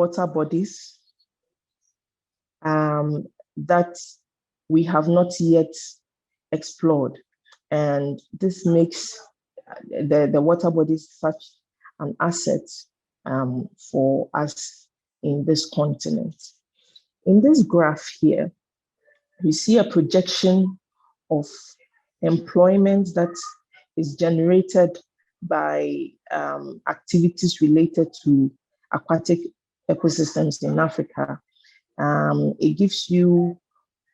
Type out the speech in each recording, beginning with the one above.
water bodies that we have not yet explored. And this makes the water bodies such an asset for us in this continent. In this graph here, you see a projection of employment that is generated by activities related to aquatic ecosystems in Africa. It gives you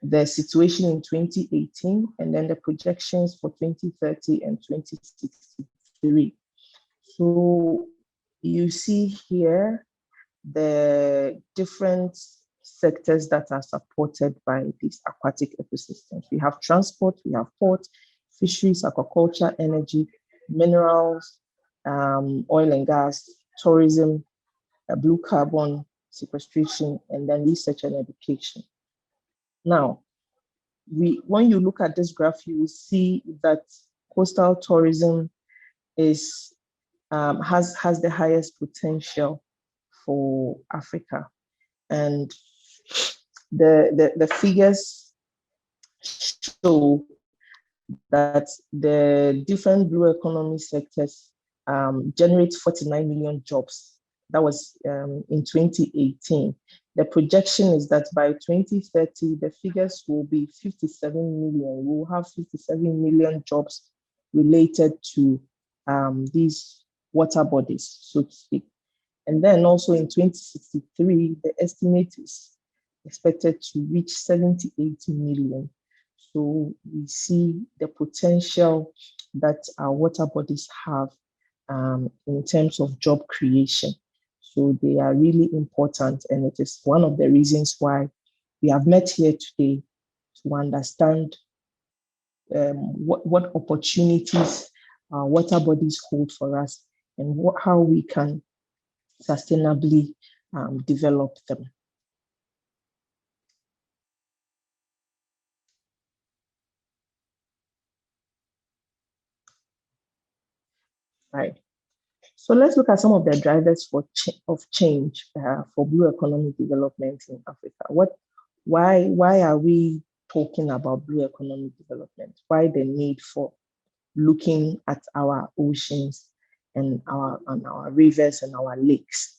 the situation in 2018 and then the projections for 2030 and 2063. So you see here the different sectors that are supported by these aquatic ecosystems. We have transport, we have port, fisheries, aquaculture, energy, minerals, oil and gas, tourism, blue carbon sequestration, and then research and education. Now, when you look at this graph, you will see that coastal tourism has the highest potential for Africa. And the figures show that the different blue economy sectors generate 49 million jobs. That was in 2018. The projection is that by 2030, the figures will be 57 million. We'll have 57 million jobs related to these water bodies, so to speak. And then also in 2063, the estimate is expected to reach 78 million. So we see the potential that our water bodies have in terms of job creation. So they are really important, and it is one of the reasons why we have met here today to understand what opportunities our water bodies hold for us and how we can sustainably develop them. Right. So let's look at some of the drivers of change for blue economic development in Africa. Why are we talking about blue economic development? Why the need for looking at our oceans and our rivers and our lakes?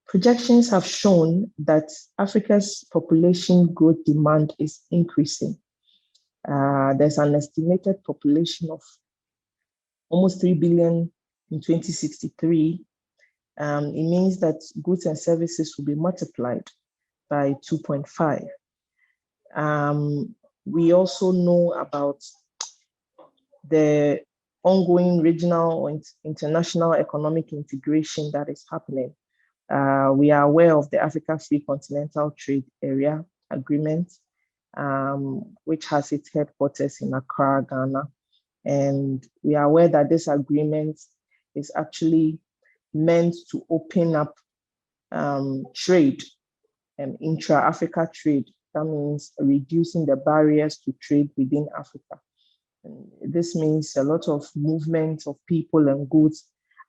Projections have shown that Africa's population growth demand is increasing. There's an estimated population of almost 3 billion in 2063. It means that goods and services will be multiplied by 2.5. We also know about the ongoing regional or international economic integration that is happening. We are aware of the Africa Free Continental Trade Area Agreement, which has its headquarters in Accra, Ghana. And we are aware that this agreement is actually meant to open up trade and intra-Africa trade. That means reducing the barriers to trade within Africa. And this means a lot of movement of people and goods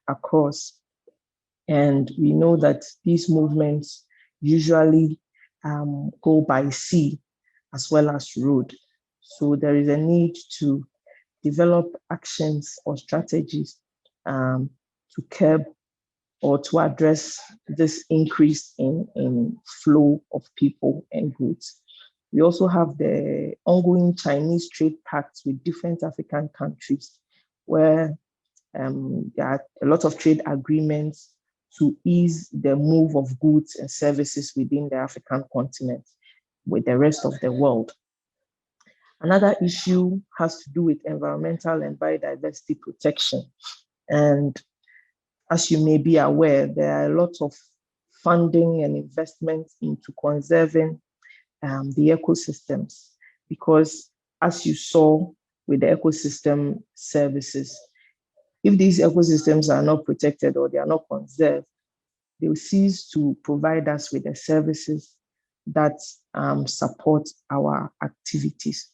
across. And we know that these movements usually go by sea as well as road. So there is a need to develop actions or strategies to curb or to address this increase in flow of people and goods. We also have the ongoing Chinese trade pacts with different African countries, where there are a lot of trade agreements to ease the move of goods and services within the African continent with the rest of the world. Another issue has to do with environmental and biodiversity protection. And as you may be aware, there are a lot of funding and investment into conserving the ecosystems, because as you saw with the ecosystem services, if these ecosystems are not protected or they are not conserved, they will cease to provide us with the services that support our activities.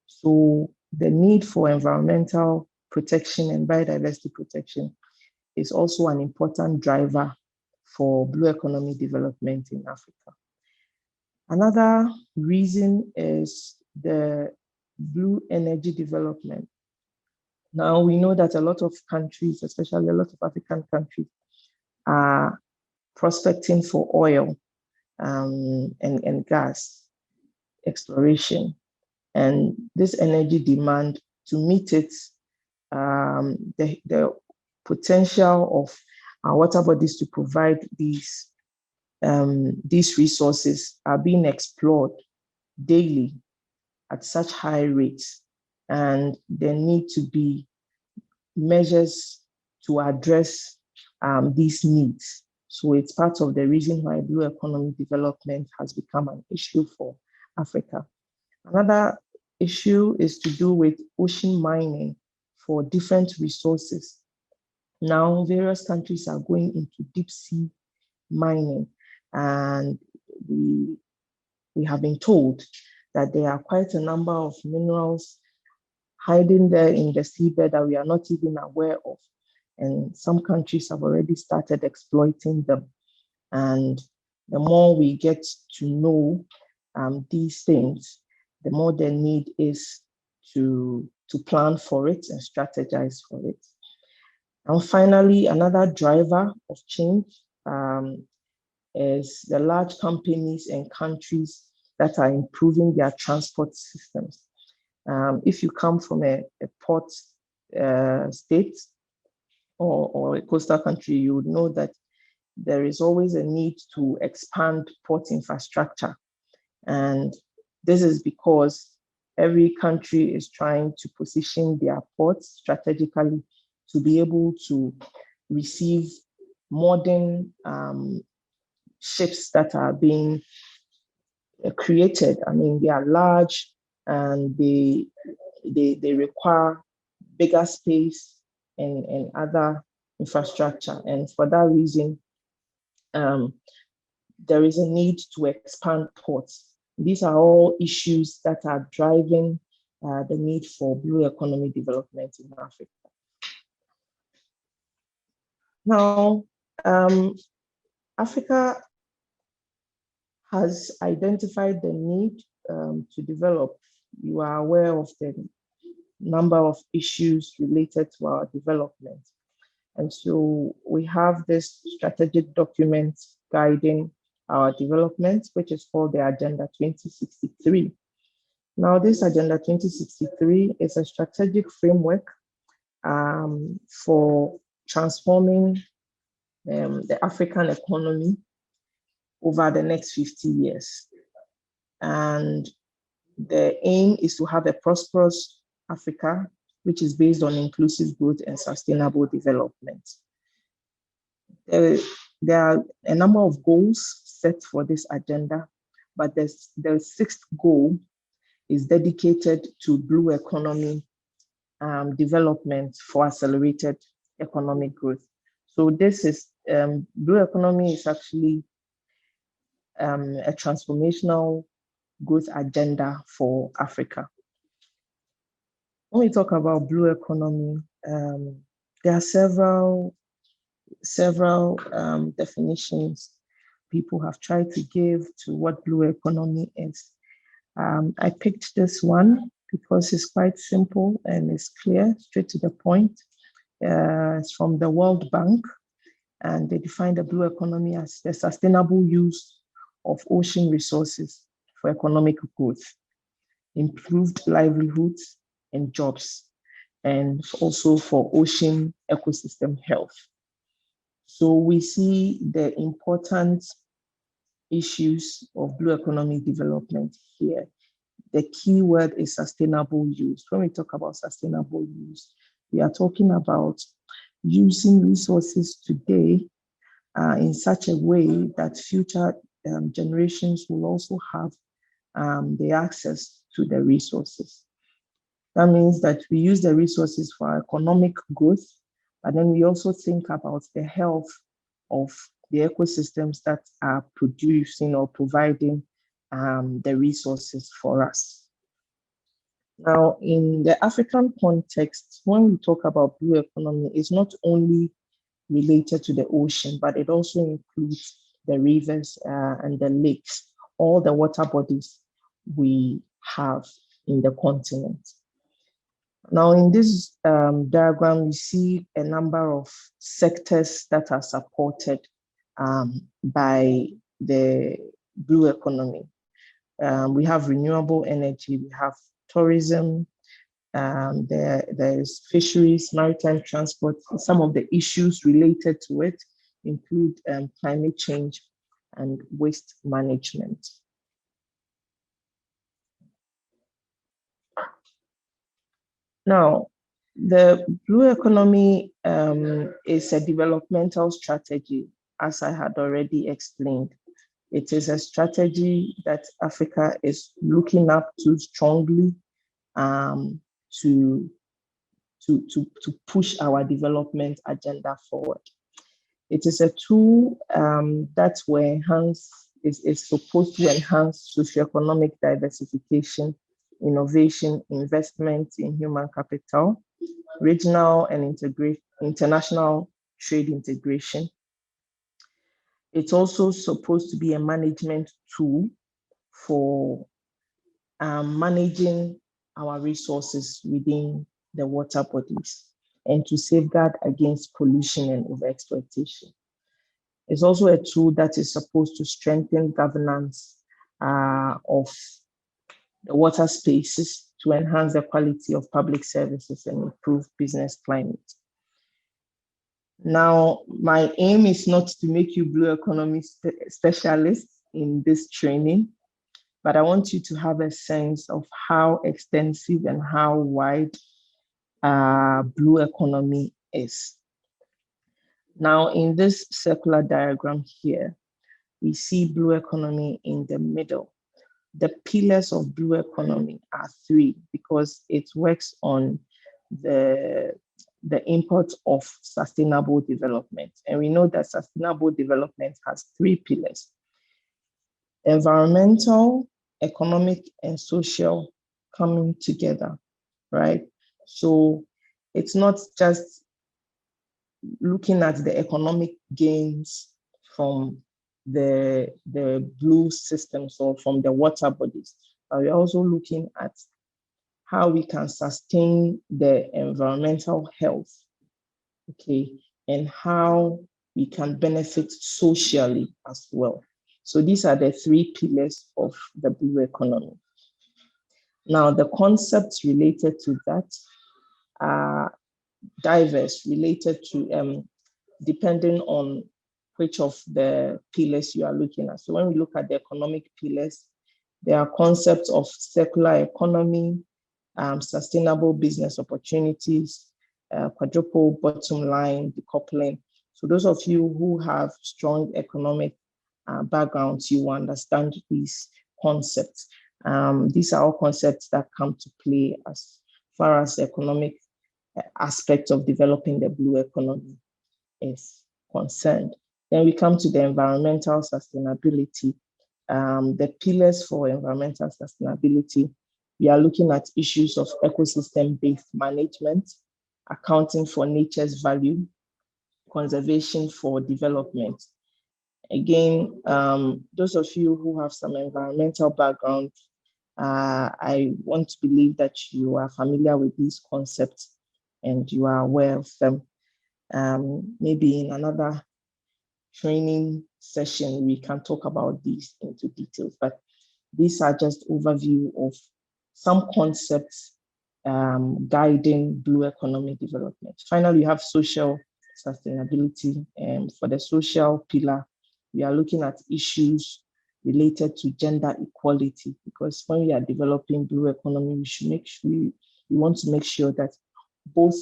So the need for environmental protection and biodiversity protection is also an important driver for blue economy development in Africa. Another reason is the blue energy development. Now, we know that a lot of countries, especially a lot of African countries, are prospecting for oil and gas exploration. And this energy demand, to meet it, the potential of our water bodies to provide these resources are being explored daily at such high rates, and there need to be measures to address these needs. So it's part of the reason why blue economy development has become an issue for Africa. Another issue is to do with ocean mining for different resources. Now, various countries are going into deep sea mining, and we have been told that there are quite a number of minerals hiding there in the seabed that we are not even aware of. And some countries have already started exploiting them. And the more we get to know these things, the more the need is to plan for it and strategize for it. And finally, another driver of change is the large companies and countries that are improving their transport systems. If you come from a port state or a coastal country, you would know that there is always a need to expand port infrastructure. And this is because every country is trying to position their ports strategically to be able to receive modern ships that are being created. I mean, they are large and they require bigger space and other infrastructure. And for that reason, there is a need to expand ports. These are all issues that are driving the need for blue economy development in Africa. Now, Africa has identified the need to develop. You are aware of the number of issues related to our development. And so we have this strategic document guiding our development, which is called the Agenda 2063. Now, this Agenda 2063 is a strategic framework for transforming the African economy over the next 50 years. And the aim is to have a prosperous Africa, which is based on inclusive growth and sustainable development. There are a number of goals set for this agenda, but the sixth goal is dedicated to blue economy development for accelerated economic growth. So this is, blue economy is actually a transformational growth agenda for Africa. When we talk about blue economy, there are several definitions people have tried to give to what blue economy is. I picked this one because it's quite simple and it's clear, straight to the point. It's from the World Bank, and they define the blue economy as the sustainable use of ocean resources for economic growth, improved livelihoods and jobs, and also for ocean ecosystem health. So we see the important issues of blue economy development here. The key word is sustainable use. When we talk about sustainable use, we are talking about using resources today in such a way that future generations will also have the access to the resources. That means that we use the resources for economic growth, but then we also think about the health of the ecosystems that are producing or providing the resources for us. Now, in the African context, when we talk about blue economy, it's not only related to the ocean, but it also includes the rivers and the lakes, all the water bodies we have in the continent. Now, in this diagram, we see a number of sectors that are supported by the blue economy. We have renewable energy, we have tourism, there is fisheries, maritime transport. Some of the issues related to it include climate change and waste management. Now, the blue economy is a developmental strategy, as I had already explained. It is a strategy that Africa is looking up to strongly to push our development agenda forward. It is a tool that is supposed to enhance socioeconomic diversification, innovation, investment in human capital, regional and international trade integration. It's also supposed to be a management tool for managing our resources within the water bodies and to safeguard against pollution and overexploitation. It's also a tool that is supposed to strengthen governance of the water spaces to enhance the quality of public services and improve business climate. Now, my aim is not to make you blue economy specialists in this training, but I want you to have a sense of how extensive and how wide blue economy is. Now, in this circular diagram here, we see blue economy in the middle. The pillars of blue economy are three because it works on the import of sustainable development. And we know that sustainable development has three pillars: environmental, economic, and social coming together, right? So it's not just looking at the economic gains from the blue systems or from the water bodies, but we're also looking at how we can sustain the environmental health, okay, and how we can benefit socially as well. So these are the three pillars of the blue economy. Now, the concepts related to that are diverse, related to depending on which of the pillars you are looking at. So when we look at the economic pillars, there are concepts of circular economy, sustainable business opportunities, quadruple bottom line decoupling. So those of you who have strong economic backgrounds, you understand these concepts. These are all concepts that come to play as far as the economic aspect of developing the blue economy is concerned. Then we come to the environmental sustainability. The pillars for environmental sustainability, we are looking at issues of ecosystem-based management, accounting for nature's value, conservation for development. Again, those of you who have some environmental background, I want to believe that you are familiar with these concepts and you are aware of them. Maybe in another training session, we can talk about these into details, but these are just overview of some concepts guiding blue economic development. Finally, you have social sustainability. For the social pillar, we are looking at issues related to gender equality, because when we are developing blue economy, we want to make sure that both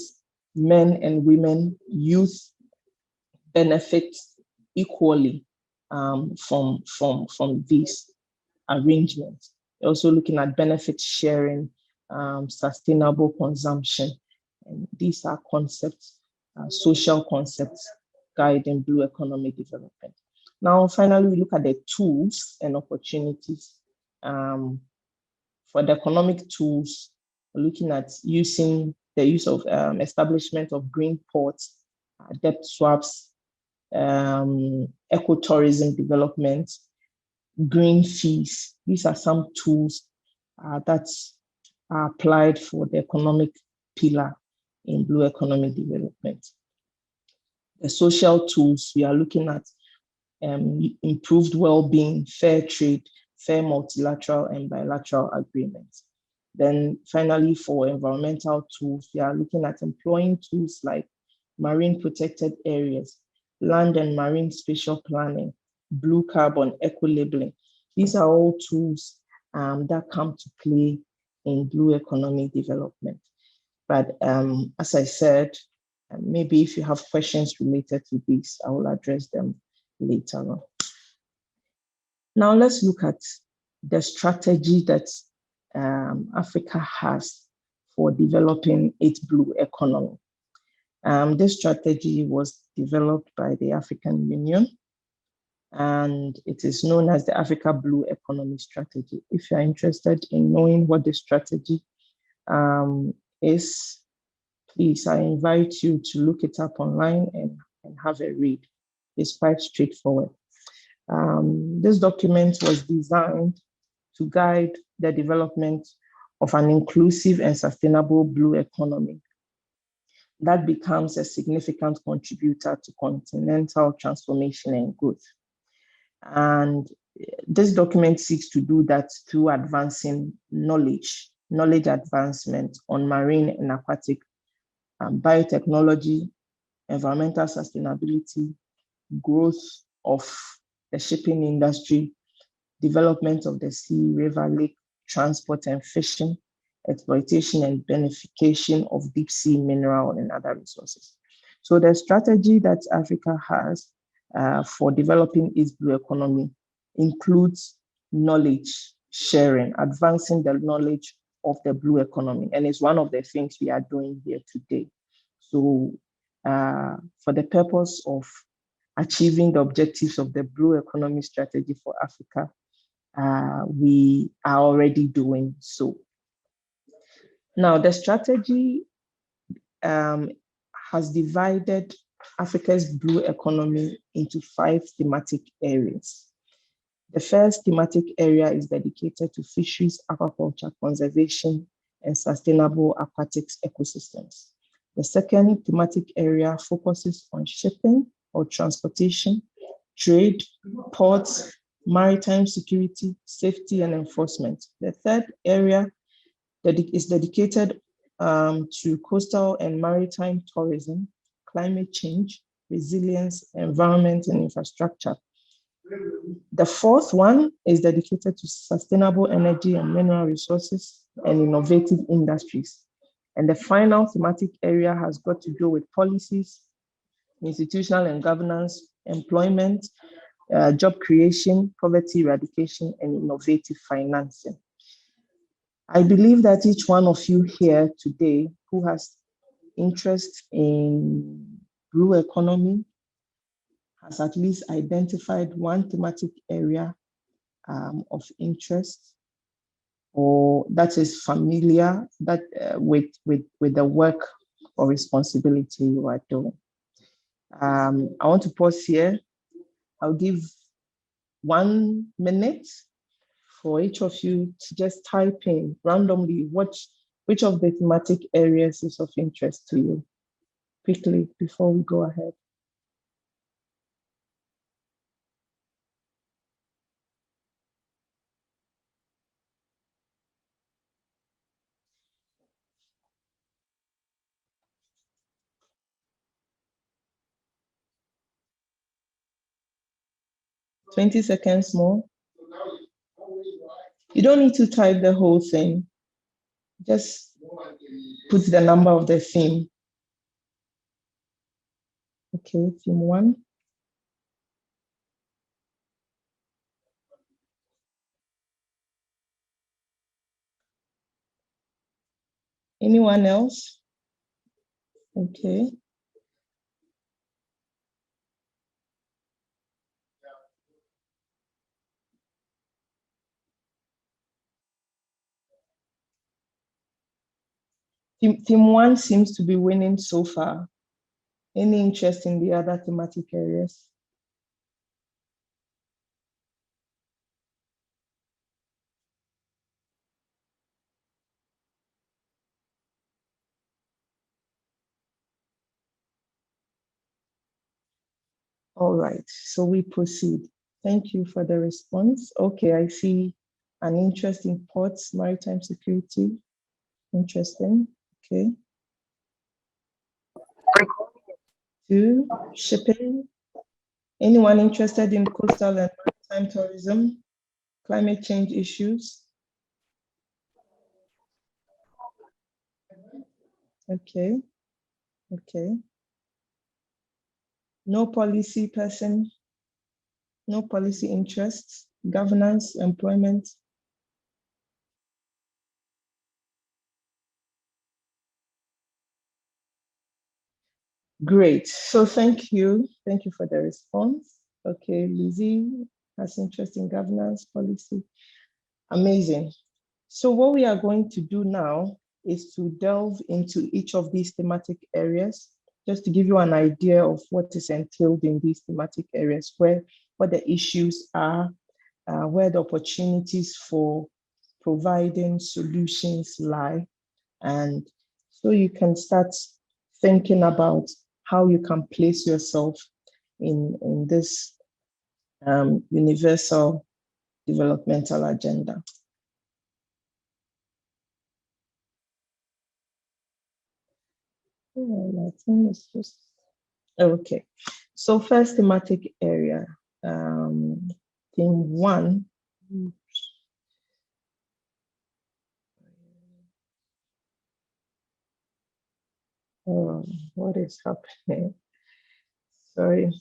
men and women, youth benefit equally from these arrangements. We're also looking at benefit sharing, sustainable consumption. And these are concepts, social concepts guiding blue economic development. Now, finally, we look at the tools and opportunities. For the economic tools, we're looking at the use of establishment of green ports debt swaps, ecotourism development, green fees. These are some tools that are applied for the economic pillar in blue economy development. The social tools, we are looking at improved well-being, fair trade, fair multilateral and bilateral agreements. Then finally, for environmental tools, we are looking at employing tools like marine protected areas, land and marine spatial planning, blue carbon, eco-labeling. These are all tools that come to play in blue economy development. But as I said, maybe if you have questions related to this, I will address them later on. Now let's look at the strategy that Africa has for developing its blue economy. This strategy was developed by the African Union, and it is known as the Africa Blue Economy Strategy. If you're interested in knowing what the strategy is, please, I invite you to look it up online and have a read. It's quite straightforward. This document was designed to guide the development of an inclusive and sustainable blue economy that becomes a significant contributor to continental transformation and growth. And this document seeks to do that through advancing knowledge advancement on marine and aquatic biotechnology, environmental sustainability, growth of the shipping industry, development of the sea, river, lake, transport and fishing, exploitation and beneficiation of deep sea mineral and other resources. So the strategy that Africa has for developing its blue economy includes knowledge sharing, advancing the knowledge of the blue economy. And it's one of the things we are doing here today. So for the purpose of achieving the objectives of the blue economy strategy for Africa, we are already doing so. Now, the strategy has divided Africa's blue economy into 5 thematic areas. The first thematic area is dedicated to fisheries, aquaculture, conservation, and sustainable aquatic ecosystems. The second thematic area focuses on shipping or transportation, trade, ports, maritime security, safety, and enforcement. The third area is dedicated to coastal and maritime tourism, climate change, resilience, environment, and infrastructure. The fourth one is dedicated to sustainable energy and mineral resources and innovative industries. And the final thematic area has got to do with policies, institutional and governance, employment, job creation, poverty eradication, and innovative financing. I believe that each one of you here today who has interest in blue economy has at least identified one thematic area of interest, or that is familiar with the work or responsibility you are doing. I want to pause here. I'll give 1 minute for each of you to just type in randomly which of the thematic areas is of interest to you, quickly, before we go ahead. $20 seconds more. You don't need to type the whole thing. Just put the number of the theme. Okay, theme 1. Anyone else? Okay. Theme 1 seems to be winning so far. Any interest in the other thematic areas? All right, so we proceed. Thank you for the response. Okay, I see an interest in ports, maritime security. Interesting. Okay. 2, shipping. Anyone interested in coastal and maritime tourism, climate change issues? Okay, okay. No policy person, no policy interests, governance, employment. Great. So thank you. Thank you for the response. Okay, Lizzie has interest in governance, policy. Amazing. So what we are going to do now is to delve into each of these thematic areas, just to give you an idea of what is entailed in these thematic areas, what the issues are, where the opportunities for providing solutions lie. And so you can start thinking about how you can place yourself in this universal developmental agenda. I think it's just okay. So first thematic area, theme 1. What is happening? Sorry.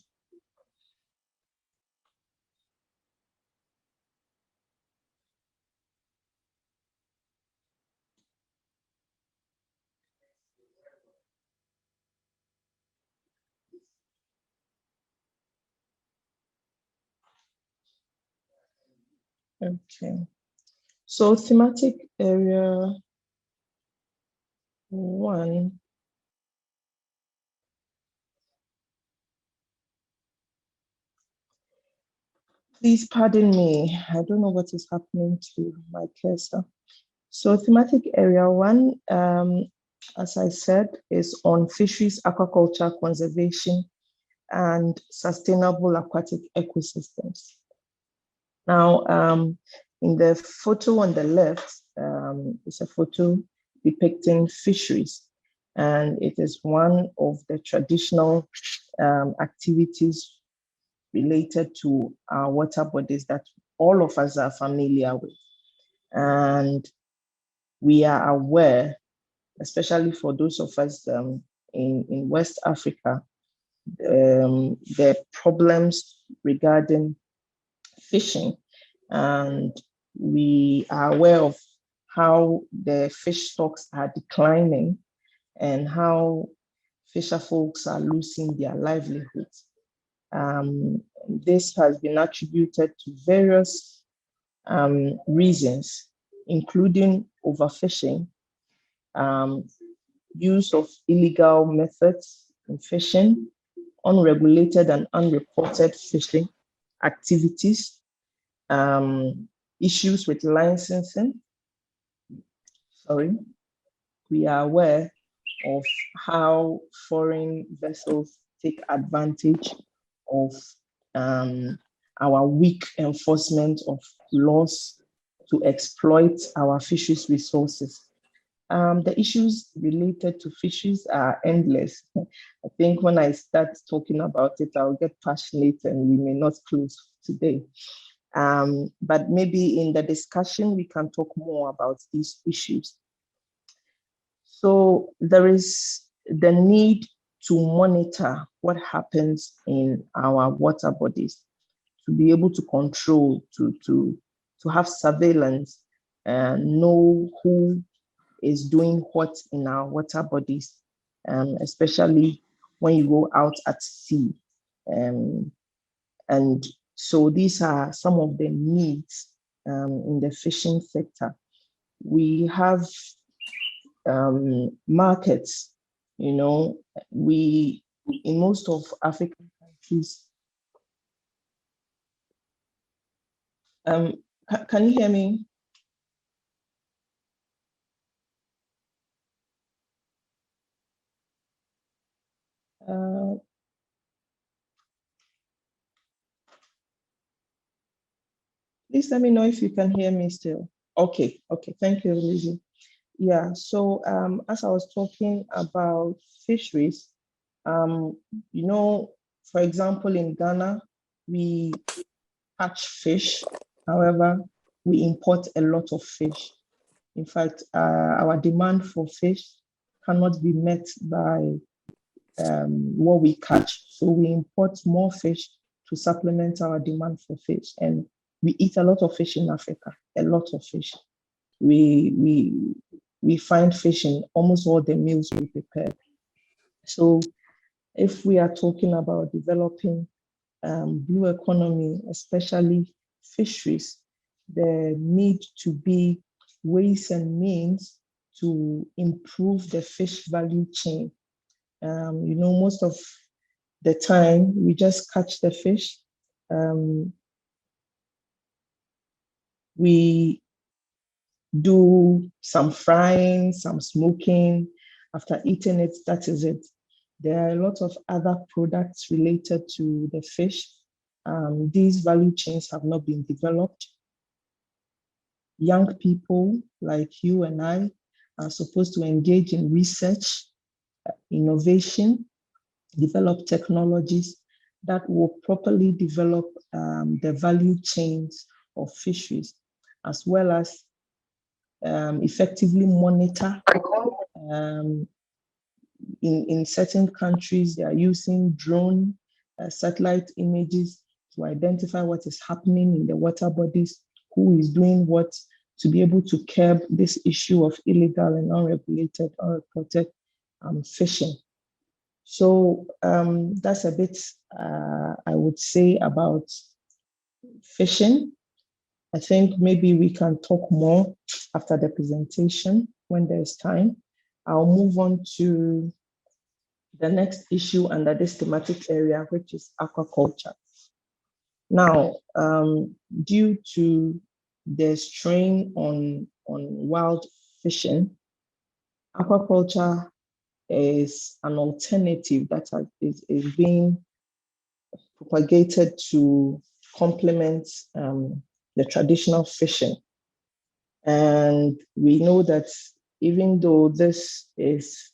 Okay. So thematic area 1. Please pardon me. I don't know what is happening to my cursor. So thematic area 1, as I said, is on fisheries, aquaculture, conservation, and sustainable aquatic ecosystems. Now, in the photo on the left, is a photo depicting fisheries, and it is one of the traditional activities related to our water bodies that all of us are familiar with. And we are aware, especially for those of us in West Africa, the problems regarding fishing. And we are aware of how the fish stocks are declining and how fisher folks are losing their livelihoods. This has been attributed to various reasons, including overfishing, use of illegal methods in fishing, unregulated and unreported fishing activities, issues with licensing. Sorry, we are aware of how foreign vessels take advantage of our weak enforcement of laws to exploit our fisheries resources. The issues related to fisheries are endless. I think when I start talking about it, I'll get passionate and we may not close today. But maybe in the discussion, we can talk more about these issues. So there is the need to monitor what happens in our water bodies, to be able to control, to have surveillance and know who is doing what in our water bodies, especially when you go out at sea. And so these are some of the needs in the fishing sector. We have markets, we in most of African countries. Can you hear me? Uh, Please let me know if you can hear me still. Okay, thank you, Lizzie. Yeah, so as I was talking about fisheries, um, you know, for example, in Ghana, we catch fish. However, we import a lot of fish. In fact, our demand for fish cannot be met by what we catch. So we import more fish to supplement our demand for fish. And we eat a lot of fish in Africa, a lot of fish. We we we find fish in almost all the meals we prepare. So if we are talking about developing blue economy, especially fisheries, there need to be ways and means to improve the fish value chain. Most of the time we just catch the fish. We do some frying, some smoking. After eating it, that is it. There are a lot of other products related to the fish. These value chains have not been developed. Young people like you and I are supposed to engage in research, innovation, develop technologies that will properly develop the value chains of fisheries, as well as effectively monitor. Um, in certain countries, they are using drone satellite images to identify what is happening in the water bodies, who is doing what, to be able to curb this issue of illegal and unregulated, unreported fishing. So that's a bit, I would say, about fishing. I think maybe we can talk more after the presentation when there's time. I'll move on to the next issue under this thematic area, which is aquaculture. Now, due to the strain on wild fishing, aquaculture is an alternative that is being propagated to complement the traditional fishing. And we know that even though this is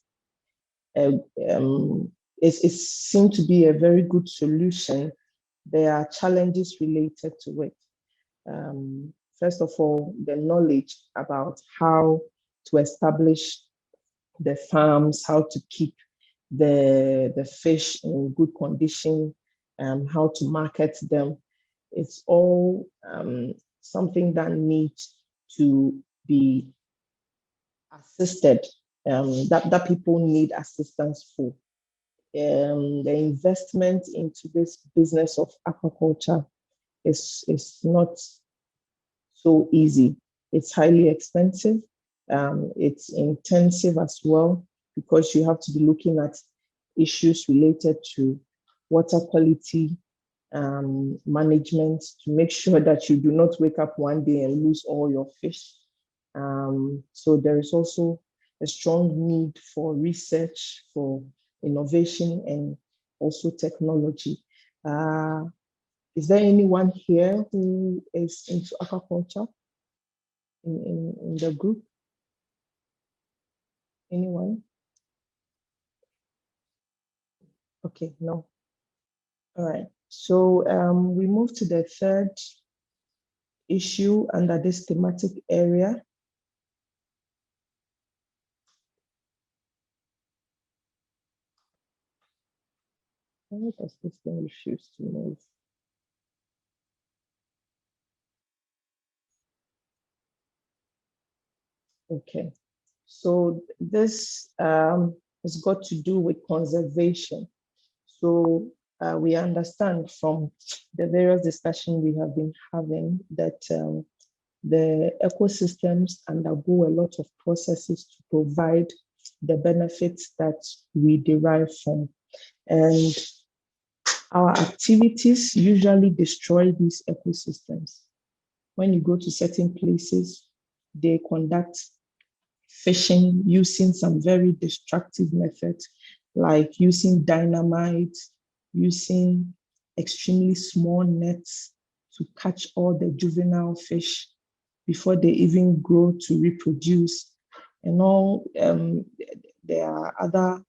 it seemed to be a very good solution, there are challenges related to it. First of all, the knowledge about how to establish the farms, how to keep the fish in good condition, how to market them. It's all something that needs to be assisted, that people need assistance for. The investment into this business of aquaculture is not so easy. It's highly expensive. It's intensive as well, because you have to be looking at issues related to water quality management to make sure that you do not wake up one day and lose all your fish. So there is also a strong need for research, for innovation, and also technology. Is there anyone here who is into aquaculture in the group? Anyone? Okay, no. All right. So we move to the third issue under this thematic area. Why does this thing refuse to move? Okay. So this has got to do with conservation. So we understand from the various discussions we have been having that the ecosystems undergo a lot of processes to provide the benefits that we derive from And our activities usually destroy these ecosystems. When you go to certain places, they conduct fishing using some very destructive methods, like using dynamite, using extremely small nets to catch all the juvenile fish before they even grow to reproduce. And all there are other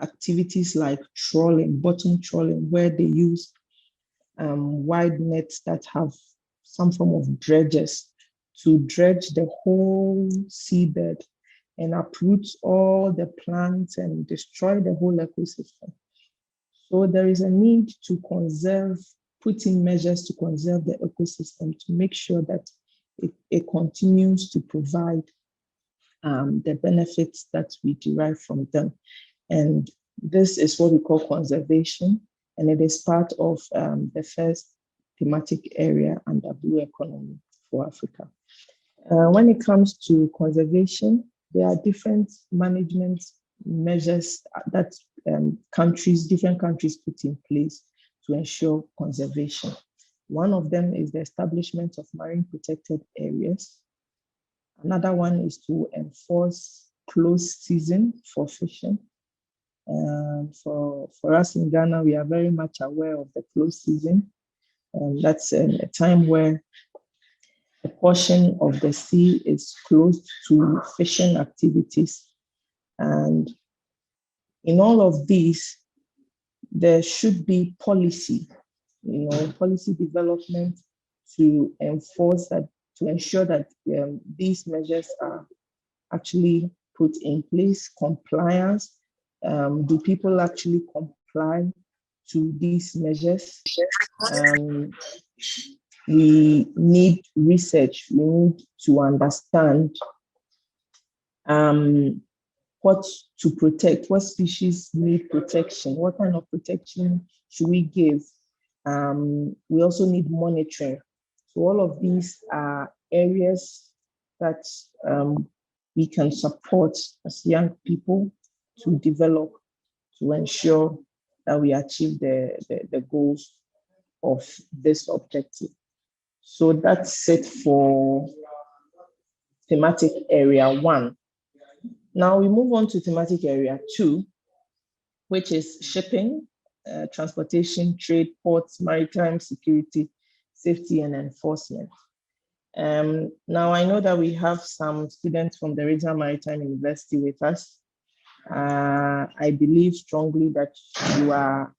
activities like trawling, bottom trawling, where they use wide nets that have some form of dredges to dredge the whole seabed and uproot all the plants and destroy the whole ecosystem. So there is a need to conserve, put in measures to conserve the ecosystem to make sure that it continues to provide the benefits that we derive from them. And this is what we call conservation, and it is part of the first thematic area under Blue Economy for Africa. When it comes to conservation, there are different management measures that different countries put in place to ensure conservation. One of them is the establishment of marine protected areas. Another one is to enforce closed season for fishing. For us in Ghana, we are very much aware of the closed season. That's a time where a portion of the sea is closed to fishing activities. And in all of these, there should be policy, policy development to enforce that, to ensure that these measures are actually put in place, compliance. Do people actually comply to these measures? We need research. We need to understand what to protect, what species need protection, what kind of protection should we give. We also need monitoring. So all of these are areas that we can support as young people to develop to ensure that we achieve the goals of this objective. So that's it for thematic area 1. Now we move on to thematic area 2, which is shipping, transportation, trade, ports, maritime security, safety, and enforcement. Now I know that we have some students from the Regional Maritime University with us. I believe strongly that you are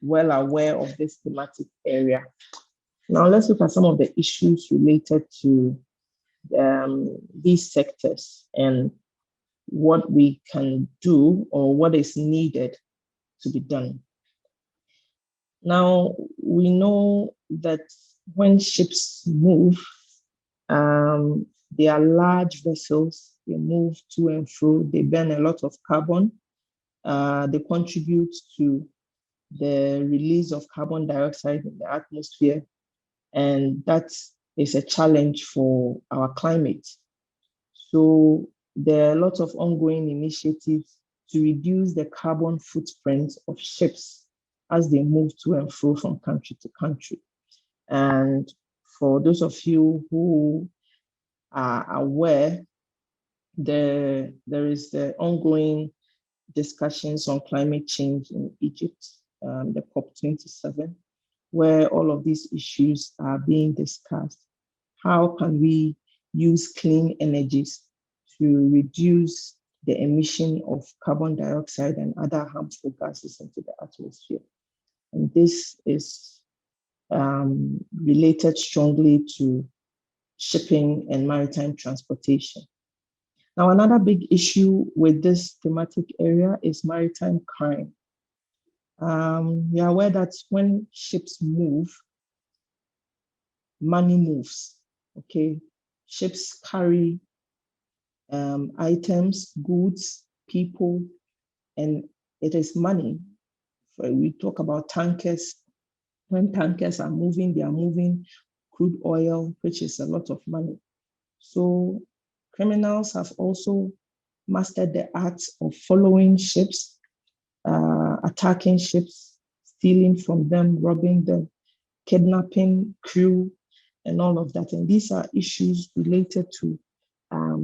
well aware of this thematic area. Now let's look at some of the issues related to these sectors and what we can do or what is needed to be done. Now, we know that when ships move, they are large vessels, they move to and fro, they burn a lot of carbon, they contribute to the release of carbon dioxide in the atmosphere, and that is a challenge for our climate. So there are lots of ongoing initiatives to reduce the carbon footprint of ships as they move to and fro from country to country. And for those of you who are aware, there is the ongoing discussions on climate change in Egypt, the COP27, where all of these issues are being discussed. How can we use clean energies to reduce the emission of carbon dioxide and other harmful gases into the atmosphere? And this is related strongly to shipping and maritime transportation. Now, another big issue with this thematic area is maritime crime. We are aware that when ships move, money moves, okay? Ships carry items, goods, people, and it is money. We talk about tankers. When tankers are moving, they are moving crude oil, which is a lot of money. So criminals have also mastered the art of following ships attacking ships, stealing from them, robbing them, kidnapping crew, and all of that. And these are issues related to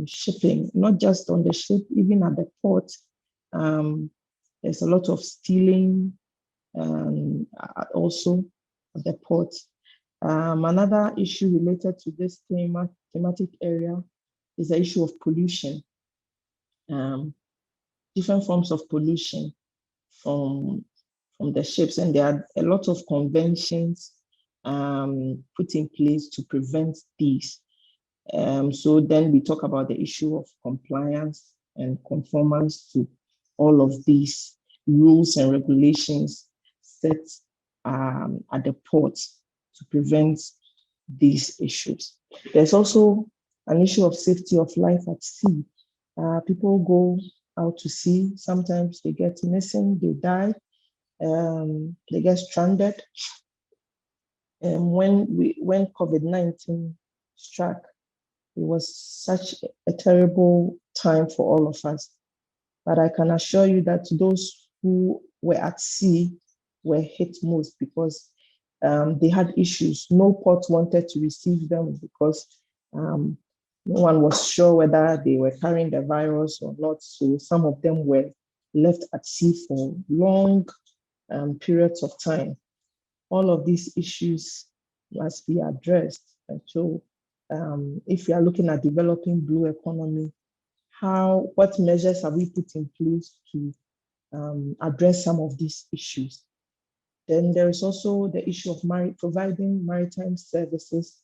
shipping, not just on the ship, even at the port. There's a lot of stealing also at the port. Another issue related to this thematic area is the issue of pollution. Different forms of pollution from the ships, and there are a lot of conventions put in place to prevent these. So then we talk about the issue of compliance and conformance to all of these rules and regulations set at the ports to prevent these issues. There's also an issue of safety of life at sea. People go out to sea, sometimes they get missing, they die, they get stranded. And when COVID-19 struck, it was such a terrible time for all of us. But I can assure you that those who were at sea were hit most because they had issues. No port wanted to receive them because no one was sure whether they were carrying the virus or not. So some of them were left at sea for long periods of time. All of these issues must be addressed. And so if we are looking at developing blue economy, what measures have we put in place to address some of these issues? Then there is also the issue of providing maritime services,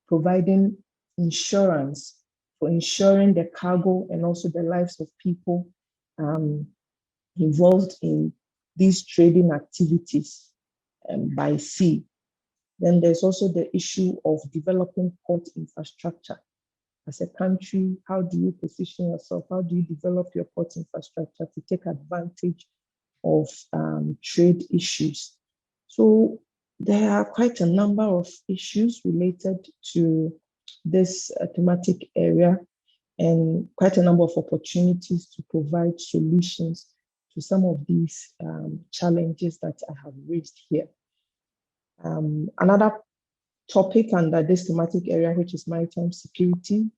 providing insurance for ensuring the cargo and also the lives of people involved in these trading activities by sea. Then there's also the issue of developing port infrastructure. As a country, how do you position yourself? How do you develop your port infrastructure to take advantage of trade issues? So there are quite a number of issues related to this thematic area and quite a number of opportunities to provide solutions to some of these challenges that I have raised here. Another topic under this thematic area, which is maritime security,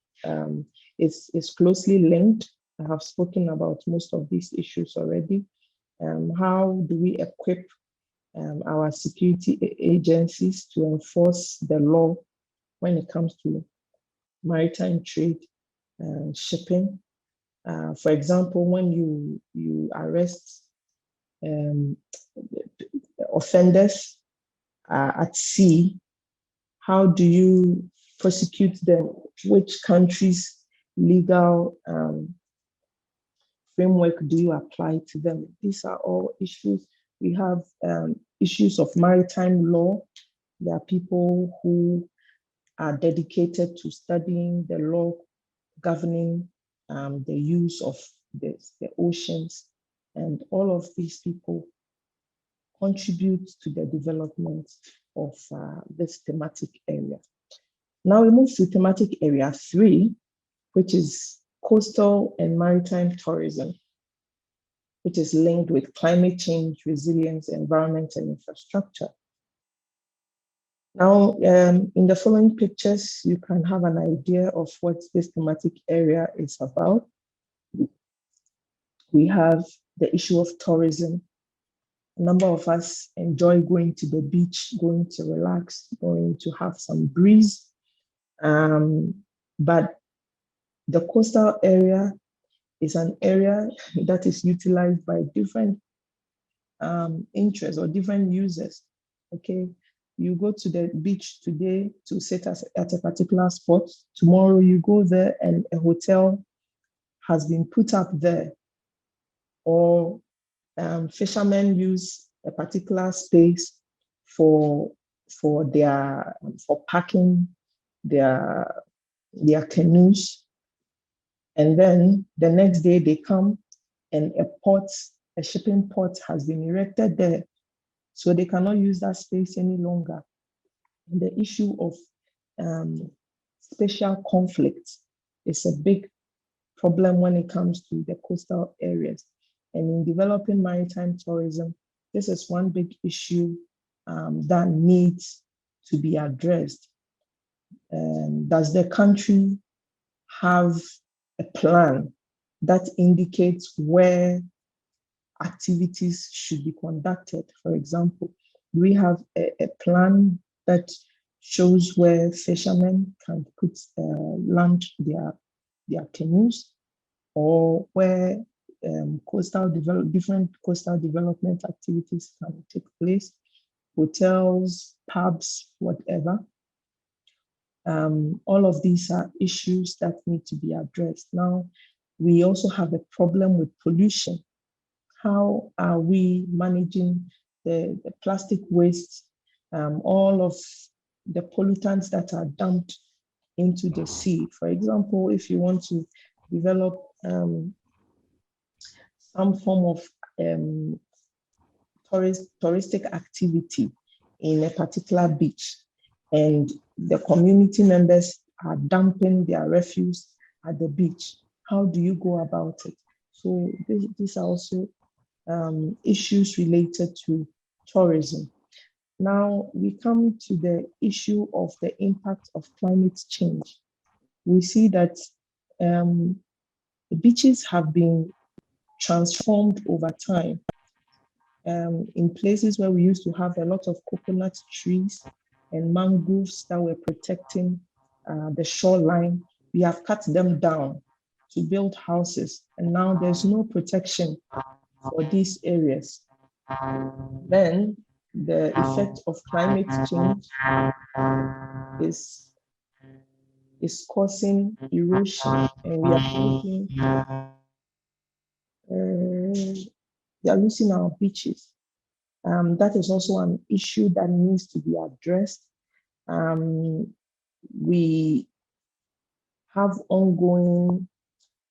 is closely linked. I have spoken about most of these issues already. How do we equip our security agencies to enforce the law when it comes to maritime trade and shipping? For example, when you arrest offenders at sea, how do you prosecute them? Which country's legal framework do you apply to them? These are all issues. We have issues of maritime law. There are people who are dedicated to studying the law governing the use of the oceans, and all of these people contribute to the development of this thematic area. Now we move to thematic area 3, which is coastal and maritime tourism, which is linked with climate change, resilience, environment, and infrastructure. Now, in the following pictures, you can have an idea of what this thematic area is about. We have the issue of tourism. A number of us enjoy going to the beach, going to relax, going to have some breeze. But the coastal area is an area that is utilized by different interests or different users. Okay, you go to the beach today to sit at a particular spot. Tomorrow you go there and a hotel has been put up there, or fishermen use a particular space for parking their canoes, and then the next day they come and a shipping port has been erected there, so they cannot use that space any longer. And the issue of spatial conflict is a big problem when it comes to the coastal areas. And in developing maritime tourism, This is one big issue that needs to be addressed. Does the country have a plan that indicates where activities should be conducted? For example, do we have a plan that shows where fishermen can put land their canoes, or where different coastal development activities can take place, hotels, pubs, whatever. All of these are issues that need to be addressed. Now, we also have a problem with pollution. How are we managing the plastic waste, all of the pollutants that are dumped into the sea? For example, if you want to develop some form of touristic activity in a particular beach, and the community members are dumping their refuse at the beach, how do you go about it? So these are also issues related to tourism. Now we come to the issue of the impact of climate change. We see that the beaches have been transformed over time. In places where we used to have a lot of coconut trees and mangroves that were protecting the shoreline, we have cut them down to build houses, and now there's no protection for these areas. Then the effect of climate change is causing erosion, and we are losing our beaches. That is also an issue that needs to be addressed. We have ongoing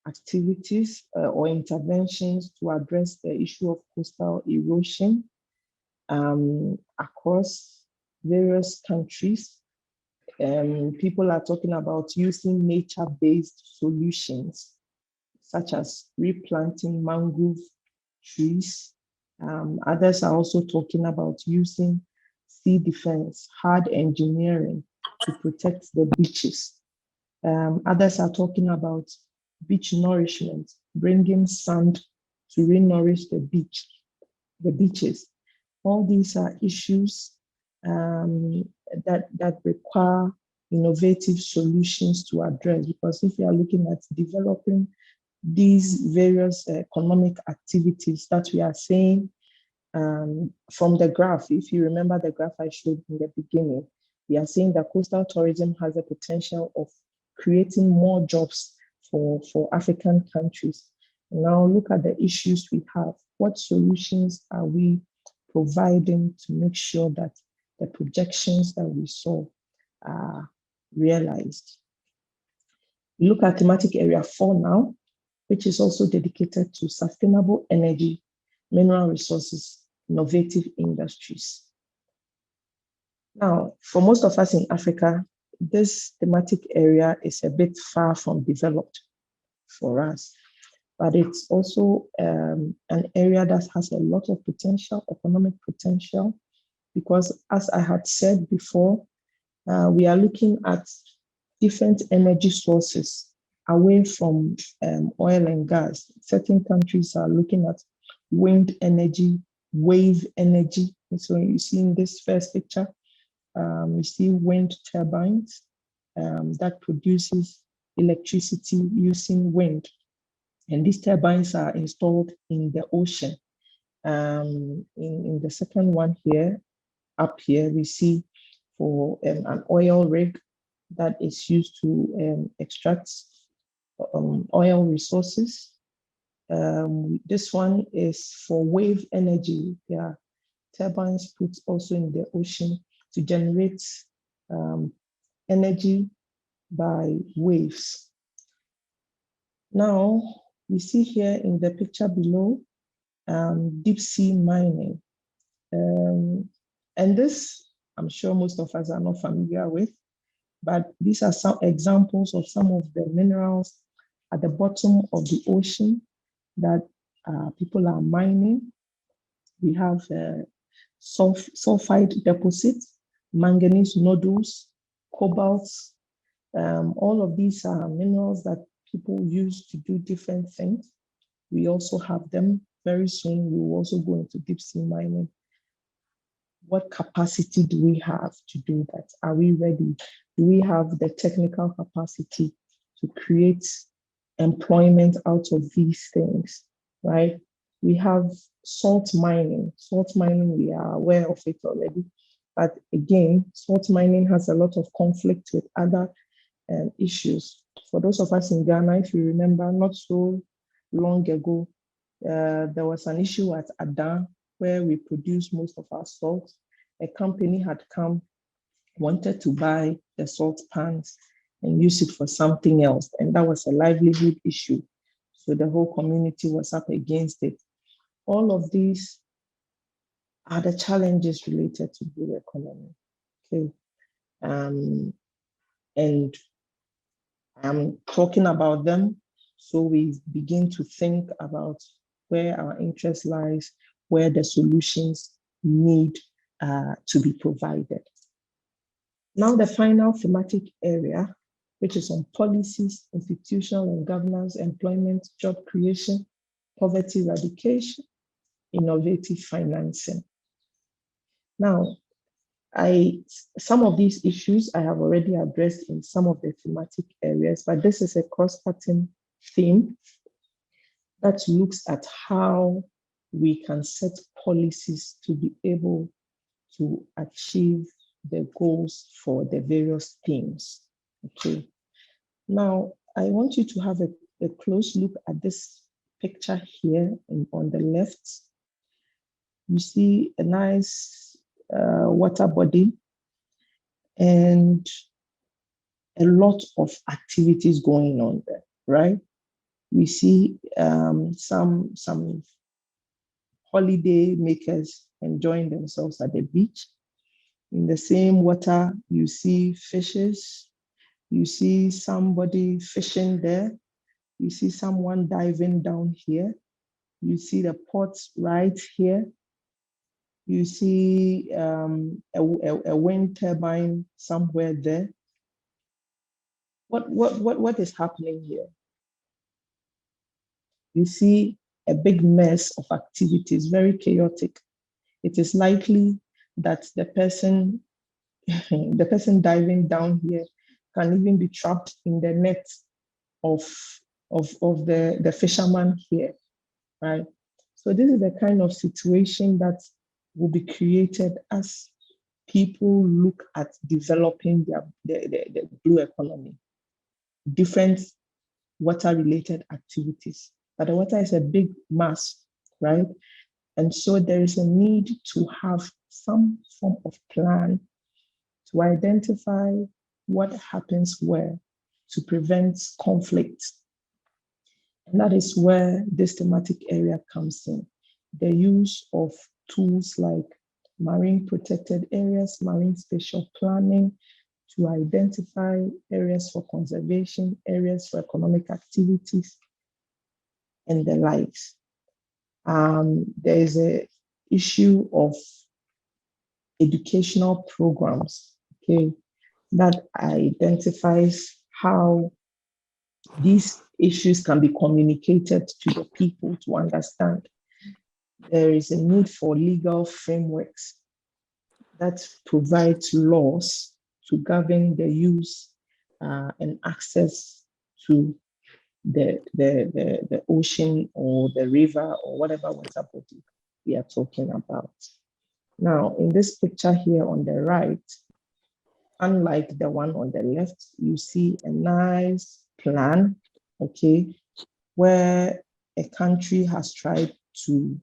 activities or interventions to address the issue of coastal erosion across various countries. People are talking about using nature-based solutions, such as replanting mangrove trees. Others are also talking about using sea defense, hard engineering to protect the beaches. Others are talking about beach nourishment, bringing sand to re-nourish the beaches. All these are issues that require innovative solutions to address, because if you are looking at developing these various economic activities that we are seeing from the graph, if you remember the graph I showed in the beginning, we are saying that coastal tourism has the potential of creating more jobs for African countries. Now look at the issues we have. What solutions are we providing to make sure that the projections that we saw are realized? We look at thematic area 4 now, which is also dedicated to sustainable energy, mineral resources, innovative industries. Now, for most of us in Africa, this thematic area is a bit far from developed for us, but it's also an area that has a lot of potential, economic potential, because as I had said before, we are looking at different energy sources away from oil and gas. Certain countries are looking at wind energy, wave energy. And so you see in this first picture, you see wind turbines that produces electricity using wind. And these turbines are installed in the ocean. In the second one here, up here, we see for an oil rig that is used to extract oil resources. This one is for wave energy. There are turbines put also in the ocean to generate energy by waves. Now, we see here in the picture below, deep sea mining. And this, I'm sure most of us are not familiar with, but these are some examples of some of the minerals at the bottom of the ocean that people are mining. We have sulfide deposits, manganese nodules, cobalt. All of these are minerals that people use to do different things. We also have them. Very soon, we will also go into deep sea mining. What capacity do we have to do that? Are we ready? Do we have the technical capacity to create employment out of these things, right? We have salt mining. Salt mining, we are aware of it already. But again, salt mining has a lot of conflict with other issues. For those of us in Ghana, if you remember, not so long ago, there was an issue at Adan where we produce most of our salt. A company had come, wanted to buy the salt pans and use it for something else. And that was a livelihood issue. So the whole community was up against it. All of these are the challenges related to blue economy. Okay. And I'm talking about them so we begin to think about where our interest lies, where the solutions need to be provided. Now, the final thematic area, which is on policies, institutional and governance, employment, job creation, poverty eradication, innovative financing. Now, some of these issues I have already addressed in some of the thematic areas, but this is a cross-cutting theme that looks at how we can set policies to be able to achieve the goals for the various themes. Okay. Now, I want you to have a close look at this picture here on the left. You see a nice water body and a lot of activities going on there, right? We see some holiday makers enjoying themselves at the beach. In the same water, you see fishes, you see somebody fishing there, you see someone diving down here, you see the pots right here, you see a wind turbine somewhere there. What is happening here? You see a big mess of activities, very chaotic. It is likely that the person diving down here can even be trapped in the net of the fisherman here, right? So this is the kind of situation that will be created as people look at developing the blue economy, different water-related activities. But the water is a big mass, right? And so there is a need to have some form of plan to identify what happens where to prevent conflict. And that is where this thematic area comes in. The use of tools like marine protected areas, marine spatial planning, to identify areas for conservation, areas for economic activities, and the likes. There is an issue of educational programs, okay, that identifies how these issues can be communicated to the people to understand. There is a need for legal frameworks that provides laws to govern the use and access to the ocean or the river or whatever water body we are talking about. Now, in this picture here on the right, unlike the one on the left, you see a nice plan, okay, where a country has tried to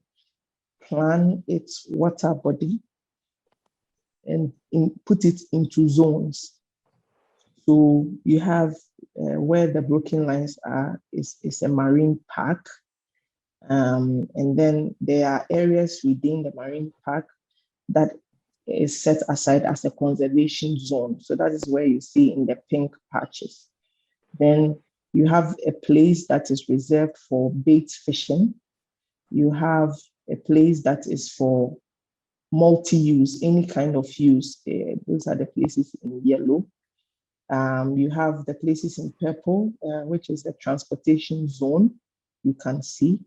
plan its water body and put it into zones. So you have where the broken lines are is a marine park. And then there are areas within the marine park that is set aside as a conservation zone. So that is where you see in the pink patches. Then you have a place that is reserved for bait fishing. You have a place that is for multi-use, any kind of use. Those are the places in yellow. You have the places in purple, which is the transportation zone, you can see.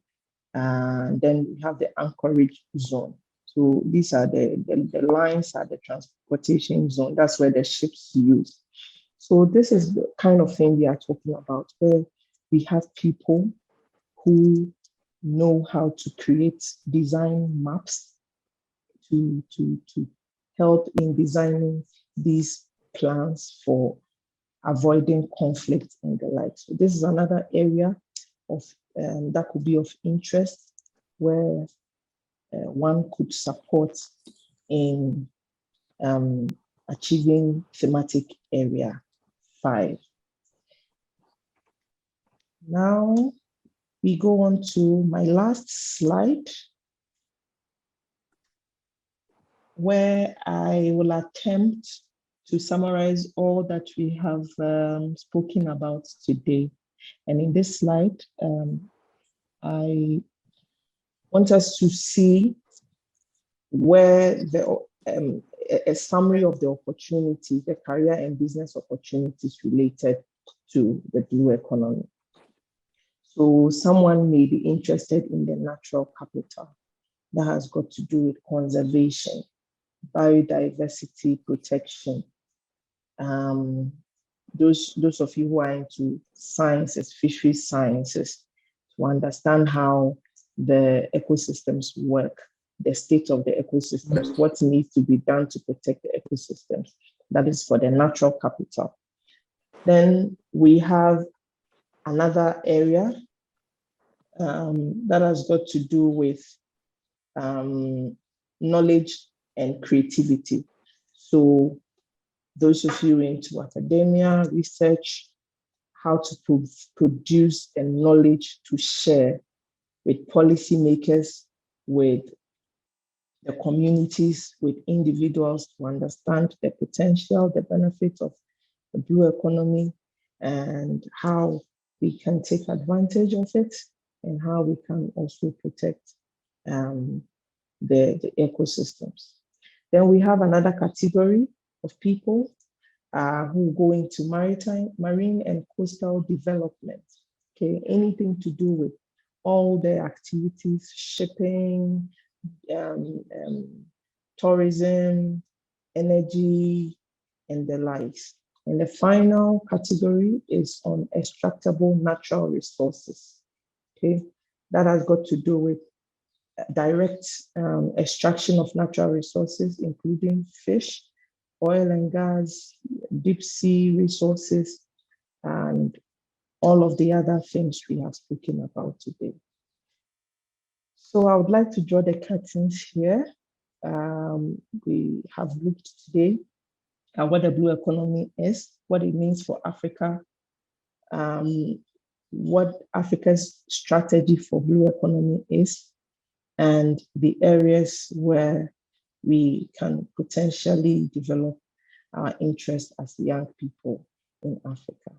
Then we have the anchorage zone. So these are the lines are the transportation zone. That's where the ships use. So this is the kind of thing we are talking about, where we have people who know how to create design maps to help in designing these plans for avoiding conflict and the like. So this is another area of that could be of interest where one could support in achieving thematic area 5. Now we go on to my last slide, where I will attempt to summarize all that we have spoken about today. And in this slide, I want us to see where a summary of the opportunities, the career and business opportunities related to the blue economy. So someone may be interested in the natural capital that has got to do with conservation, biodiversity protection. Those of you who are into sciences, fisheries sciences, to understand how the ecosystems work, the state of the ecosystems, what needs to be done to protect the ecosystems. That is for the natural capital. Then we have another area that has got to do with knowledge and creativity. So those of you into academia, research, how to produce the knowledge to share with policymakers, with the communities, with individuals to understand the potential, the benefits of the blue economy, and how we can take advantage of it, and how we can also protect the ecosystems. Then we have another category of people who go into marine and coastal development. Okay, anything to do with all the activities, shipping, tourism, energy, and the likes. And the final category is on extractable natural resources. Okay, that has got to do with direct extraction of natural resources, including fish, oil and gas, deep sea resources, and all of the other things we have spoken about today. So I would like to draw the curtains here. We have looked today at what the blue economy is, what it means for Africa, what Africa's strategy for blue economy is, and the areas where we can potentially develop our interest as young people in Africa.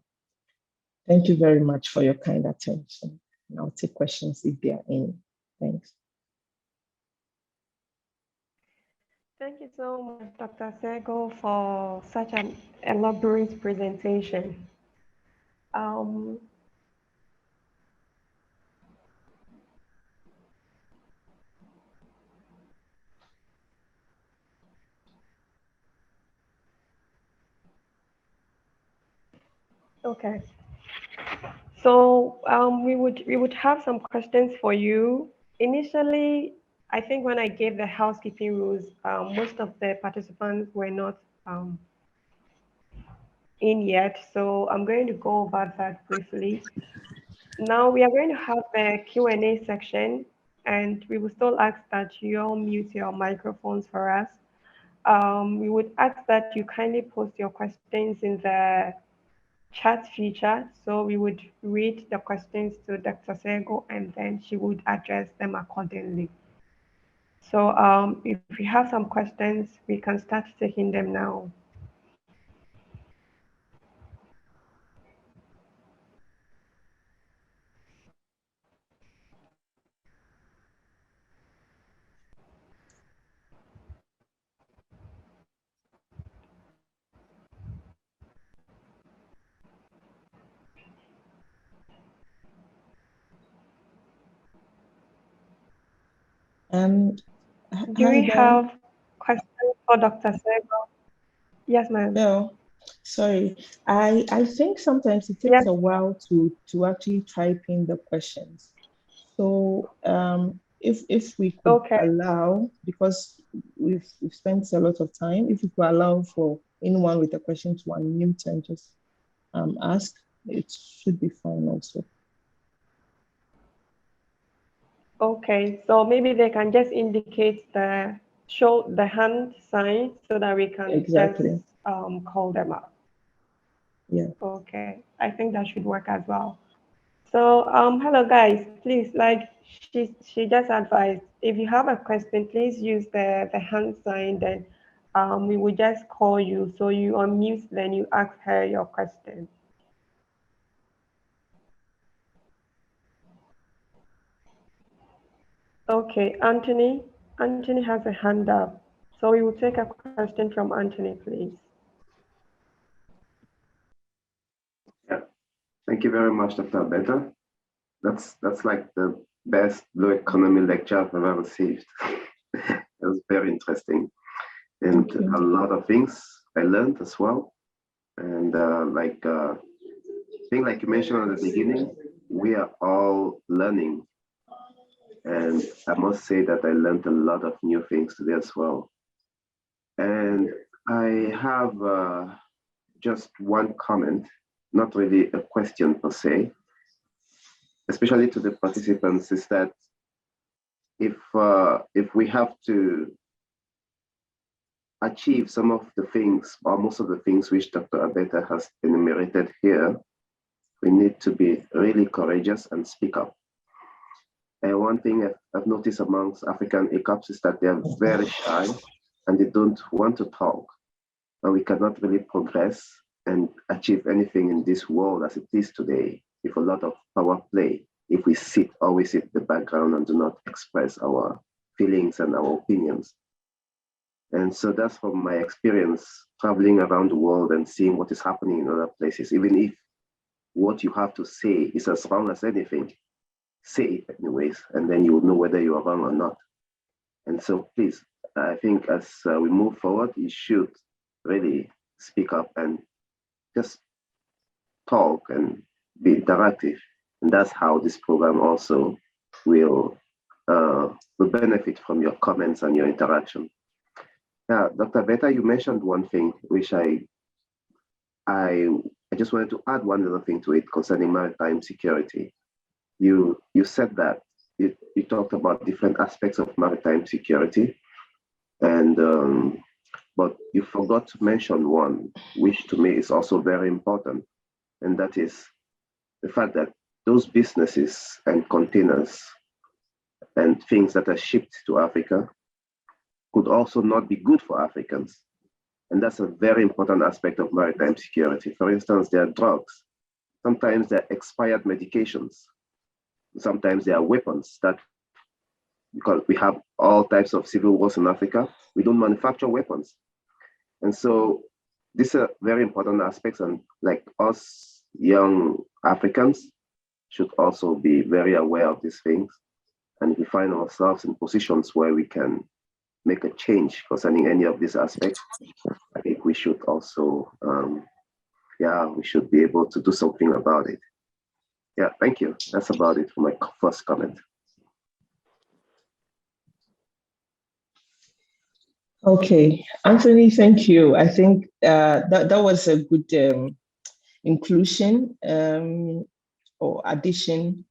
Thank you very much for your kind attention. And I'll take questions if there are any. Thanks. Thank you so much, Dr. Sagoe, for such an elaborate presentation. Okay. So we would have some questions for you. Initially, I think when I gave the housekeeping rules, most of the participants were not in yet. So I'm going to go over that briefly. Now we are going to have the Q&A section, and we will still ask that you all mute your microphones for us. We would ask that you kindly post your questions in the chat feature. So we would read the questions to Dr. Sagoe, and then she would address them accordingly. So if we have some questions, we can start taking them now. And Do hi we there. have questions for Dr. Sagoe? Yes, ma'am. Well, sorry. I think sometimes it takes Yes. a while to actually type in the questions. So if we could Okay. allow, because we've spent a lot of time, if we could allow for anyone with a question to unmute and just ask, it should be fine also. Okay. So maybe they can just indicate show the hand sign so that we can just Exactly. call them up. Yeah. Okay. I think that should work as well. So, hello guys, please, like she just advised, if you have a question, please use the hand sign, then we will just call you. So you unmute, then you ask her your question. Okay, Anthony. Anthony has a hand up. So we will take a question from Anthony, please. Yeah, thank you very much, Dr. Alberta. That's like the best blue economy lecture I've ever received. It was very interesting, and a lot of things I learned as well. And thing like you mentioned at the beginning, we are all learning, and I must say that I learned a lot of new things today as well. And I have just one comment, not really a question per se, especially to the participants, is that if we have to achieve some of the things or most of the things which Dr. Abeta has enumerated here, we need to be really courageous and speak up. And one thing I've noticed amongst African ECOPs is that they are very shy and they don't want to talk. And we cannot really progress and achieve anything in this world as it is today with a lot of power play if we always sit in the background and do not express our feelings and our opinions. And so that's from my experience traveling around the world and seeing what is happening in other places. Even if what you have to say is as wrong as anything, say it anyways, and then you will know whether you are wrong or not. And so please, I think as we move forward, you should really speak up and just talk and be interactive. And that's how this program also will benefit from your comments and your interaction. Now, Dr. Beta, you mentioned one thing which I just wanted to add one other thing to it concerning maritime security. You said that you talked about different aspects of maritime security, and but you forgot to mention one, which to me is also very important, and that is the fact that those businesses and containers and things that are shipped to Africa could also not be good for Africans. And that's a very important aspect of maritime security. For instance, there are drugs. Sometimes they're expired medications. Sometimes there are weapons that, because we have all types of civil wars in Africa, we don't manufacture weapons. And so these are very important aspects, and like us young Africans should also be very aware of these things. And if we find ourselves in positions where we can make a change concerning any of these aspects, I think we should also, we should be able to do something about it. Yeah, thank you. That's about it for my first comment. Okay, Anthony, thank you. I think that was a good inclusion or addition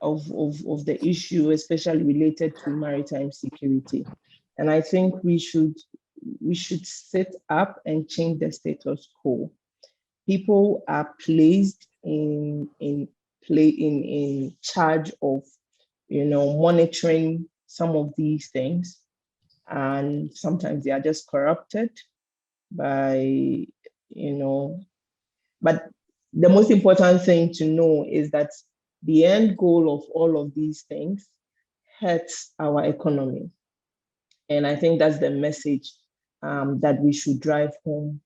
of the issue, especially related to maritime security. And I think we should sit up and change the status quo. People are placed in charge of, monitoring some of these things, and sometimes they are just corrupted by, but the most important thing to know is that the end goal of all of these things hurts our economy. And I think that's the message that we should drive home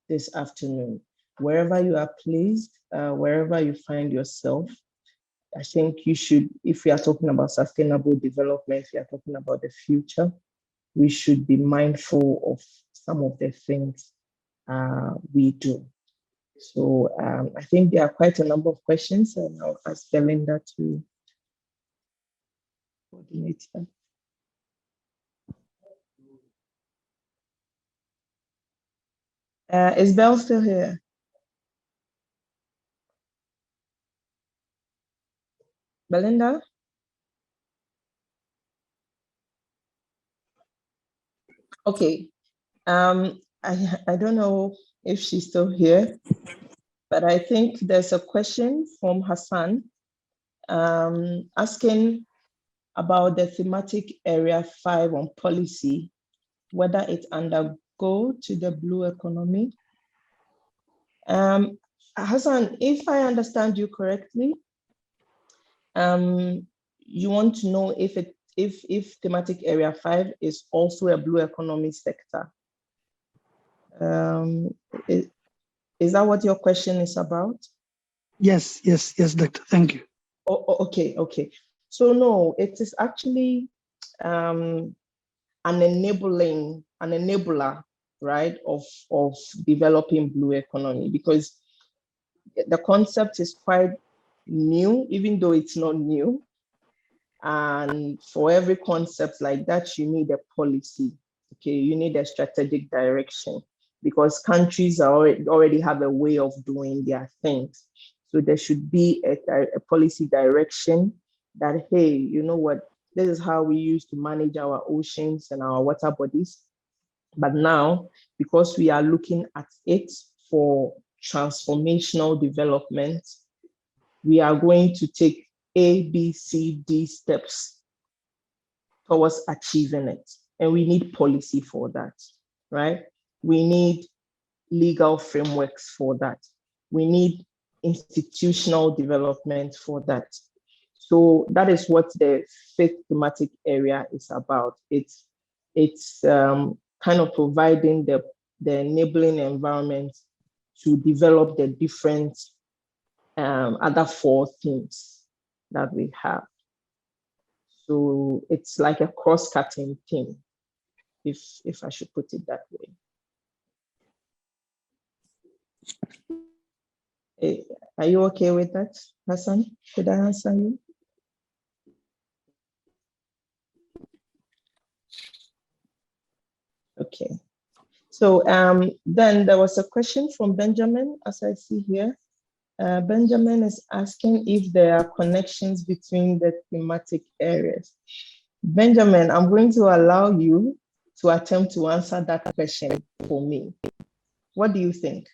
this afternoon. Wherever you are placed, wherever you find yourself, I think you should, if we are talking about sustainable development, we are talking about the future, we should be mindful of some of the things we do. So I think there are quite a number of questions, and I'll ask Belinda to coordinate them. Is Belle still here? Belinda? Okay. I don't know if she's still here, but I think there's a question from Hassan asking about the thematic area 5 on policy, whether it undergo to the blue economy. Hassan, if I understand you correctly, you want to know if thematic area 5 is also a blue economy sector. Is that what your question is about? Yes, Doctor. Thank you. Okay. So no, it is actually an enabler, right, of developing blue economy, because the concept is quite new, even though it's not new. And for every concept like that, you need a policy. Okay, you need a strategic direction, because countries already have a way of doing their things. So there should be a policy direction that, hey, you know what, this is how we used to manage our oceans and our water bodies. But now, because we are looking at it for transformational development, we are going to take A, B, C, D steps towards achieving it. And we need policy for that, right? We need legal frameworks for that. We need institutional development for that. So that is what the fifth thematic area is about. It's kind of providing the enabling environment to develop the different other 4 themes that we have. So it's like a cross-cutting theme, if I should put it that way. Are you okay with that, Hassan? Did I answer you? Okay. So then there was a question from Benjamin, as I see here. Benjamin is asking if there are connections between the thematic areas. Benjamin, I'm going to allow you to attempt to answer that question for me. What do you think?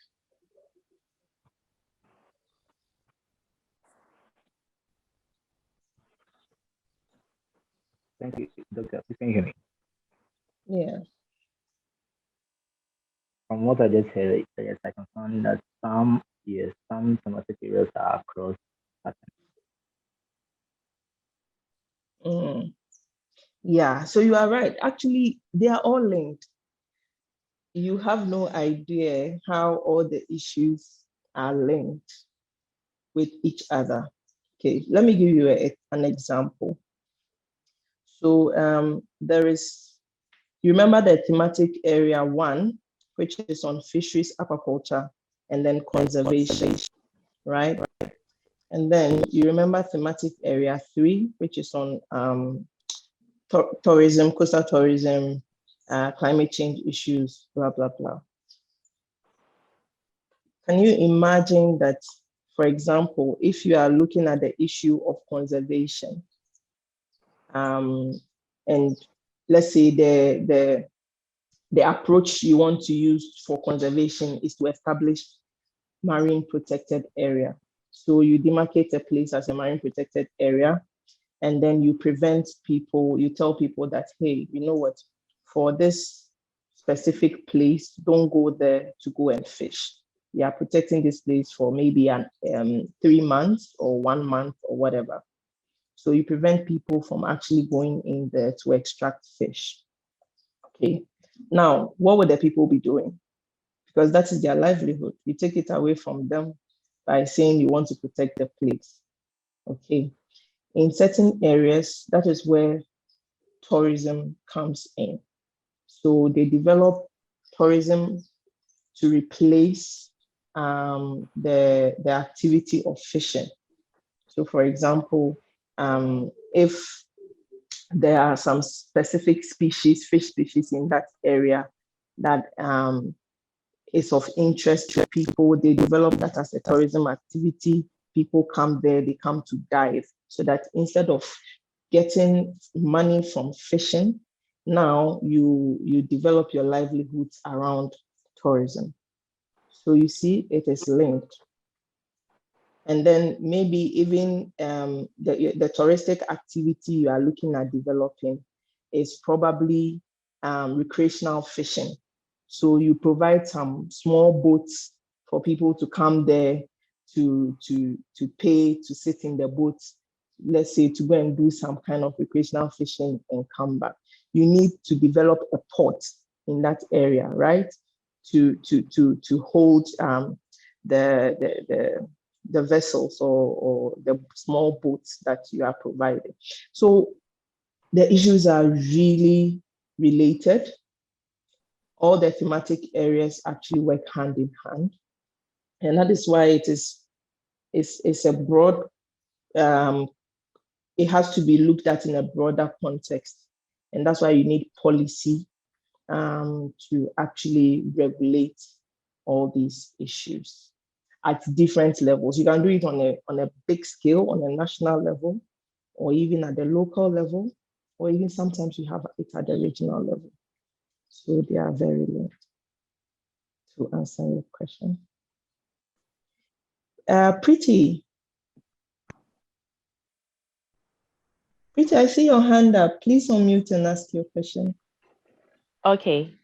Thank you, Doctor. Can you hear me? Yeah. From what I just heard, yes, I can find that some thematic areas are cross. Yeah, so you are right. Actually, they are all linked. You have no idea how all the issues are linked with each other. Okay, let me give you an example. So there is, you remember the thematic area 1, which is on fisheries, aquaculture, and then conservation, right? And then you remember thematic area 3, which is on tourism, coastal tourism, climate change issues, blah, blah, blah. Can you imagine that, for example, if you are looking at the issue of conservation, and let's say the approach you want to use for conservation is to establish marine protected area. So you demarcate a place as a marine protected area, and then you prevent people, you tell people that, hey, you know what, for this specific place, don't go there to go and fish. We are protecting this place for maybe 3 months or 1 month or whatever. So you prevent people from actually going in there to extract fish. Okay. Now, what would the people be doing? Because that is their livelihood. You take it away from them by saying you want to protect the place. Okay. In certain areas, that is where tourism comes in. So they develop tourism to replace the activity of fishing. So, for example, if there are some specific species, fish species in that area that is of interest to people, they develop that as a tourism activity. People come there, they come to dive, so that instead of getting money from fishing, now you develop your livelihoods around tourism. So you see, it is linked. And then maybe even the touristic activity you are looking at developing is probably recreational fishing. So you provide some small boats for people to come there to pay to sit in the boats, let's say to go and do some kind of recreational fishing and come back. You need to develop a port in that area, right? To hold the vessels or the small boats that you are providing. So the issues are really related. All the thematic areas actually work hand in hand. And that is why it's a broad, it has to be looked at in a broader context. And that's why you need policy to actually regulate all these issues at different levels. You can do it on a big scale, on a national level, or even at the local level, or even sometimes you have it at the regional level. So they are very linked, to answer your question. Pretty, I see your hand up. Please unmute and ask your question. Okay.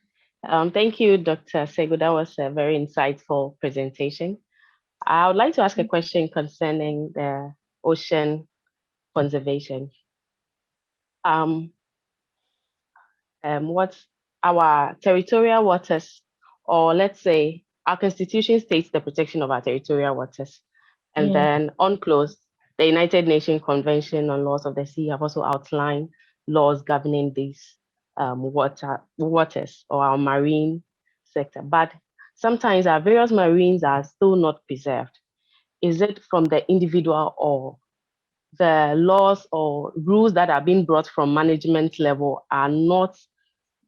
Thank you, Dr. Sagoe. That was a very insightful presentation. I would like to ask a question concerning the ocean conservation. What's our territorial waters, or let's say our constitution states the protection of our territorial waters, and then UNCLOS, the United Nations Convention on Laws of the Sea, have also outlined laws governing these waters or our marine sector. But sometimes our various marines are still not preserved. Is it from the individual or the laws or rules that are being brought from management level are not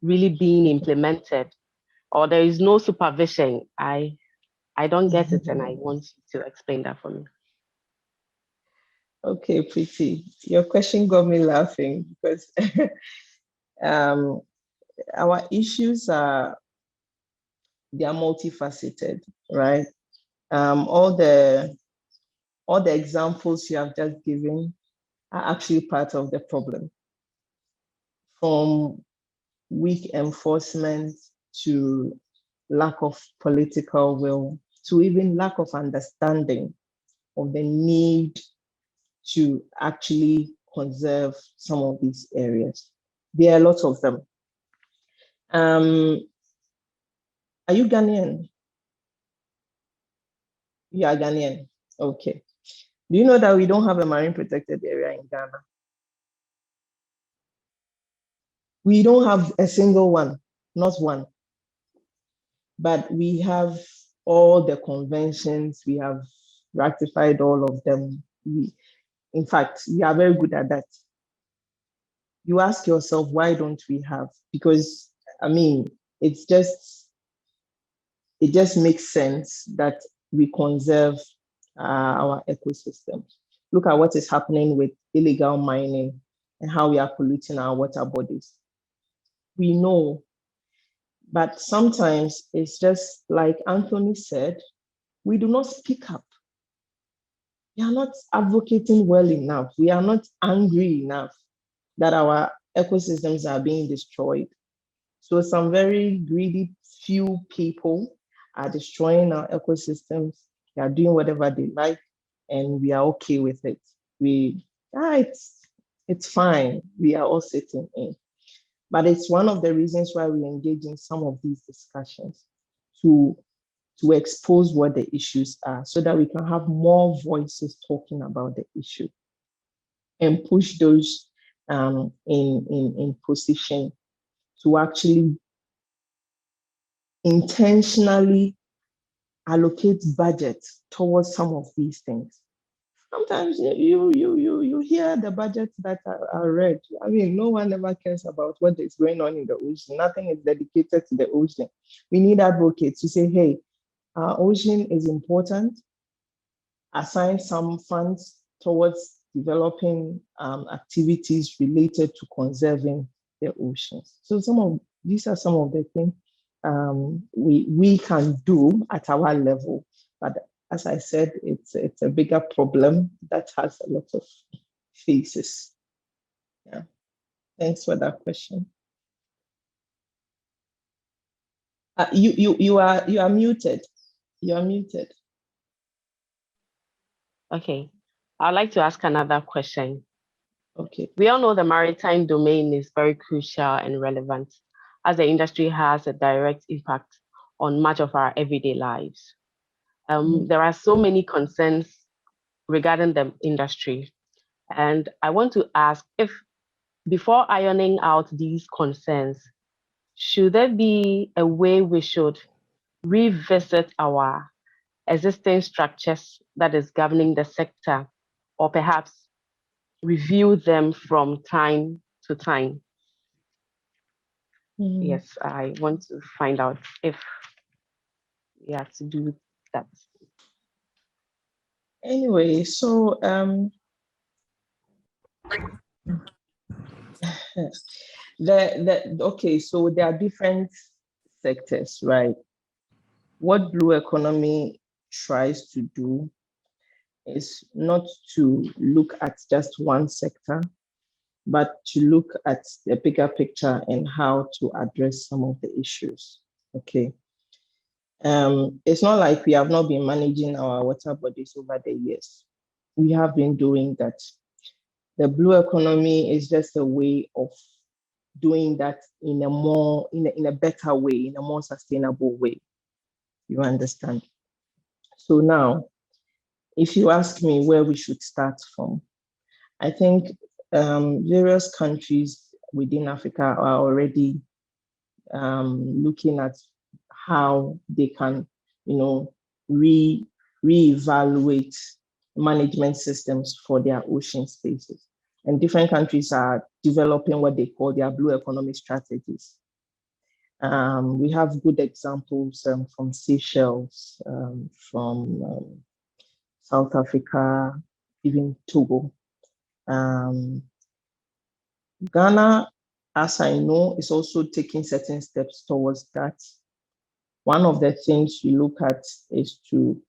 really being implemented, or there is no supervision? I don't get it, and I want you to explain that for me. Okay, Pretty. Your question got me laughing because our issues they are multifaceted, right? All the examples you have just given are actually part of the problem. From weak enforcement to lack of political will to even lack of understanding of the need to actually conserve some of these areas. There are lots of them. Are you Ghanaian? You are Ghanaian. Okay. Do you know that we don't have a marine protected area in Ghana? We don't have a single one, not one. But we have all the conventions, we have ratified all of them. In fact, we are very good at that. You ask yourself, why don't we have? Because, I mean, it just makes sense that we conserve our ecosystems. Look at what is happening with illegal mining and how we are polluting our water bodies. We know, but sometimes it's just like Anthony said, we do not speak up. We are not advocating well enough. We are not angry enough that our ecosystems are being destroyed. So some very greedy few people are destroying our ecosystems. They are doing whatever they like, and we are okay with it. It's fine. We are all sitting in. But it's one of the reasons why we engage in some of these discussions to expose what the issues are so that we can have more voices talking about the issue. and push those in position to actually intentionally allocate budget towards some of these things. Sometimes you hear the budgets that are read. I mean, no one ever cares about what is going on in the ocean. Nothing is dedicated to the ocean. We need advocates to say, hey, our ocean is important. Assign some funds towards developing activities related to conserving the oceans. So these are some of the things we can do at our level. But as I said, it's a bigger problem that has a lot of faces. Yeah. Thanks for that question. You are muted. You are muted. Okay. I'd like to ask another question. Okay. We all know the maritime domain is very crucial and relevant as the industry has a direct impact on much of our everyday lives. There are so many concerns regarding the industry. And I want to ask if, before ironing out these concerns, should there be a way we should revisit our existing structures that is governing the sector, or perhaps review them from time to time? Yes, I want to find out if we have to do that. Anyway, so okay, so there are different sectors, right? What Blue Economy tries to do is not to look at just one sector, but to look at the bigger picture and how to address some of the issues. Okay. It's not like we have not been managing our water bodies over the years. We have been doing that. The Blue Economy is just a way of doing that in a better way, in a more sustainable way. You understand? So now, if you ask me where we should start from, I think various countries within Africa are already looking at how they can, reevaluate management systems for their ocean spaces. And different countries are developing what they call their blue economy strategies. We have good examples from Seychelles, from South Africa, even Togo. Ghana, as I know, is also taking certain steps towards that. One of the things you look at is to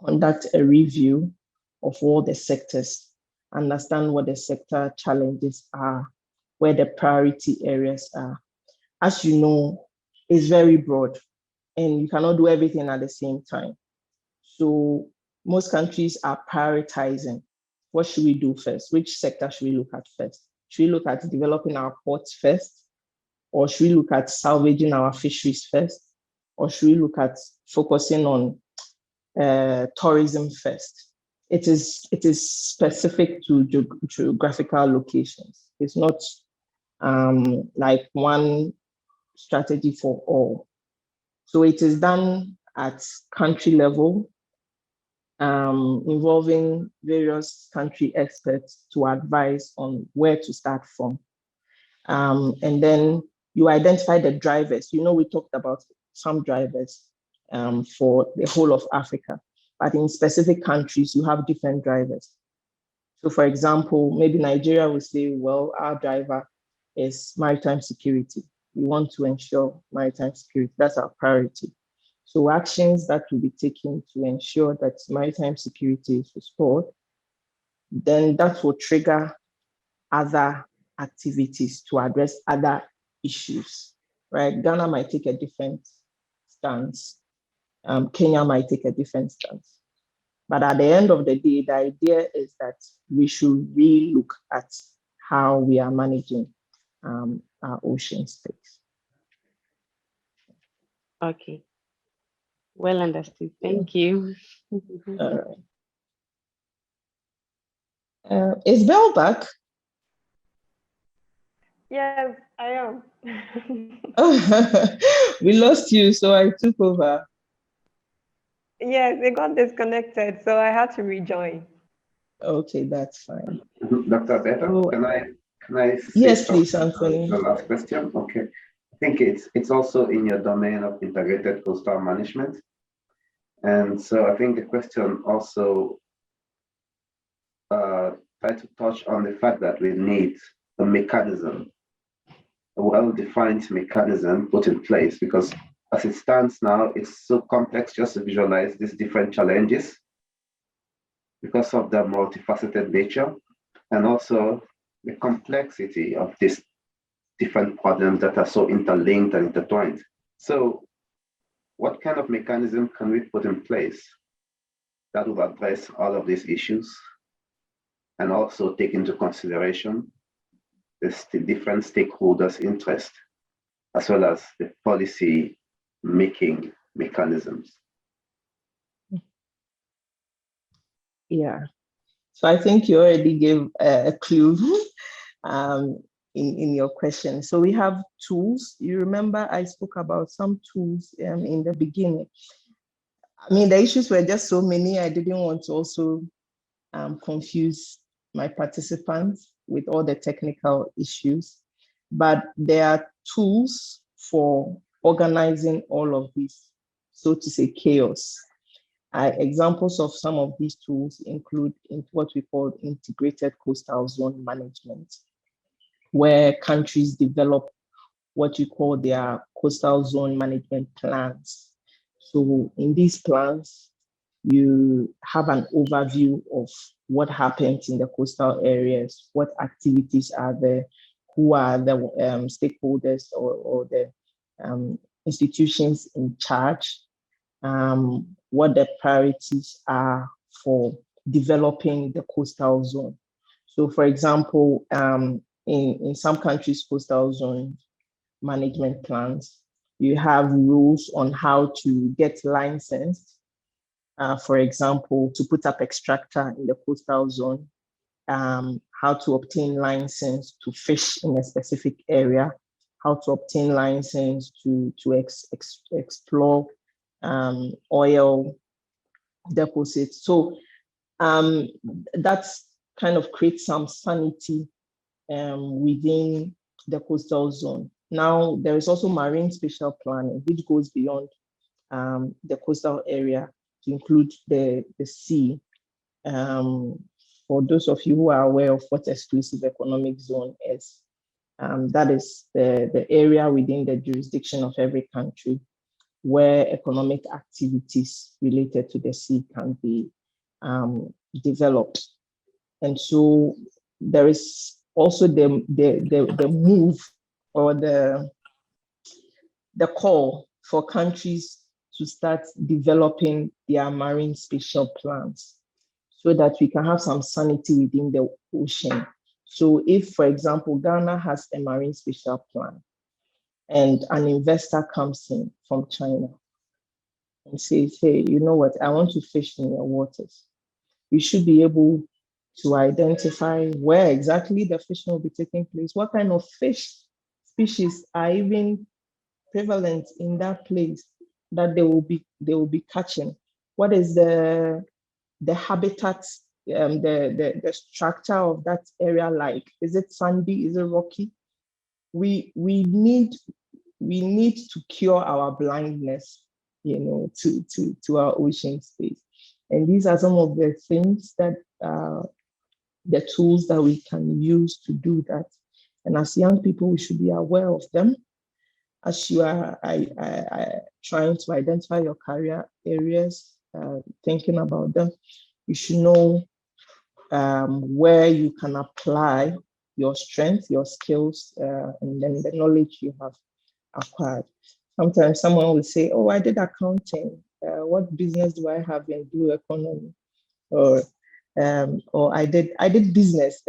conduct a review of all the sectors, understand what the sector challenges are, where the priority areas are. As you know, it's very broad and you cannot do everything at the same time. So most countries are prioritizing. What should we do first? Which sector should we look at first? Should we look at developing our ports first? Or should we look at salvaging our fisheries first? Or should we look at focusing on tourism first? It is specific to geographical locations. It's not like one strategy for all. So it is done at country level, involving various country experts to advise on where to start from. And then you identify the drivers. We talked about some drivers for the whole of Africa, but in specific countries, you have different drivers. So for example, maybe Nigeria will say, well, our driver is maritime security. We want to ensure maritime security. That's our priority. So actions that will be taken to ensure that maritime security is restored, then that will trigger other activities to address other issues, right? Ghana might take a different stance. Kenya might take a different stance. But at the end of the day, the idea is that we should really look at how we are managing our ocean space. Okay. Well understood. Thank you. All right. Is Bell back? Yes, I am. We lost you, so I took over. Yes, it got disconnected, so I had to rejoin. Okay, that's fine. Dr. Beto, So, can I say yes, please, something to Anthony. the last question? Okay. I think it's also in your domain of integrated coastal management. And so I think the question also try to touch on the fact that we need a mechanism, a well-defined mechanism put in place, because as it stands now, it's so complex just to visualize these different challenges because of the multifaceted nature and also the complexity of these different problems that are so interlinked and intertwined. So what kind of mechanism can we put in place that will address all of these issues and also take into consideration the different stakeholders' interest, as well as the policy making mechanisms? Yeah. So I think you already gave a clue um, in your question. So we have tools. You remember I spoke about some tools in the beginning. I mean, the issues were just so many. I didn't want to also confuse my participants with all the technical issues, but there are tools for organizing all of this, so to say, chaos. Examples of some of these tools include what we call integrated coastal zone management, where countries develop what you call their coastal zone management plans. So in these plans, you have an overview of what happens in the coastal areas, what activities are there, who are the stakeholders or the institutions in charge, what the priorities are for developing the coastal zone. So for example, in some countries, coastal zone management plans, you have rules on how to get licensed. For example, to put up extractor in the coastal zone, how to obtain license to fish in a specific area, how to obtain license to explore oil deposits. So that's kind of creates some sanity within the coastal zone. Now, there is also marine spatial planning, which goes beyond the coastal area to include the sea. For those of you who are aware of what exclusive economic zone is, that is the area within the jurisdiction of every country where economic activities related to the sea can be developed. And so there is also the move or the call for countries to start developing their marine spatial plans so that we can have some sanity within the ocean. So if, for example, Ghana has a marine spatial plan and an investor comes in from China and says, hey, you know what, I want to fish in your waters, we should be able to identify where exactly the fishing will be taking place, what kind of fish species are even prevalent in that place that they will be catching. What is the habitat, the structure of that area like? Is it sandy? Is it rocky? We need to cure our blindness, to our ocean space. And these are some of the things that the tools that we can use to do that. And as young people, we should be aware of them. As you are trying to identify your career areas, thinking about them, you should know where you can apply your strength, your skills, and then the knowledge you have acquired. Sometimes someone will say, oh, I did accounting. What business do I have in blue economy? Or I did business.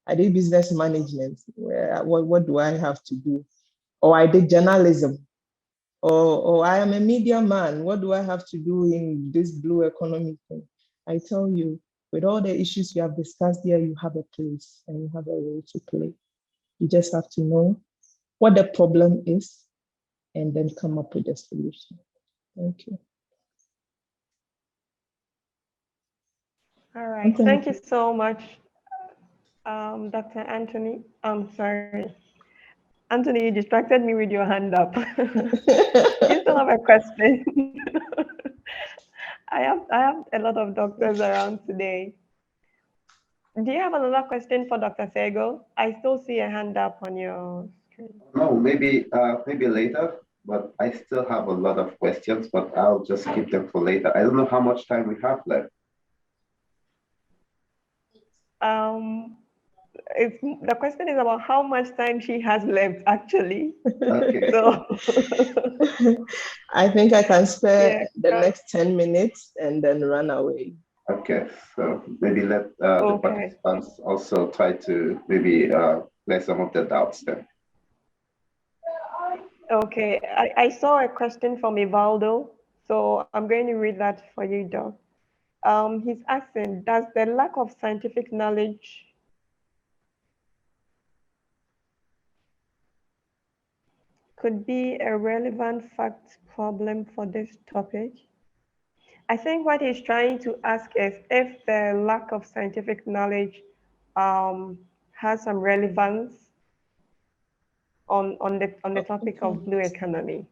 I did business management. What do I have to do? Or I did journalism. Or I am a media man. What do I have to do in this blue economy thing? I tell you, with all the issues we have discussed here, you have a place and you have a role to play. You just have to know what the problem is and then come up with a solution. Thank you. All right. Thank you so much, Dr. Anthony. I'm sorry. Anthony, you distracted me with your hand up. You still have a question? I have a lot of doctors around today. Do you have another question for Dr. Sagoe? I still see a hand up on your screen. No, maybe later, but I still have a lot of questions, but I'll just keep them for later. I don't know how much time we have left. The question is about how much time she has left, actually. Okay. So I think I can spare the next 10 minutes and then run away. Okay, so maybe let the participants also try to maybe clear some of the doubts then. Okay, I saw a question from Ivaldo, so I'm going to read that for you, Doc. He's asking, does the lack of scientific knowledge could be a relevant fact problem for this topic? I think what he's trying to ask is if the lack of scientific knowledge has some relevance on the topic of blue economy.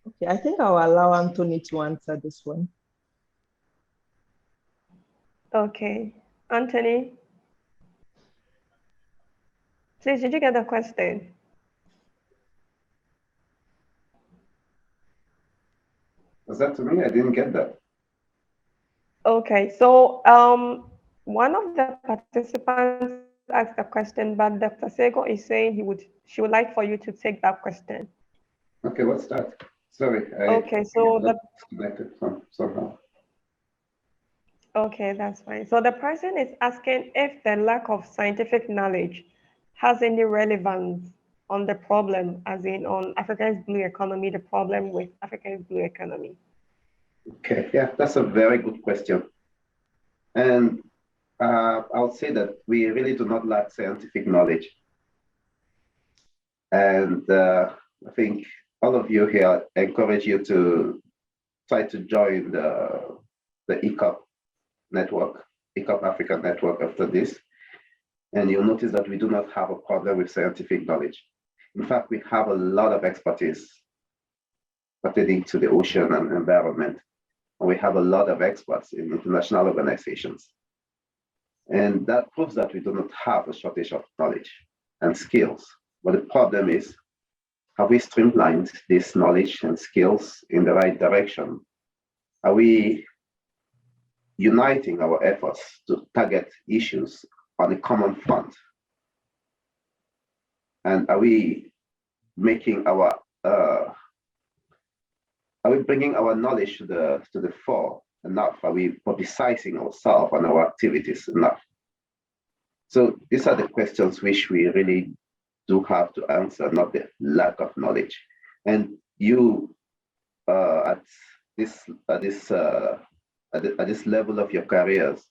Okay, I think I'll allow Anthony to answer this one. Okay, Anthony, please, did you get the question? Was that to me? I didn't get that. Okay, so one of the participants asked a question, but Dr. Sagoe is saying she would like for you to take that question. Okay, what's that? Sorry. Okay, so disconnected somehow. Okay, that's fine. So the person is asking if the lack of scientific knowledge has any relevance on the problem, as in on Africa's blue economy, the problem with Africa's blue economy. Okay, yeah, that's a very good question. And I'll say that we really do not lack scientific knowledge. And I think all of you here encourage you to try to join the ECOP network, ECOP Africa network after this. And you'll notice that we do not have a problem with scientific knowledge. In fact, we have a lot of expertise pertaining to the ocean and environment. And we have a lot of experts in international organizations. And that proves that we do not have a shortage of knowledge and skills. But the problem is, have we streamlined this knowledge and skills in the right direction? Are we uniting our efforts to target issues on a common front? And are we making our are we bringing our knowledge to the fore enough? Are we publicizing ourselves and our activities enough? So these are the questions which we really do have to answer, not the lack of knowledge. And you at this level of your careers,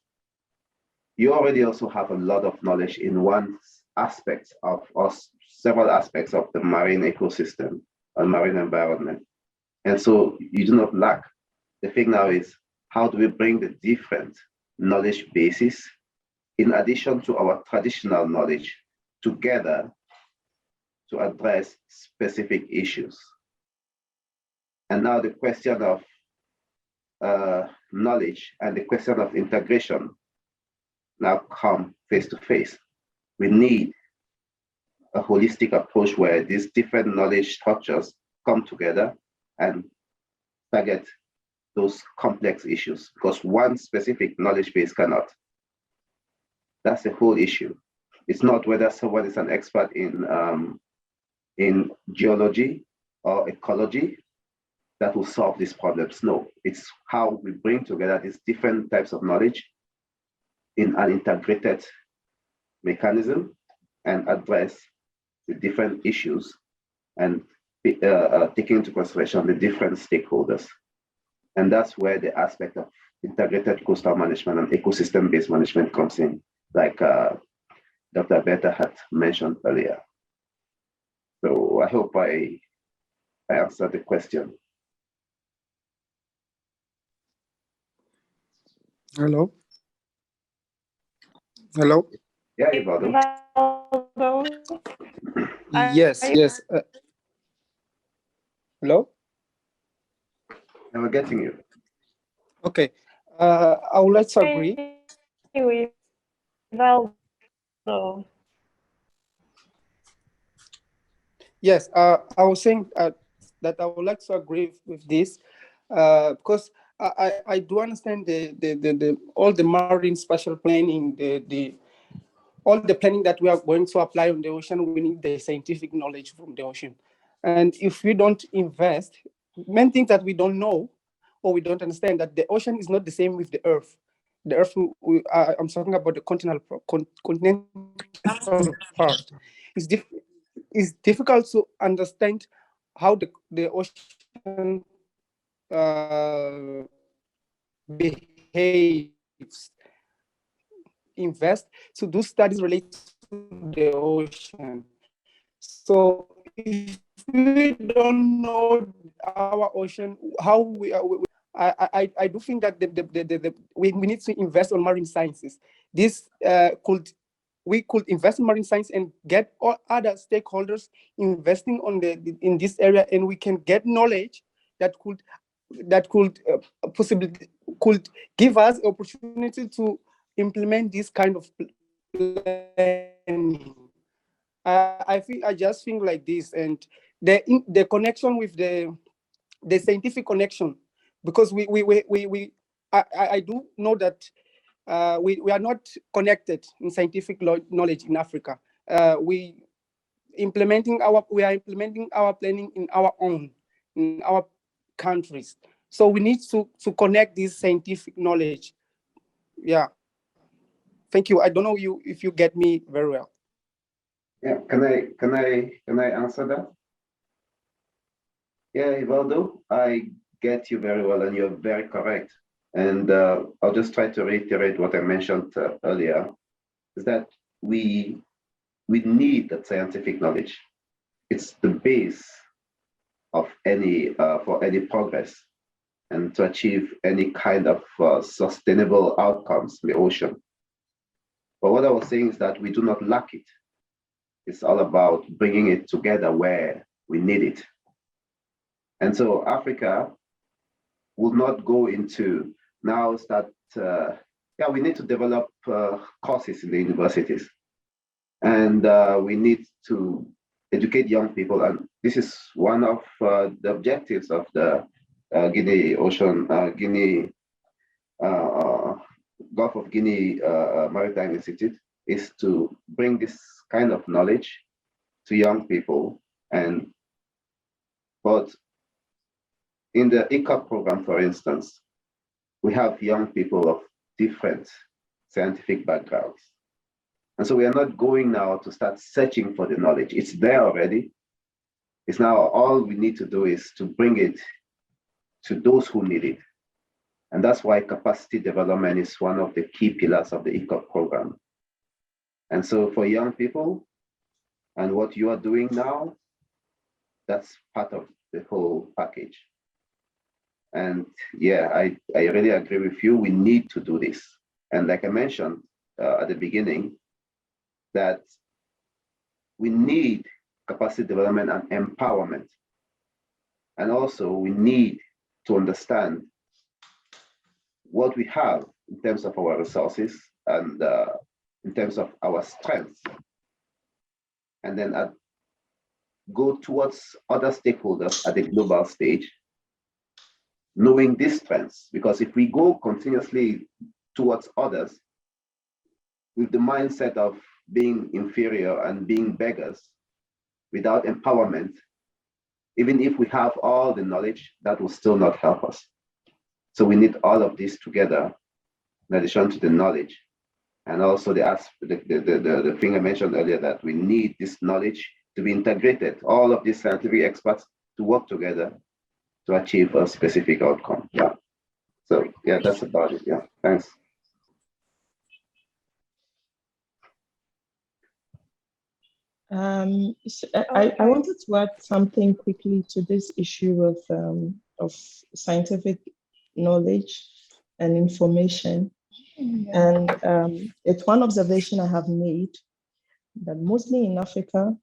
you already also have a lot of knowledge in one aspect of, or several aspects of the marine ecosystem and marine environment. And so you do not lack. The thing now is, how do we bring the different knowledge bases in addition to our traditional knowledge together to address specific issues? And now the question of knowledge and the question of integration now come face to face. We need a holistic approach where these different knowledge structures come together and target those complex issues, because one specific knowledge base cannot. That's the whole issue. It's not whether someone is an expert in geology or ecology that will solve these problems. No, it's how we bring together these different types of knowledge in an integrated mechanism and address the different issues and taking into consideration the different stakeholders. And that's where the aspect of integrated coastal management and ecosystem-based management comes in, like Dr. Alberta had mentioned earlier. So I hope I answered the question. Hello? Hello? Yeah, Ivaldo. Yes, yes. Hello? We're getting you. Okay. I would like to agree. Yes, I was saying that I would like to agree with this because I do understand the all the marine spatial planning, all the planning that we are going to apply on the ocean. We need the scientific knowledge from the ocean, and if we don't invest, many things that we don't know or we don't understand, that the ocean is not the same with the Earth. The Earth, I'm talking about the continental part. It's difficult to understand how the ocean behaves. Invest to do studies related to the ocean. So if we don't know our ocean, how I do think that we need to invest on marine sciences. This we could invest in marine science and get all other stakeholders investing in this area, and we can get knowledge that could possibly could give us opportunity to implement this kind of planning. I just think like this, and the connection with the scientific connection, because I do know that we are not connected in scientific knowledge in Africa. We are implementing our planning in our countries. So we need to connect this scientific knowledge. Yeah. Thank you. I don't know if you get me very well. Yeah, can I answer that? Yeah, Ivaldo, I get you very well, and you're very correct. And I'll just try to reiterate what I mentioned earlier, is that we need that scientific knowledge. It's the base of any for any progress and to achieve any kind of sustainable outcomes in the ocean. But what I was saying is that we do not lack it. It's all about bringing it together where we need it. And so Africa will not go into now start, we need to develop courses in the universities. And we need to educate young people. And this is one of the objectives of the Gulf of Guinea Maritime Institute, is to bring this kind of knowledge to young people. But in the ECOP program, for instance, we have young people of different scientific backgrounds. And so we are not going now to start searching for the knowledge. It's there already. It's now all we need to do is to bring it to those who need it. And that's why capacity development is one of the key pillars of the ECOP program. And so for young people, and what you are doing now, that's part of the whole package. And yeah, I really agree with you. We need to do this. And like I mentioned at the beginning, that we need capacity development and empowerment. And also we need to understand what we have in terms of our resources and in terms of our strengths. And then go towards other stakeholders at the global stage, knowing these strengths. Because if we go continuously towards others with the mindset of being inferior and being beggars without empowerment, even if we have all the knowledge, that will still not help us. So we need all of this together, in addition to the knowledge. And also the thing I mentioned earlier, that we need this knowledge to be integrated, all of these scientific experts to work together to achieve a specific outcome. Yeah. So yeah, that's about it. Yeah, thanks. I wanted to add something quickly to this issue of scientific knowledge and information. And it's one observation I have made that mostly in Africa,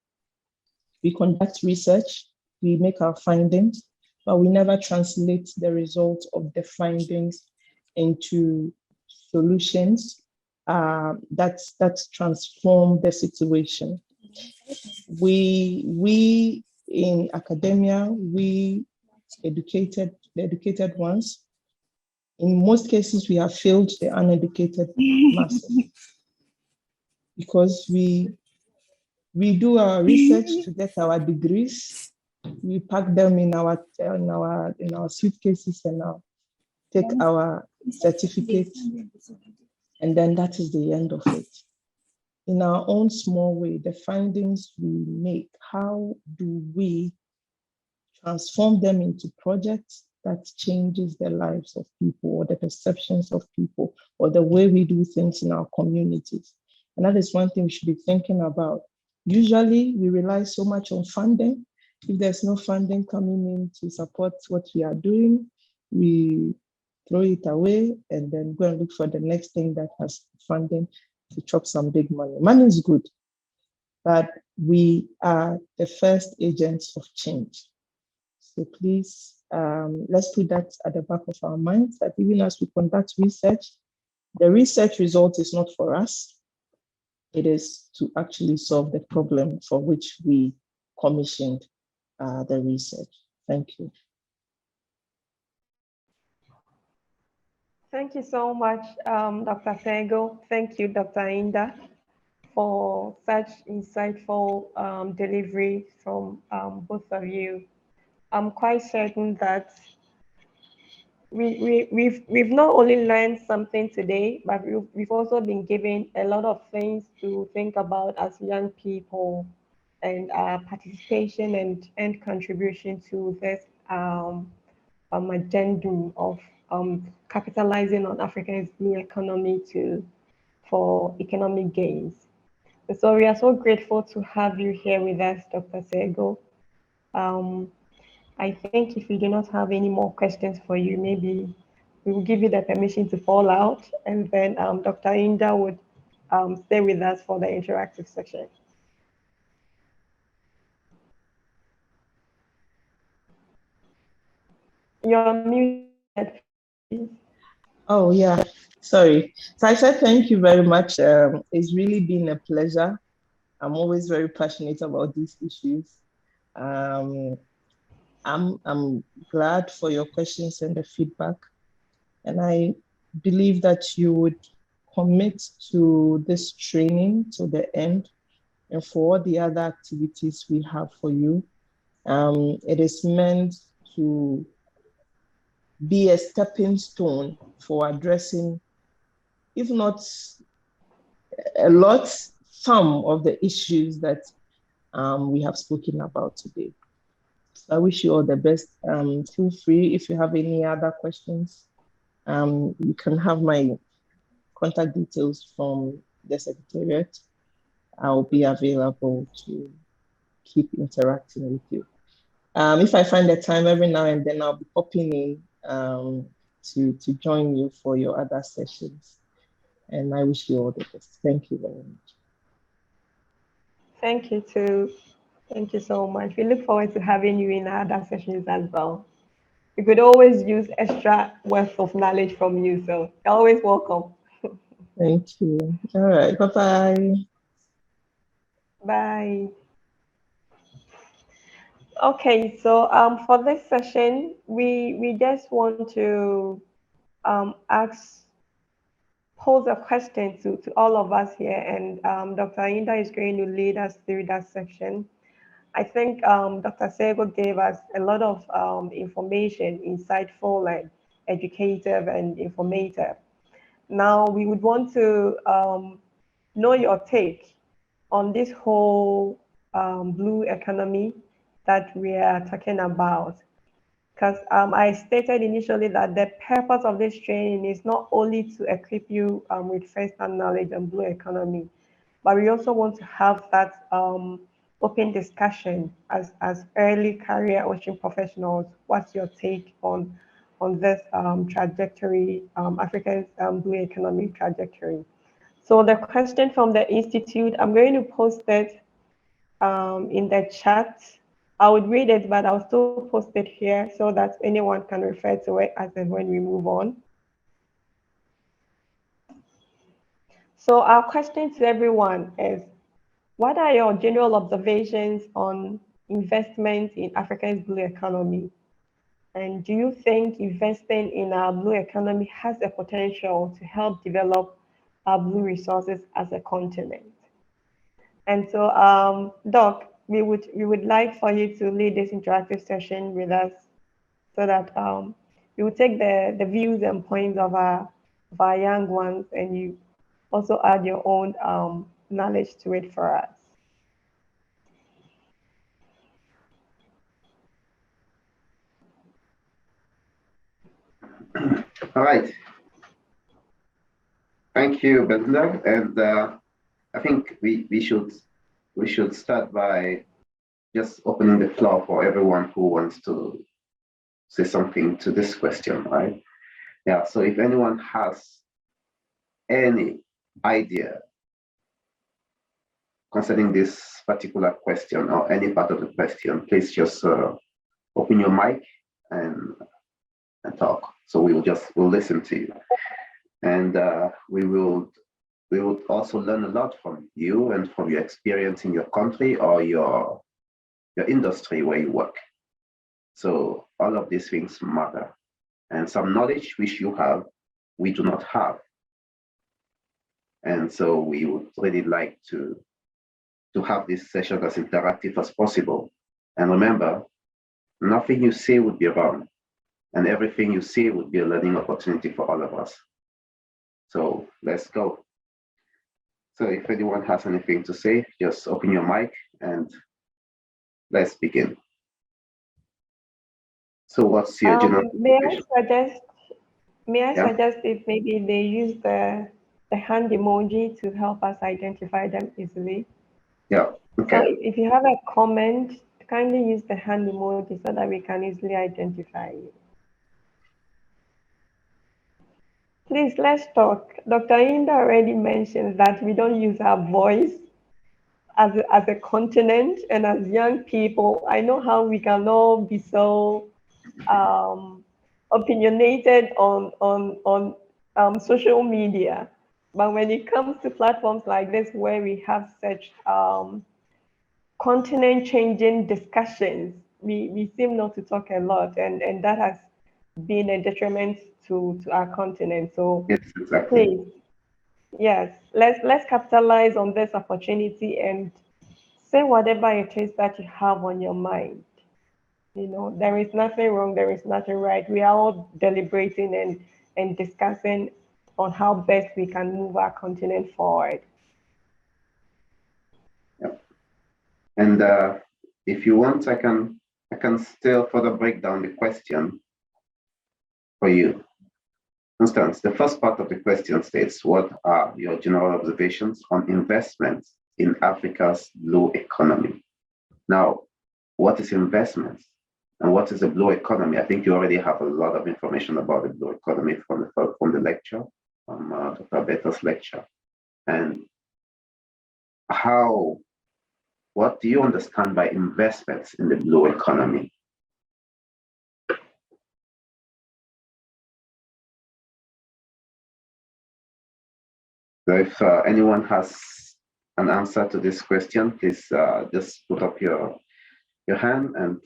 we conduct research, we make our findings, but we never translate the results of the findings into solutions that transform the situation. We in academia, we the educated ones, in most cases, we have failed the uneducated masses because we do our research to get our degrees, we pack them in our suitcases and now take our certificate, and then that is the end of it. In our own small way, the findings we make, how do we transform them into projects that changes the lives of people or the perceptions of people or the way we do things in our communities? And that is one thing we should be thinking about. Usually we rely so much on funding. If there's no funding coming in to support what we are doing, we throw it away and then go and look for the next thing that has funding to chop some big money. Money is good, but we are the first agents of change. So please, let's put that at the back of our minds that even as we conduct research, the research result is not for us. It is to actually solve the problem for which we commissioned the research. Thank you. Thank you so much, Dr. Sagoe. Thank you, Dr. Inda, for such insightful delivery from both of you. I'm quite certain that we've not only learned something today, but we've also been given a lot of things to think about as young people and our participation and contribution to this agenda of capitalizing on Africa's blue economy for economic gains. So we are so grateful to have you here with us, Dr. Sagoe. I think if we do not have any more questions for you, maybe we will give you the permission to fall out, and then Dr. Inda would stay with us for the interactive section. You're muted, please. Oh, yeah, sorry. So I said thank you very much. It's really been a pleasure. I'm always very passionate about these issues. I'm glad for your questions and the feedback. And I believe that you would commit to this training to the end and for all the other activities we have for you. It is meant to be a stepping stone for addressing, if not a lot, some of the issues that we have spoken about today. So I wish you all the best. Feel free if you have any other questions. You can have my contact details from the Secretariat. I'll be available to keep interacting with you. If I find the time every now and then, I'll be popping in to join you for your other sessions. And I wish you all the best. Thank you very much. Thank you too. Thank you so much. We look forward to having you in our other sessions as well. We could always use extra worth of knowledge from you, so you're always welcome. Thank you. All right. Bye-bye. Bye. Okay, so for this session, we just want to pose a question to all of us here, and Dr. Inda is going to lead us through that section. I think Dr. Sagoe gave us a lot of information, insightful and educative and informative. Now we would want to know your take on this whole blue economy that we are talking about. because I stated initially that the purpose of this training is not only to equip you with first-hand knowledge on blue economy, but we also want to have that open discussion as early career ocean professionals. What's your take on this trajectory, Africa's blue economy trajectory? So the question from the Institute, I'm going to post it in the chat. I would read it, but I'll still post it here so that anyone can refer to it as and when we move on. So our question to everyone is, what are your general observations on investment in Africa's blue economy? And do you think investing in our blue economy has the potential to help develop our blue resources as a continent? And so, Doc, we would like for you to lead this interactive session with us so that you will take the views and points of our young ones, and you also add your own knowledge to it for us. All right. Thank you, Belinda. And I think we should start by just opening the floor for everyone who wants to say something to this question, right? Yeah, so if anyone has any idea concerning this particular question or any part of the question, please just open your mic and talk. So we'll listen to you. And we will also learn a lot from you and from your experience in your country or your industry where you work. So all of these things matter. And some knowledge which you have, we do not have. And so we would really like to have this session as interactive as possible. And remember, nothing you say would be wrong. And everything you say would be a learning opportunity for all of us. So let's go. So if anyone has anything to say, just open your mic and let's begin. So what's your general? May I suggest if maybe they use the hand emoji to help us identify them easily? Yeah, okay. So if you have a comment, kindly use the hand emoji so that we can easily identify you. Please, let's talk. Dr. Inda already mentioned that we don't use our voice as a continent, and as young people, I know how we can all be so opinionated on social media. But when it comes to platforms like this, where we have such continent-changing discussions, we seem not to talk a lot, and that has been a detriment to our continent. So yes, exactly. please, yes, let's capitalize on this opportunity and say whatever it is that you have on your mind. You know, there is nothing wrong, there is nothing right. We are all deliberating and discussing on how best we can move our continent forward. Yep. And if you want, I can still further break down the question for you. For instance, the first part of the question states, what are your general observations on investments in Africa's blue economy? Now, what is investments and what is the blue economy? I think you already have a lot of information about the blue economy from the lecture, from Dr. Alberta's lecture. And what do you understand by investments in the blue economy? So if anyone has an answer to this question, please just put up your hand and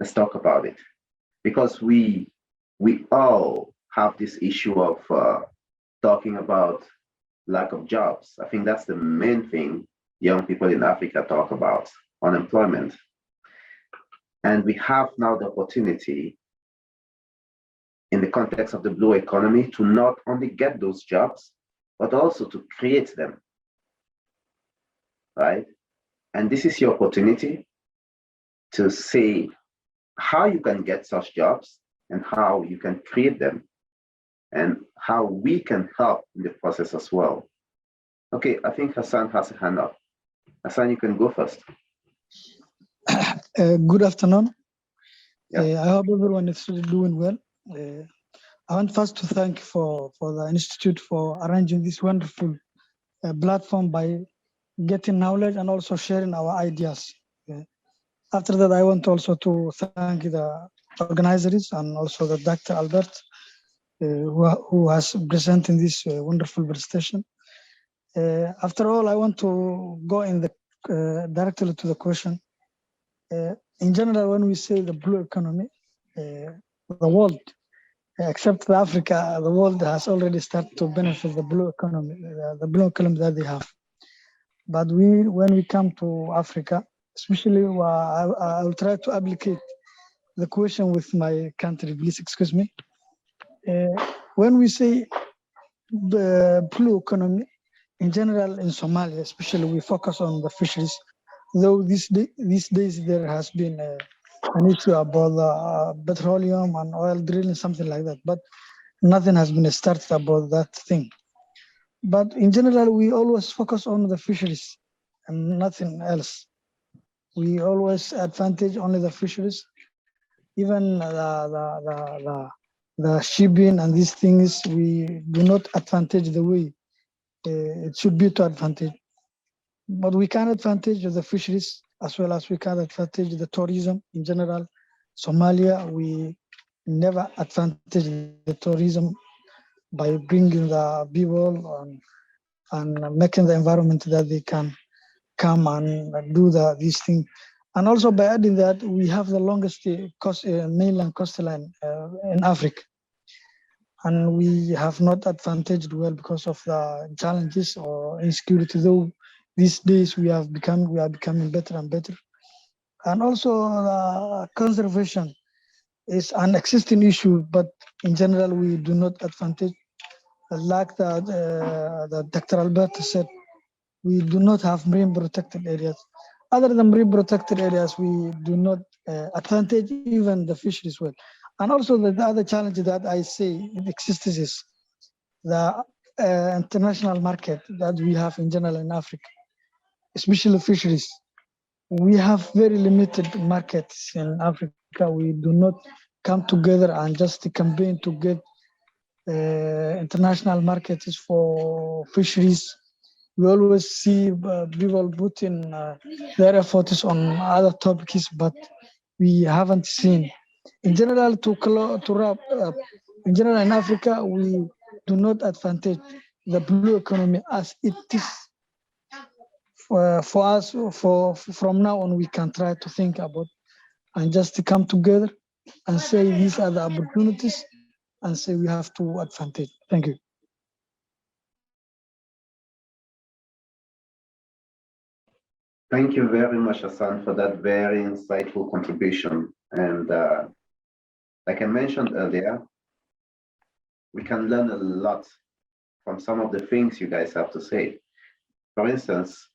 let's talk about it. Because we all have this issue of talking about lack of jobs. I think that's the main thing young people in Africa talk about, unemployment. And we have now the opportunity in the context of the blue economy to not only get those jobs, but also to create them, right? And this is your opportunity to say how you can get such jobs and how you can create them and how we can help in the process as well. Okay, I think Hassan has a hand up. Hassan, you can go first. Good afternoon. Yeah. I hope everyone is doing well. I want first to thank for the Institute for arranging this wonderful platform by getting knowledge and also sharing our ideas. After that, I want also to thank the organizers and also the Dr. Albert, who has presented this wonderful presentation. After all, I want to go in the directly to the question. In general, when we say the blue economy, the world, except Africa, the world has already started to benefit the blue economy, the blue economy that they have. But when we come to Africa, especially, I will try to applicate the question with my country. Please excuse me. When we say the blue economy, in general, in Somalia, especially, we focus on the fisheries. Though these days there has been an issue about petroleum and oil drilling, something like that, but nothing has been started about that thing. But in general, we always focus on the fisheries and nothing else. We always advantage only the fisheries, even the shipping and these things. We do not advantage the way it should be to advantage. But we can advantage the fisheries as well as we can advantage the tourism in general. Somalia, we never advantage the tourism by bringing the people and making the environment that they can come and do these things. And also by adding that, we have the longest mainland coastline in Africa. And we have not advantaged well because of the challenges or insecurity, though these days we are becoming better and better. And also conservation is an existing issue, but in general, we do not advantage. Like the Dr. Alberta said, we do not have marine protected areas. Other than marine protected areas, we do not advantage even the fisheries well. And also the other challenge that I say exists is the international market that we have in general in Africa, especially fisheries. We have very limited markets in Africa. We do not come together and just campaign to get international markets for fisheries. We always see people putting their efforts on other topics, but we haven't seen. In general, to wrap up, in general in Africa, we do not advantage the blue economy as it is. For us, from now on, we can try to think about and just to come together and say these are the opportunities and say we have to advantage. Thank you. Thank you very much, Hassan, for that very insightful contribution. And like I mentioned earlier, we can learn a lot from some of the things you guys have to say. For instance,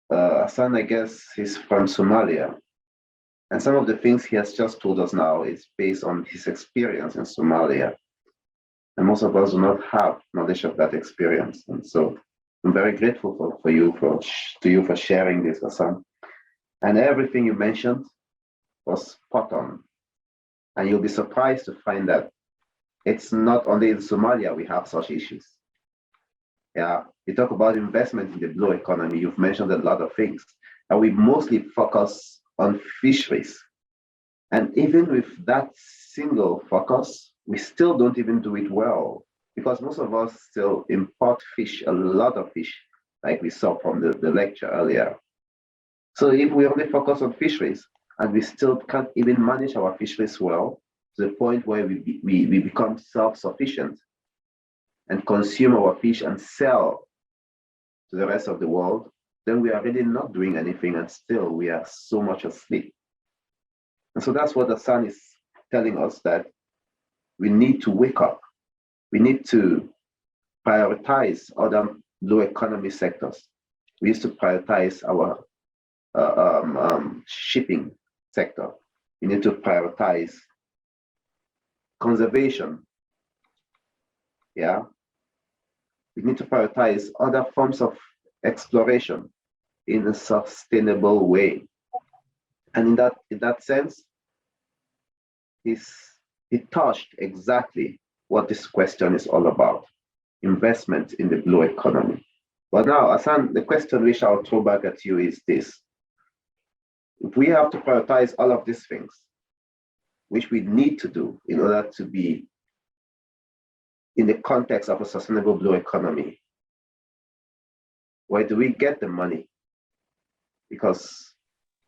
Hassan, I guess, he's from Somalia. And some of the things he has just told us now is based on his experience in Somalia. And most of us do not have knowledge of that experience. And so I'm very grateful to you for sharing this, Hassan. And everything you mentioned was spot on. And you'll be surprised to find that it's not only in Somalia we have such issues. Yeah, you talk about investment in the blue economy. You've mentioned a lot of things. And we mostly focus on fisheries. And even with that single focus, we still don't even do it well, because most of us still import fish, a lot of fish, like we saw from the lecture earlier. So if we only focus on fisheries and we still can't even manage our fisheries well, to the point where we become self-sufficient and consume our fish and sell to the rest of the world, then we are really not doing anything, and still we are so much asleep. And so that's what the sun is telling us, that we need to wake up. We need to prioritize other low economy sectors. We used to prioritize our shipping sector. We need to prioritize conservation. Yeah. We need to prioritize other forms of exploration in a sustainable way. And in that sense, he touched exactly what this question is all about: investment in the blue economy. But now, Hassan, the question which I'll throw back at you is this: if we have to prioritize all of these things, which we need to do in order to be in the context of a sustainable blue economy, where do we get the money? Because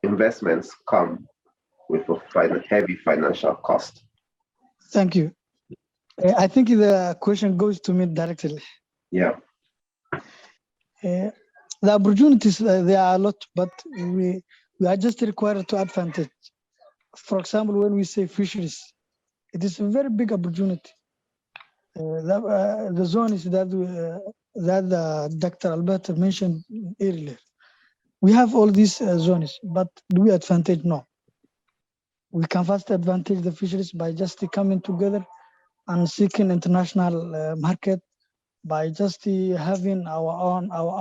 investments come with a heavy financial cost. Thank you. I think the question goes to me directly. Yeah. The opportunities, there are a lot, but we are just required to advantage. For example, when we say fisheries, it is a very big opportunity. The zones that Dr. Alberta mentioned earlier, we have all these zones, but do we advantage? No. We can first advantage the fisheries by just coming together and seeking international market, by just having our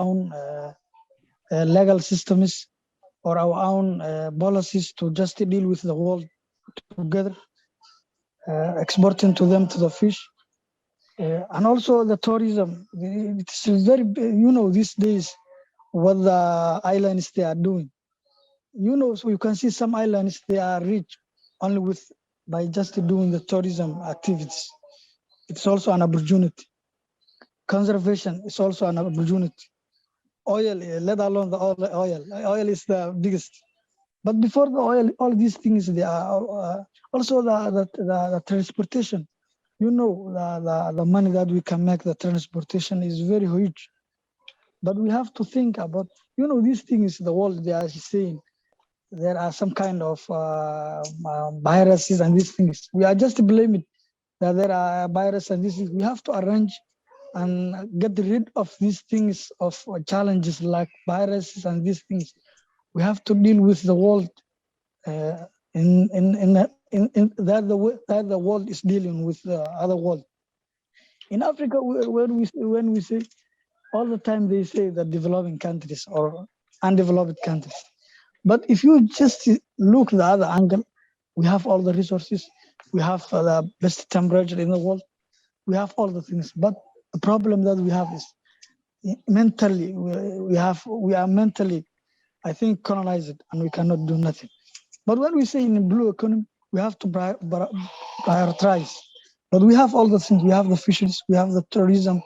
own legal systems or our own policies to just deal with the world together, exporting to them to the fish. And also the tourism, it's very, these days, what the islands they are doing. So you can see some islands, they are rich only by just doing the tourism activities. It's also an opportunity. Conservation is also an opportunity. Oil, let alone the oil. Oil is the biggest. But before the oil, all these things, they are also the transportation. The money that we can make the transportation is very huge. But we have to think about, these things, the world, they are saying there are some kind of viruses and these things. We are just blaming that there are viruses and these things. We have to arrange and get rid of these things, of challenges like viruses and these things. We have to deal with the world that the world is dealing with the other world. In Africa, when we say all the time, they say the developing countries or undeveloped countries. But if you just look the other angle, we have all the resources, we have the best temperature in the world, we have all the things. But the problem that we have is mentally, we are mentally, I think, colonized, and we cannot do nothing. But when we say in the blue economy, we have to prioritize. But we have all the things. We have the fisheries, we have the tourism,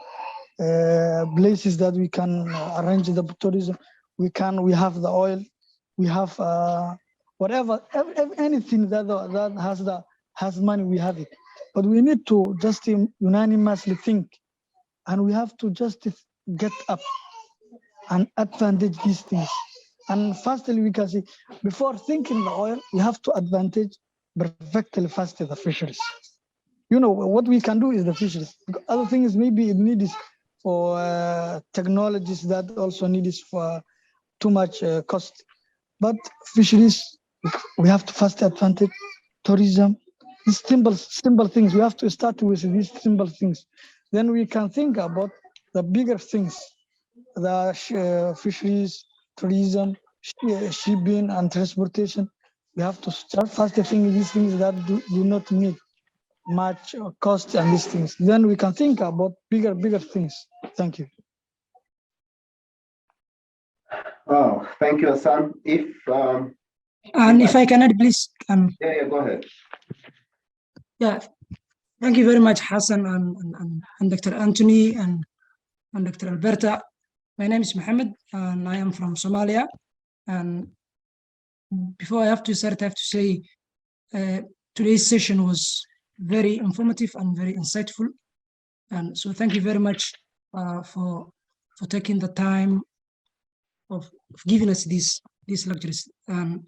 places that we can arrange the tourism. We have the oil, we have whatever, anything that has money, we have it. But we need to just unanimously think, and we have to just get up and advantage these things. And firstly, we can see, before thinking the oil, we have to advantage perfectly fast the fisheries. What we can do is the fisheries. Because other things, maybe it needs for technologies that also needs for too much cost. But fisheries, we have to first advantage tourism. These simple things, we have to start with these simple things. Then we can think about the bigger things, the fisheries, tourism, shipping, and transportation. We have to start first thinking these things that do not need much cost and these things. Then we can think about bigger things. Thank you. Oh, thank you, Hassan. If I can add, please. Yeah, go ahead. Yeah, thank you very much, Hassan and Dr. Anthony and Dr. Alberta. My name is Mohammed, and I am from Somalia. And before I have to start, I have to say today's session was very informative and very insightful. And so thank you very much for taking the time of giving us these lectures. I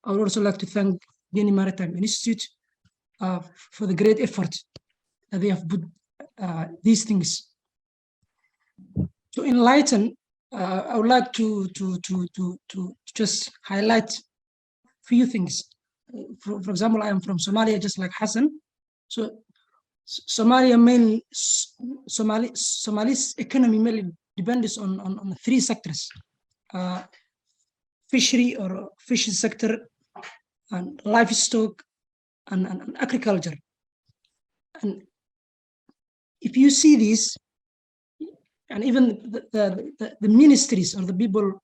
would also like to thank Guinea Maritime Institute for the great effort that they have put these things. To enlighten, I would like to just highlight a few things. for example, I am from Somalia, just like Hassan. So Somalia mainly, Somali's economy mainly depends on three sectors: fishery or fish sector, and livestock, and agriculture. And if you see these, and even the ministries or the people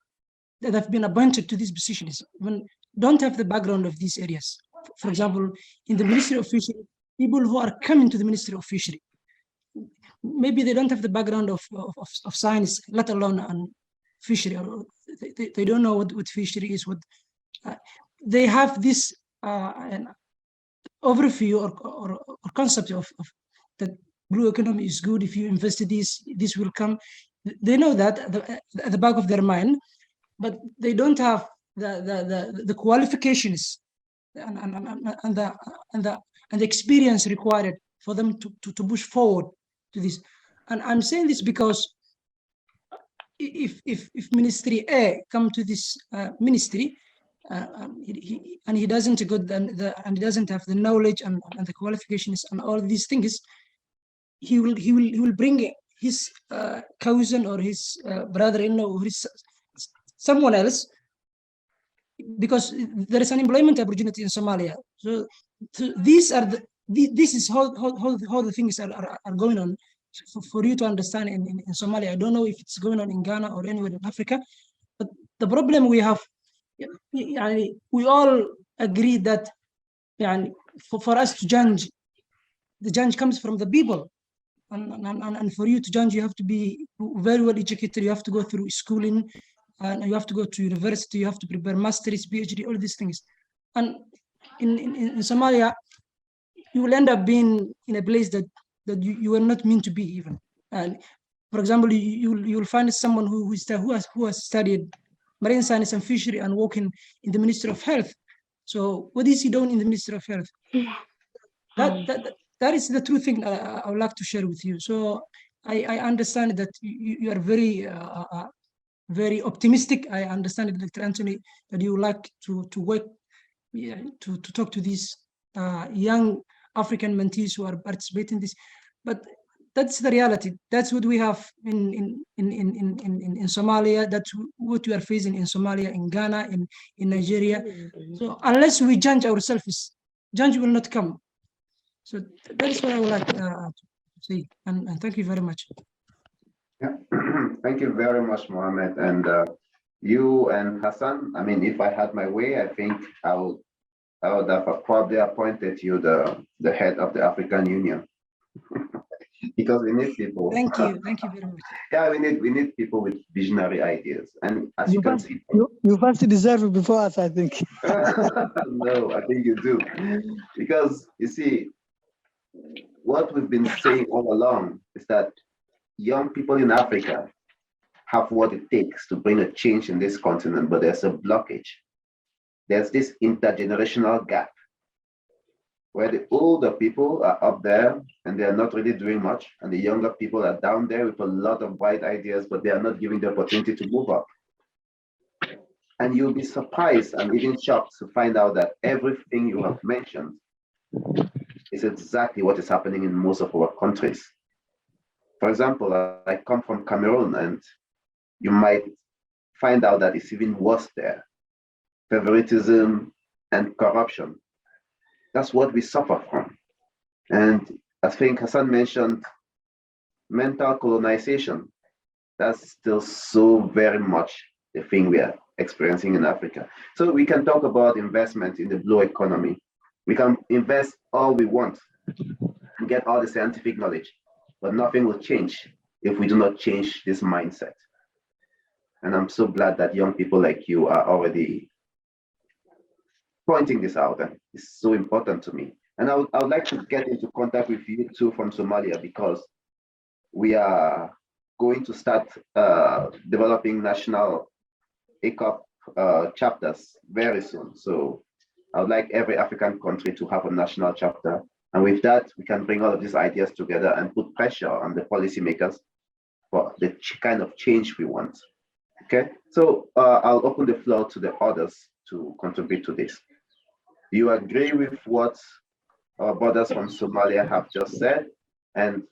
that have been appointed to these positions even don't have the background of these areas. For example, in the Ministry of Fishery, people who are coming to the Ministry of Fishery, maybe they don't have the background of science, let alone on fishery, or they don't know what fishery is. They have this an overview or concept of that blue economy is good. If you invest in this will come. They know that at the back of their mind, but they don't have the qualifications and the experience required for them to push forward to this. And I'm saying this because if Ministry A come to this ministry and he doesn't good and he doesn't have the knowledge and the qualifications and all these things, he will bring his cousin or his brother-in-law or his someone else, because there is unemployment opportunity in Somalia. So these are this is how the things are going on. For you to understand in Somalia, I don't know if it's going on in Ghana or anywhere in Africa, but the problem we have, we all agree that for us to change, the change comes from the people. And for you to change, you have to be very well educated. You have to go through schooling, and you have to go to university. You have to prepare master's, PhD, all these things. And in Somalia, you will end up being in a place that you are not meant to be even. And for example, you will find someone who has studied marine science and fishery and working in the Ministry of Health. So what is he doing in the Ministry of Health? That is the true thing I would like to share with you. So I understand that you are very very optimistic. I understand, Dr. Anthony, that you would like to work to talk to these young African mentees who are participating in this, but that's the reality. That's what we have in Somalia. That's what we are facing in Somalia, in Ghana, in Nigeria. So unless we change ourselves, change will not come. So that is what I would like to say. And thank you very much. Yeah. Thank you very much, Mohammed. And you and Hassan, I mean, if I had my way, I think I would have probably appointed you the head of the African Union. Because we need people. Thank you very much. Yeah, we need people with visionary ideas. And as you can see, you first deserve it before us, I think. no, I think you do. Because you see, what we've been saying all along is that young people in Africa have what it takes to bring a change in this continent, but there's a blockage. There's this intergenerational gap where the older people are up there and they're not really doing much, and the younger people are down there with a lot of bright ideas, but they are not given the opportunity to move up. And you'll be surprised and even shocked to find out that everything you have mentioned is exactly what is happening in most of our countries. For example, I come from Cameroon, and you might find out that it's even worse there. Favoritism and corruption. That's what we suffer from. And I think Hassan mentioned mental colonization. That's still so very much the thing we are experiencing in Africa. So we can talk about investment in the blue economy. We can invest all we want and get all the scientific knowledge, but nothing will change if we do not change this mindset. And I'm so glad that young people like you are already pointing this out, and it's so important to me. And I would like to get into contact with you too from Somalia, because we are going to start developing national ECOP chapters very soon. So I would like every African country to have a national chapter. And with that, we can bring all of these ideas together and put pressure on the policymakers for the kind of change we want. Okay, so I'll open the floor to the others to contribute to this. Do you agree with what our brothers from Somalia have just said? And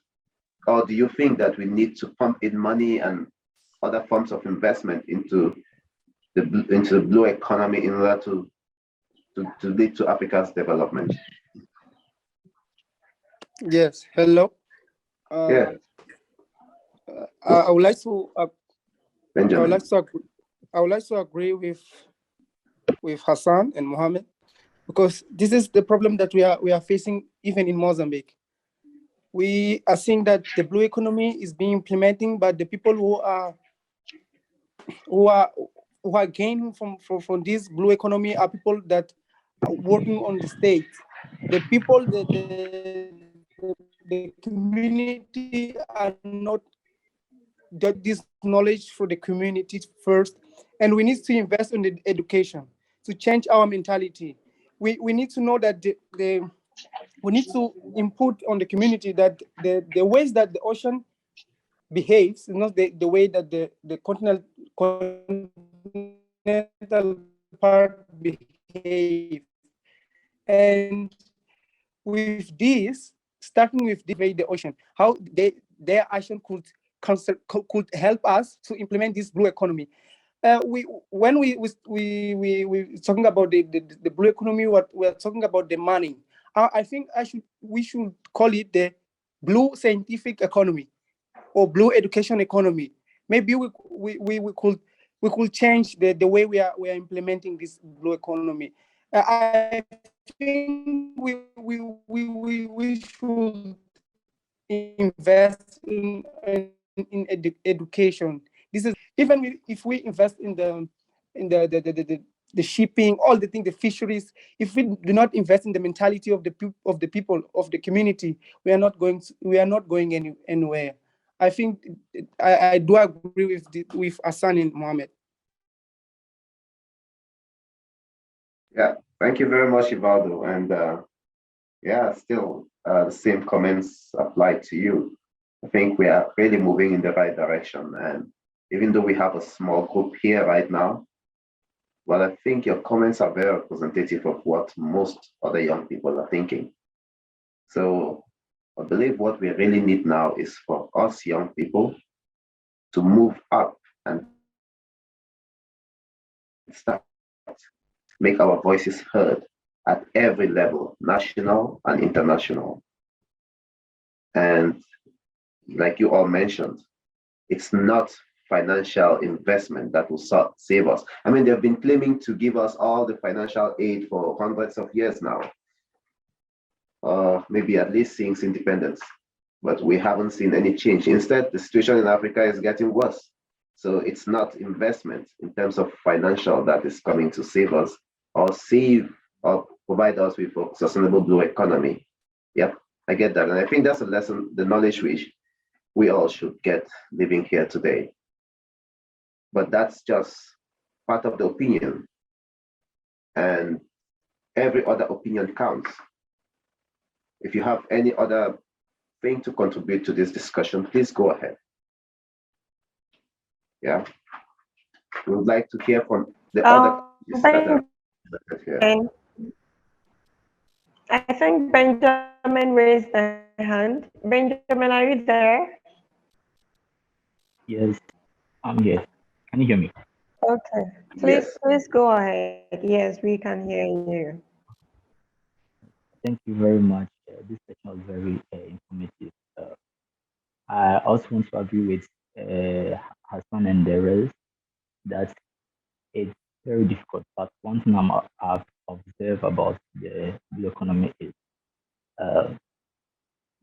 or do you think that we need to pump in money and other forms of investment into the blue economy in order to lead to Africa's development? Yes. Hello. Yeah, I would like to. I would Benjamin. like to. I would like to agree with Hassan and Mohammed, because this is the problem that we are facing even in Mozambique. We are seeing that the blue economy is being implemented, but the people who are gaining from this blue economy are people that are working on the state. The people, the community are not get this knowledge for the community first, and we need to invest in the education to change our mentality. We need to know that we need to input on the community that the ways that the ocean behaves is not the way that the continental part behave. And with this, starting with the ocean, how their action could help us to implement this blue economy. When we talking about the blue economy, what we are talking about the money. I think we should call it the blue scientific economy or blue education economy. Maybe we could change the way we are implementing this blue economy. I think we should invest in education. This is even if we invest in the shipping, all the things, the fisheries. If we do not invest in the mentality of the people of the community, we are not going anywhere. I think I do agree with Hassan and Mohammed. Yeah, thank you very much, Ivaldo. And yeah, still the same comments apply to you. I think we are really moving in the right direction. And even though we have a small group here right now, well, I think your comments are very representative of what most other young people are thinking. So I believe what we really need now is for us young people to move up and start, make our voices heard at every level, national and international. And like you all mentioned, it's not financial investment that will save us. I mean, they've been claiming to give us all the financial aid for hundreds of years now, maybe at least since independence, but we haven't seen any change. Instead, the situation in Africa is getting worse. So it's not investment in terms of financial that is coming to save us or provide us with a sustainable blue economy. Yep, I get that. And I think that's a lesson, the knowledge which we all should get living here today. But that's just part of the opinion. And every other opinion counts. If you have any other thing to contribute to this discussion, please go ahead. Yeah. We would like to hear from the other here. I think Benjamin raised a hand. Benjamin, are you there? Yes, I'm here. Can you hear me? Okay. Please go ahead. Yes, we can hear you. Thank you very much. This session was very informative. I also want to agree with Hassan and Derez that it's very difficult. But one thing I've observed about the blue economy is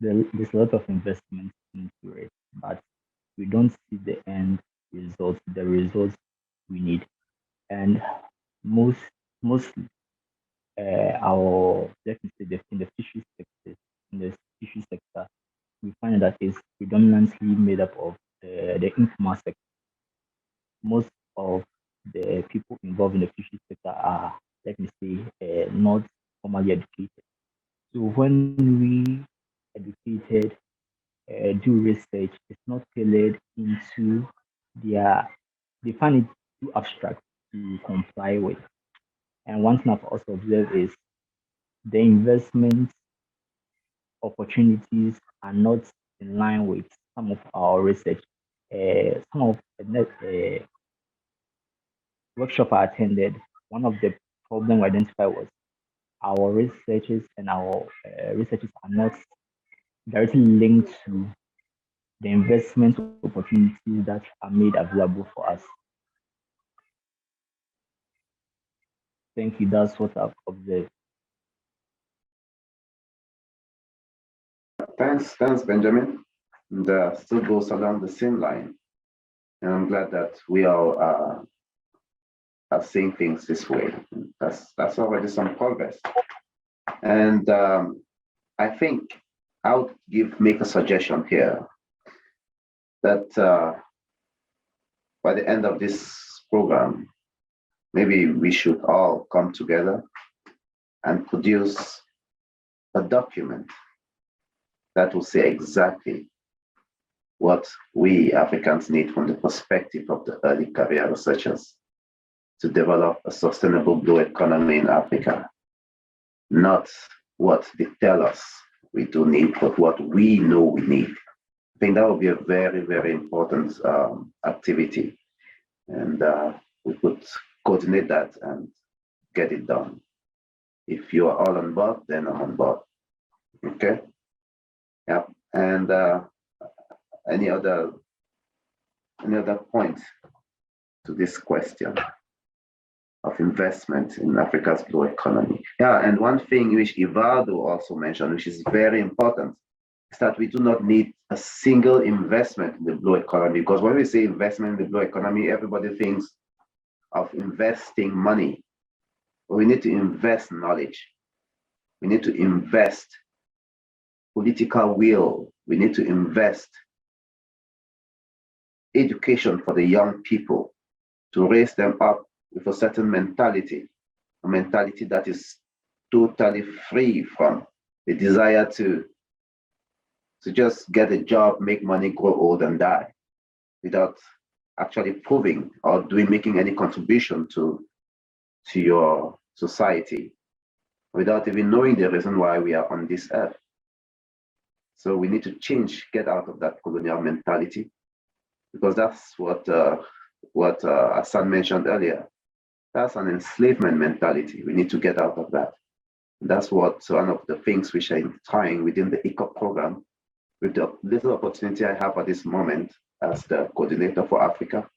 there's a lot of investment into it, but we don't see the end results, the results we need. And mostly our definitely in the fishery sector, we find that it's predominantly made up of the informal sector. Most of the people involved in the fishery sector are, let me say, not formally educated. So when we educated do research, it's not tailored into they find it too abstract to comply with. And one thing I've also observed is the investment opportunities are not in line with some of our research. Some of the workshop I attended, one of the problems identified was our researchers and our researchers are not directly linked to the investment opportunities that are made available for us. Thank you. That's what I've observed. Thanks, Benjamin. And still goes along the same line. And I'm glad that we all are seeing things this way. That's already some progress. And I think I would make a suggestion here that by the end of this program, maybe we should all come together and produce a document that will say exactly what we Africans need from the perspective of the early career researchers to develop a sustainable blue economy in Africa. Not what they tell us we do need, but what we know we need. I think that would be a very, very important activity. And we could coordinate that and get it done. If you are all on board, then I'm on board. Okay? Yeah. And any other point to this question of investment in Africa's blue economy? Yeah, and one thing which Ivaldo also mentioned, which is very important, is that we do not need a single investment in the blue economy, because when we say investment in the blue economy, everybody thinks of investing money. But we need to invest knowledge. We need to invest political will. We need to invest education for the young people to raise them up with a certain mentality, a mentality that is totally free from the desire to just get a job, make money, grow old and die without actually proving or making any contribution to your society, without even knowing the reason why we are on this earth. So we need to get out of that colonial mentality, because that's what Hassan mentioned earlier. That's an enslavement mentality. We need to get out of that. That's what one of the things which I'm trying within the ECOP program, with the little opportunity I have at this moment as the coordinator for Africa,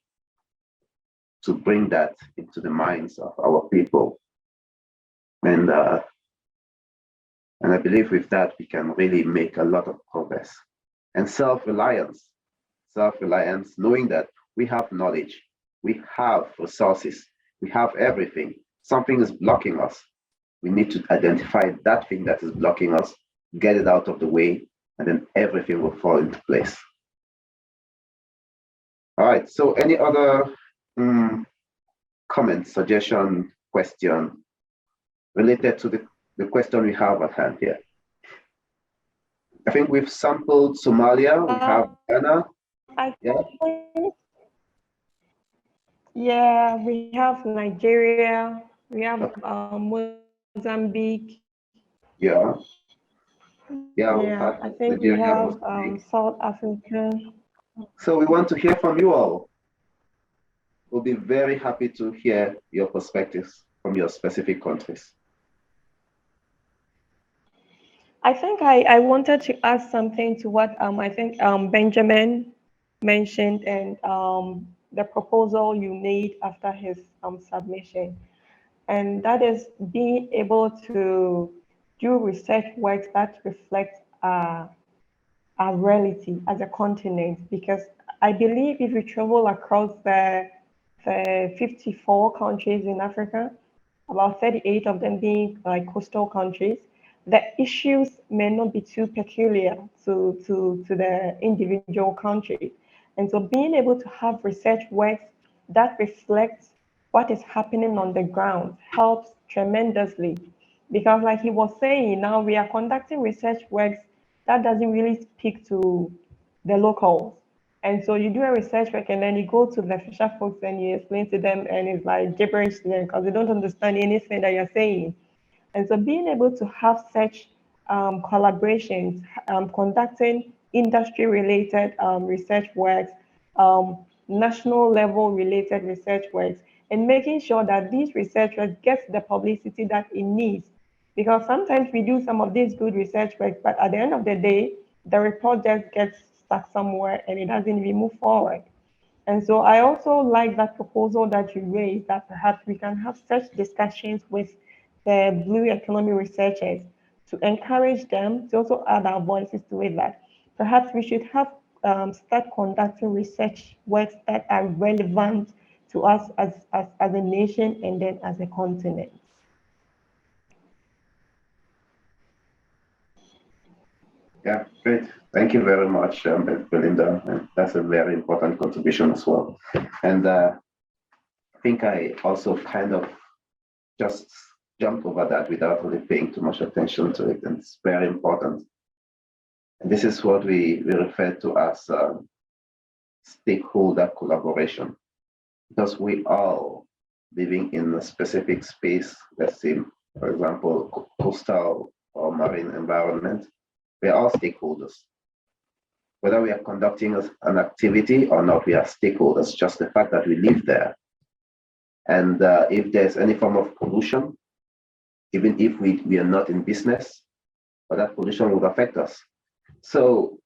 to bring that into the minds of our people. And I believe with that, we can really make a lot of progress. And self-reliance, knowing that we have knowledge, we have resources, we have everything. Something is blocking us. We need to identify that thing that is blocking us, get it out of the way, and then everything will fall into place. All right, so any other comment, suggestion, question related to the question we have at hand here? I think we've sampled Somalia, we have Ghana. Yeah, we have Nigeria, we have Mozambique. Yeah, I think we have South Africa. So we want to hear from you all. We'll be very happy to hear your perspectives from your specific countries. I think I wanted to add something to what I think Benjamin mentioned, and the proposal you made after his submission. And that is being able to do research works that reflect our reality as a continent. Because I believe if you travel across the 54 countries in Africa, about 38 of them being like coastal countries, the issues may not be too peculiar to the individual country. And so being able to have research works that reflects what is happening on the ground helps tremendously. Because like he was saying, now we are conducting research works that doesn't really speak to the locals. And so you do a research work and then you go to the fisher folks and you explain to them, and it's like gibberish to them because they don't understand anything that you're saying. And so being able to have such collaborations, conducting industry-related research works, national level related research works, and making sure that these research works get the publicity that it needs. Because sometimes we do some of these good research works, but at the end of the day, the report just gets stuck somewhere and it doesn't even move forward. And so I also like that proposal that you raised, that perhaps we can have such discussions with the blue economy researchers to encourage them to also add our voices to it, that perhaps we should have start conducting research works that are relevant to us as a nation and then as a continent. Yeah, great. Thank you very much, Belinda. And that's a very important contribution as well. And I think I also kind of just jumped over that without really paying too much attention to it. And it's very important. And this is what we refer to as stakeholder collaboration. Because we all living in a specific space, let's say, for example, coastal or marine environment, we are all stakeholders. Whether we are conducting an activity or not, we are stakeholders, just the fact that we live there. And if there's any form of pollution, even if we are not in business, but that pollution would affect us. So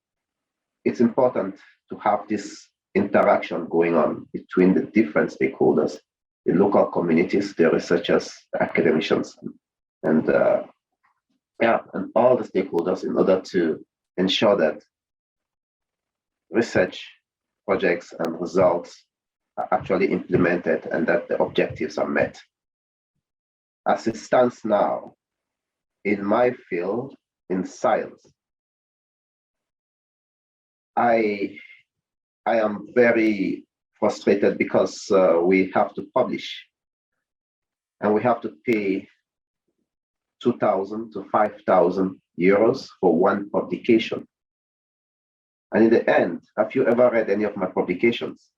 it's important to have this interaction going on between the different stakeholders, the local communities, the researchers, the academicians, and all the stakeholders, in order to ensure that research projects and results are actually implemented and that the objectives are met. As it stands now, in my field, in science, I am very frustrated because we have to publish and we have to pay 2,000 to 5,000 euros for one publication. And in the end, have you ever read any of my publications?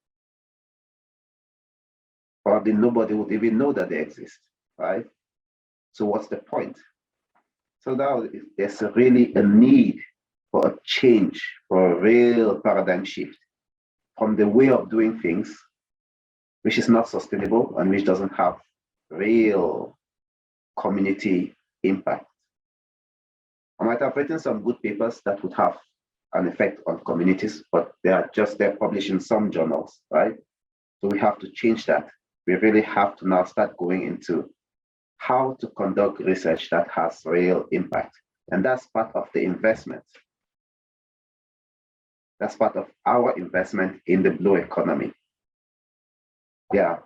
Probably nobody would even know that they exist, right? So what's the point? So now there's really a need for a change, for a real paradigm shift from the way of doing things, which is not sustainable and which doesn't have real community impact. I might have written some good papers that would have an effect on communities, but they're published in some journals, right? So we have to change that. We really have to now start going into how to conduct research that has real impact. And that's part of the investment. That's part of our investment in the blue economy. Yeah,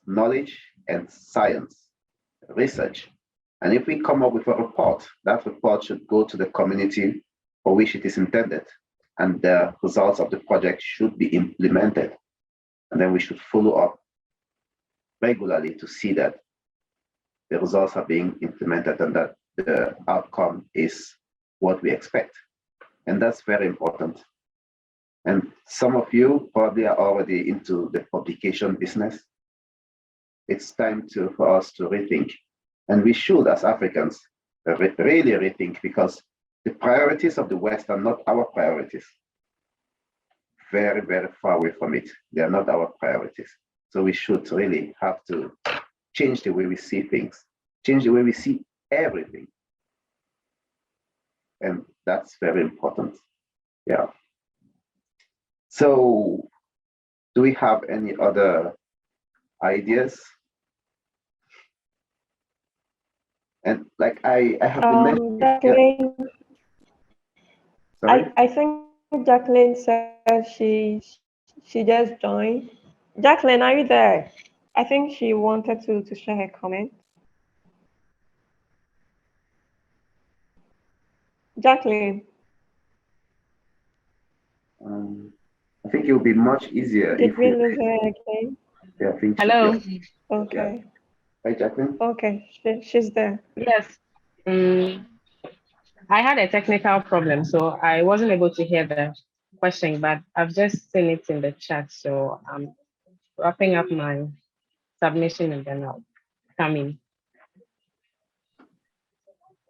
knowledge and science, research. And if we come up with a report, that report should go to the community for which it is intended. And the results of the project should be implemented. And then we should follow up regularly to see that the results are being implemented and that the outcome is what we expect. And that's very important. And some of you probably are already into the publication business. It's time for us to rethink. And we should, as Africans, really rethink, because the priorities of the West are not our priorities. Very, very far away from it. They are not our priorities. So we should really have to change the way we see things, change the way we see everything. And that's very important. Yeah. So do we have any other ideas? And like I have been mentioning. Jacqueline, Sorry? I think Jacqueline said she just joined. Jacqueline, are you there? I think she wanted to share her comment. Jacqueline. I think it will be much easier Did if we lose her again? Yeah, I think. Hello. Yeah. Okay. Hi, Jacqueline. Okay, she's there. Yes. I had a technical problem, so I wasn't able to hear the question, but I've just seen it in the chat. So I'm wrapping up my submission and then I'll come in.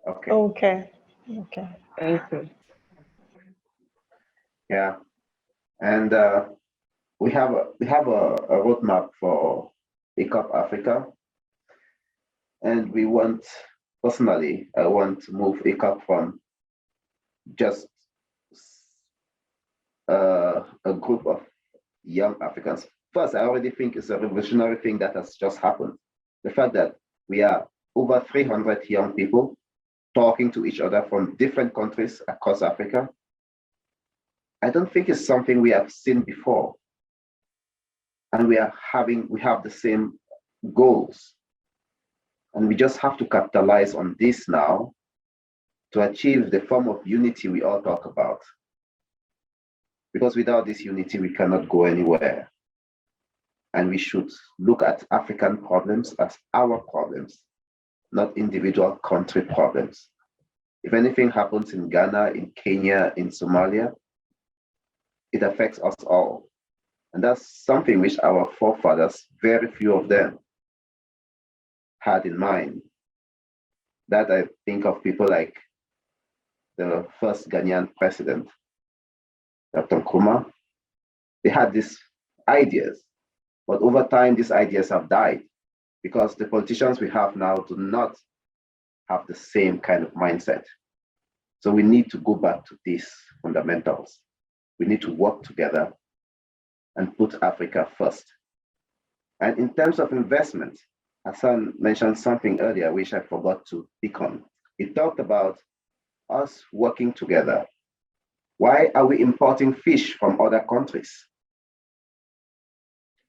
Okay. Okay. Okay. Thank you. Yeah. And we have a roadmap for ECOP Africa, and we want, personally, I want to move ECOP from just a group of young Africans. First, I already think it's a revolutionary thing that has just happened. The fact that we are over 300 young people talking to each other from different countries across Africa, I don't think it's something we have seen before. And we have the same goals. And we just have to capitalize on this now to achieve the form of unity we all talk about. Because without this unity, we cannot go anywhere. And we should look at African problems as our problems, not individual country problems. If anything happens in Ghana, in Kenya, in Somalia, it affects us all. And that's something which our forefathers, very few of them, had in mind. That I think of people like the first Ghanaian president, Dr. Nkrumah. They had these ideas, but over time, these ideas have died because the politicians we have now do not have the same kind of mindset. So we need to go back to these fundamentals. We need to work together and put Africa first. And in terms of investment, Hassan mentioned something earlier, which I forgot to pick on. He talked about us working together. Why are we importing fish from other countries?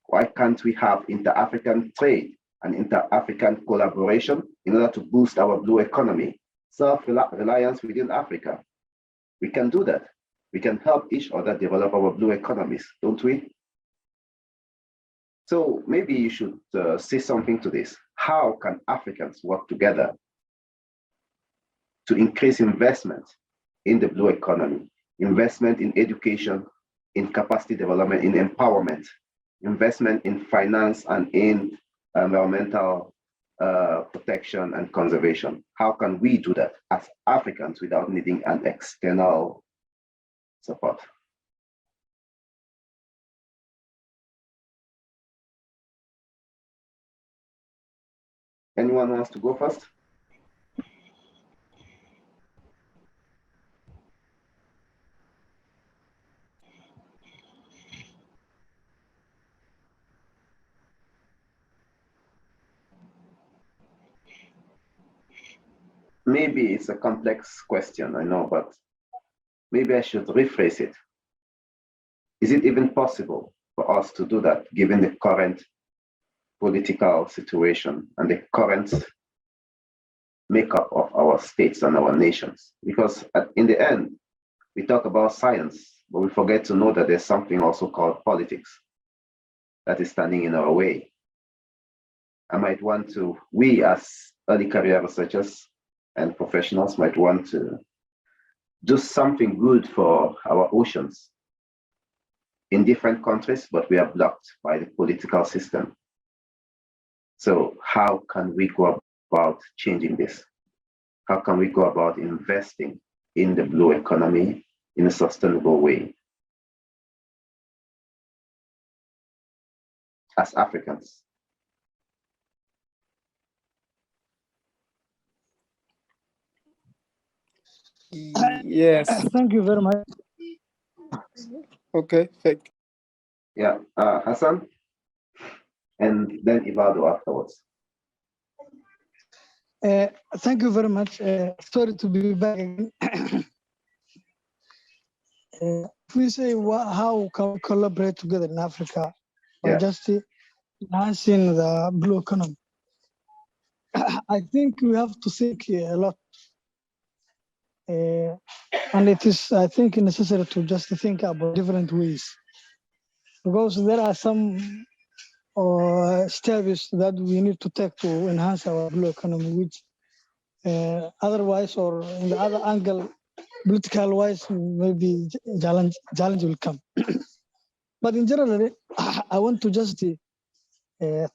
Why can't we have inter-African trade and inter-African collaboration in order to boost our blue economy? Self-reliance within Africa. We can do that. We can help each other develop our blue economies, don't we? So maybe you should say something to this. How can Africans work together to increase investment in the blue economy, investment in education, in capacity development, in empowerment, investment in finance and in environmental protection and conservation? How can we do that as Africans without needing an external support? Anyone wants to go first? Maybe it's a complex question, I know, but maybe I should rephrase it. Is it even possible for us to do that given the current political situation and the current makeup of our states and our nations? Because in the end, we talk about science, but we forget to know that there's something also called politics that is standing in our way. I might want to, we as early career researchers and professionals might want to do something good for our oceans in different countries, but we are blocked by the political system. So how can we go about changing this? How can we go about investing in the blue economy in a sustainable way as Africans? Yes. Thank you very much. Okay. Thank you. Yeah, Hassan, and then Ibado afterwards. Thank you very much. Sorry to be back again. If we say how can we collaborate together in Africa by just enhancing the blue economy, I think we have to think a lot. And it is, I think, necessary to just think about different ways, because there are some steps that we need to take to enhance our blue economy, which otherwise, or in the other angle, political wise, maybe challenge will come. But in general, I want to just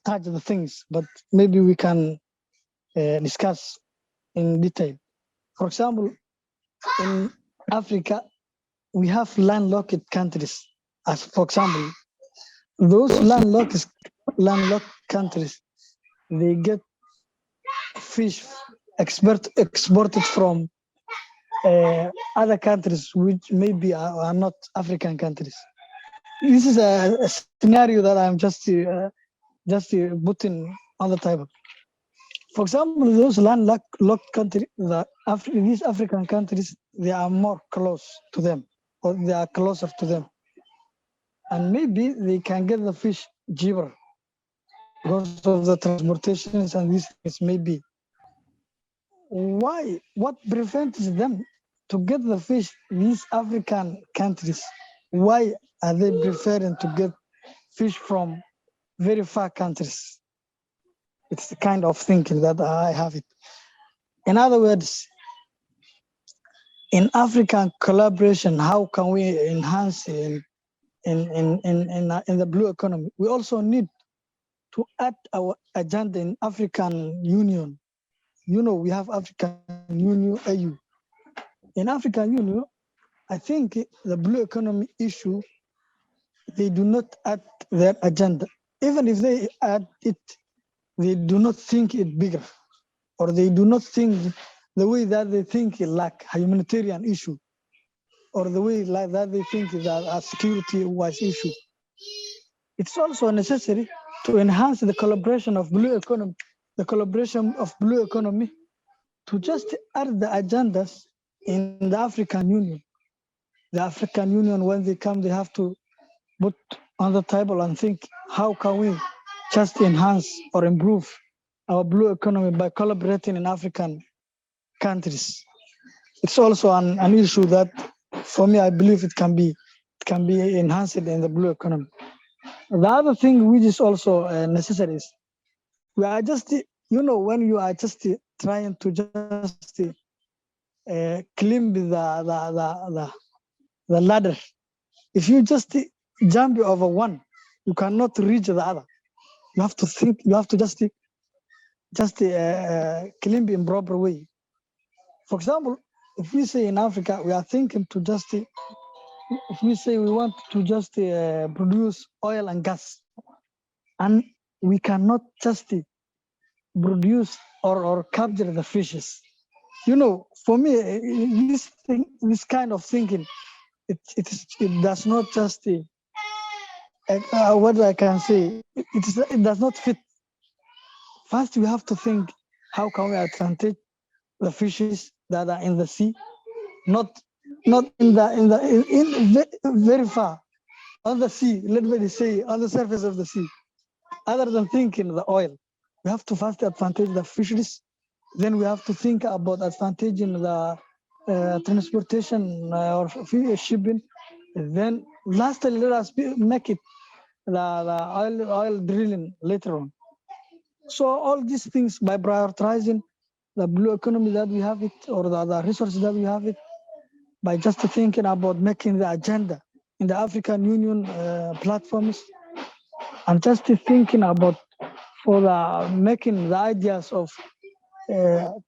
touch the things, but maybe we can discuss in detail. For example, in Africa, we have landlocked countries. As for example, those landlocked countries, they get fish exported from other countries which maybe are not African countries. This is a scenario that I'm just putting on the table. For example, those landlocked countries, these African countries, they are more close to them, or they are closer to them, and maybe they can get the fish cheaper because of the transportations and these things. Maybe why? What prevents them to get the fish? These African countries, why are they preferring to get fish from very far countries? It's the kind of thinking that I have it. In other words, in African collaboration, how can we enhance in the blue economy? We also need to add our agenda in African Union. You know, we have African Union, AU. In African Union, I think the blue economy issue, they do not add their agenda. Even if they add it, they do not think it bigger, or they do not think the way that they think like a humanitarian issue, or the way like that they think that a security-wise issue. It's also necessary to enhance the collaboration of blue economy, to just add the agendas in the African Union. The African Union, when they come, they have to put on the table and think, how can we just enhance or improve our blue economy by collaborating in African countries? It's also an issue that, for me, I believe it can be enhanced in the blue economy. The other thing which is also necessary is, we are just, when you are just trying to just climb the ladder, if you just jump over one, you cannot reach the other. You have to think, you have to just climb in proper way. For example, if we say in Africa, we are thinking to just, if we say we want to just produce oil and gas, and we cannot just produce or capture the fishes. For me, this kind of thinking, it does not just, what I can say, it does not fit. First, we have to think, how can we advantage the fishes that are in the sea, not very far on the sea. Let me say on the surface of the sea. Other than thinking the oil, we have to first advantage the fisheries. Then we have to think about advantaging the transportation or shipping. Then lastly, let us make it the oil drilling later on. So all these things, by prioritizing the blue economy that we have it, or the resources that we have it, by just thinking about making the agenda in the African Union platforms, and just thinking about making the ideas of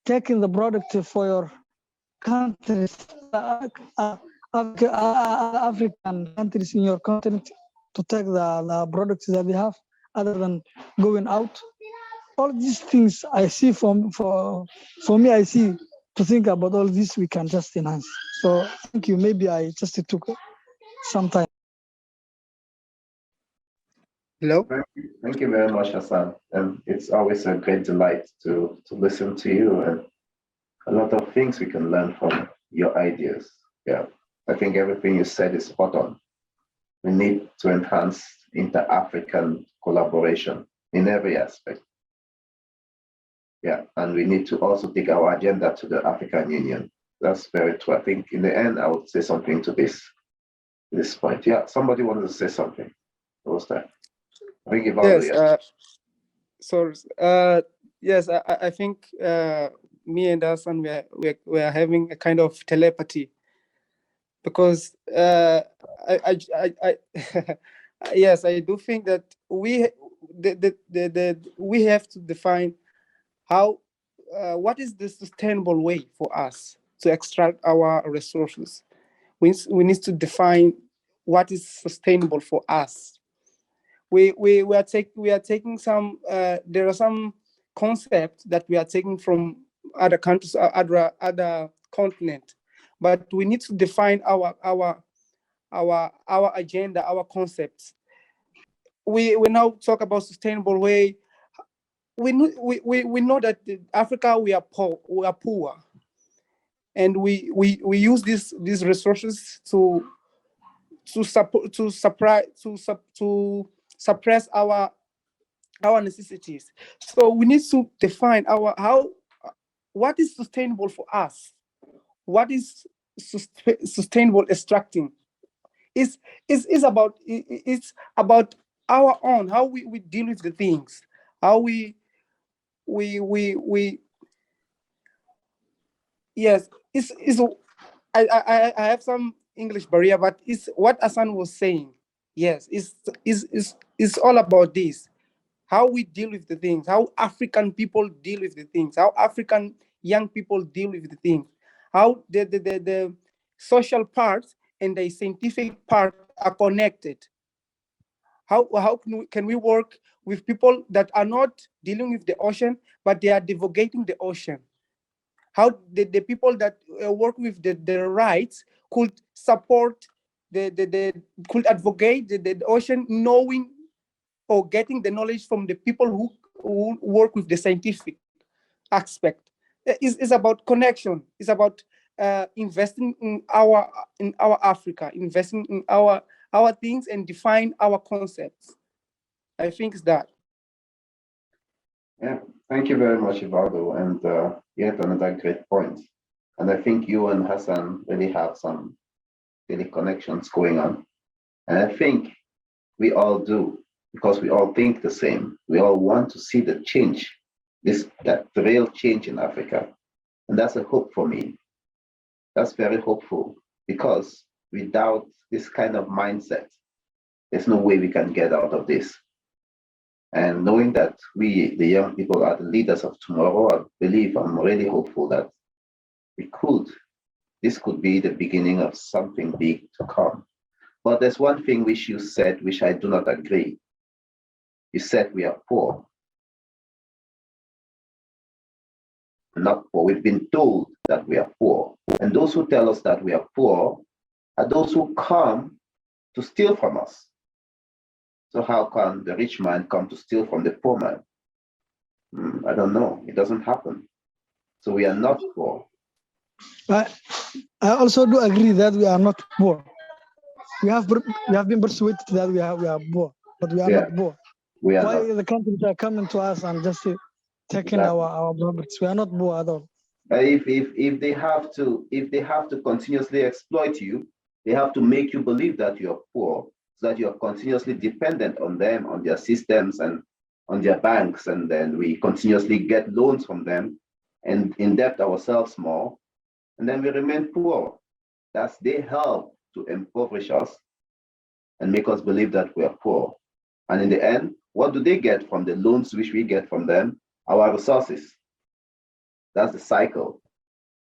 taking the product for your countries, African countries in your continent, to take the products that they have, other than going out. All these things I see for me, I see to think about all this, we can just enhance. So thank you. Maybe I just took some time. Hello. Thank you very much, Hassan. And it's always a great delight to listen to you, and a lot of things we can learn from your ideas. Yeah, I think everything you said is spot on. We need to enhance inter-African collaboration in every aspect. Yeah, and we need to also take our agenda to the African Union. That's very true. I think in the end, I would say something to this point. Yeah, somebody wanted to say something. What was that? I think Yes. Yes, I think me and Hassan, we are having a kind of telepathy, because I yes, I do think that we have to define how what is the sustainable way for us to extract our resources. We need to define what is sustainable for us. We are taking some, there are some concepts that we are taking from other countries, other continent, but we need to define our agenda, our concepts. We now talk about sustainable way. We know that in Africa we are poor, and we use these resources to suppress our necessities. So we need to define what is sustainable for us, what is sustainable extracting. It's about our own, how we deal with the things, how we yes, it's I have some English barrier, but it's what Hassan was saying. Yes, it's all about this, how we deal with the things, how African people deal with the things, how African young people deal with the things, how the social part and the scientific part are connected. How can we work with people that are not dealing with the ocean, but they are divulgating the ocean? How the people that work with the rights could support could advocate the ocean, knowing or getting the knowledge from the people who work with the scientific aspect. It's about connection. It's about investing in our Africa, investing in our things and define our concepts. I think it's that. Yeah, thank you very much, Eduardo, and yet another great point. And I think you and Hassan really have some really connections going on. And I think we all do, because we all think the same. We all want to see the change, that real change in Africa. And that's a hope for me. That's very hopeful, because without this kind of mindset, there's no way we can get out of this. And knowing that we, the young people, are the leaders of tomorrow, I believe, I'm really hopeful that this could be the beginning of something big to come. But there's one thing which you said, which I do not agree. You said we are poor. Not poor. We've been told that we are poor. And those who tell us that we are poor are those who come to steal from us. So how can the rich man come to steal from the poor man? I don't know. It doesn't happen. So we are not poor. I also do agree that we are not poor. We have been persuaded that we are poor, but we are not poor. We are Why not. the countries are coming to us and just taking our properties? We are not poor at all. If they have to continuously exploit you, they have to make you believe that you're poor, so that you're continuously dependent on them, on their systems and on their banks, and then we continuously get loans from them and indebt ourselves more, and then we remain poor. They help to impoverish us and make us believe that we are poor. And in the end, what do they get from the loans which we get from them? Our resources. That's the cycle.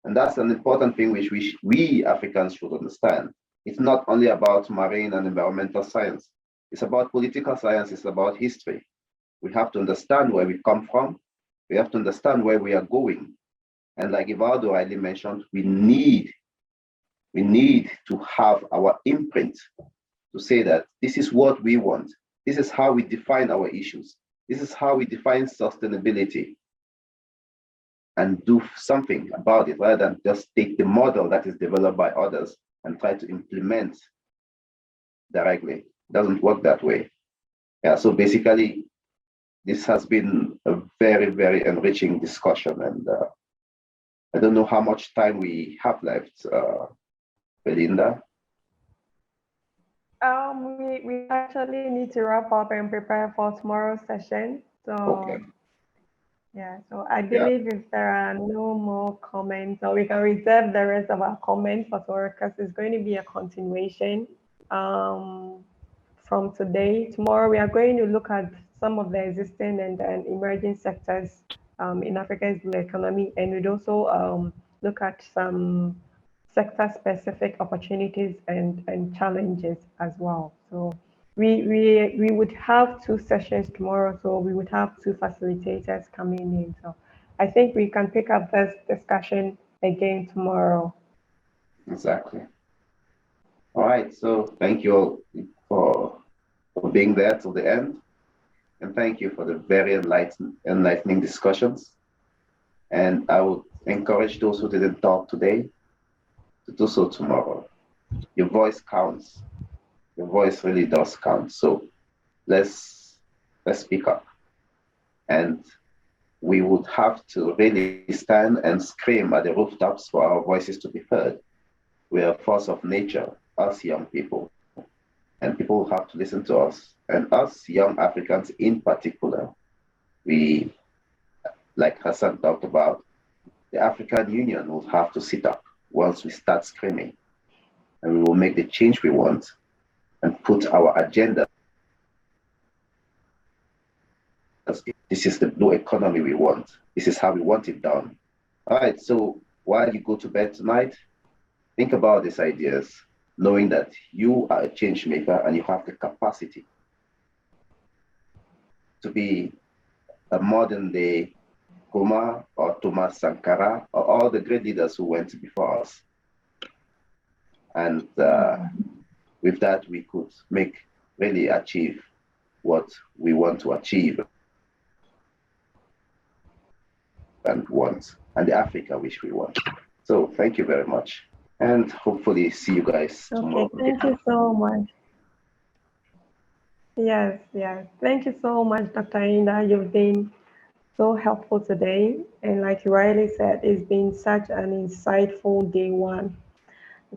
And that's an important thing which we Africans should understand. It's not only about marine and environmental science. It's about political science. It's about history. We have to understand where we come from. We have to understand where we are going. And like Eduardo rightly mentioned, we need to have our imprint to say that this is what we want. This is how we define our issues. This is how we define sustainability, and do something about it, rather than just take the model that is developed by others and try to implement directly. It doesn't work that way. Yeah, so basically, this has been a very, very enriching discussion, and I don't know how much time we have left, Belinda. We actually need to wrap up and prepare for tomorrow's session. So Okay. yeah, so I believe if there are no more comments, or we can reserve the rest of our comments for tomorrow, because it's going to be a continuation from today. Tomorrow we are going to look at some of the existing and emerging sectors in Africa's blue economy, and we'd also look at some sector-specific opportunities and challenges as well. So we would have 2 sessions tomorrow, so we would have 2 facilitators coming in. So I think we can pick up this discussion again tomorrow. Exactly. All right. So thank you all for being there till the end. And thank you for the very enlightening discussions. And I would encourage those who didn't talk today to do so tomorrow. Your voice counts. Your voice really does count. So let's speak up. And we would have to really stand and scream at the rooftops for our voices to be heard. We are a force of nature, us young people, and people have to listen to us. And us young Africans in particular, we, like Hassan talked about, the African Union will have to sit up once we start screaming. And we will make the change we want and put our agenda. This is the blue economy we want. This is how we want it done. All right, so while you go to bed tonight, think about these ideas, knowing that you are a change maker and you have the capacity to be a modern day Kuma or Thomas Sankara or all the great leaders who went before us. And with that, we could really achieve what we want to achieve and want, and the Africa which we want. So thank you very much. And hopefully see you guys tomorrow. Thank you so much. Yes. Thank you so much, Dr. Inda. You've been so helpful today. And like you rightly said, it's been such an insightful day one.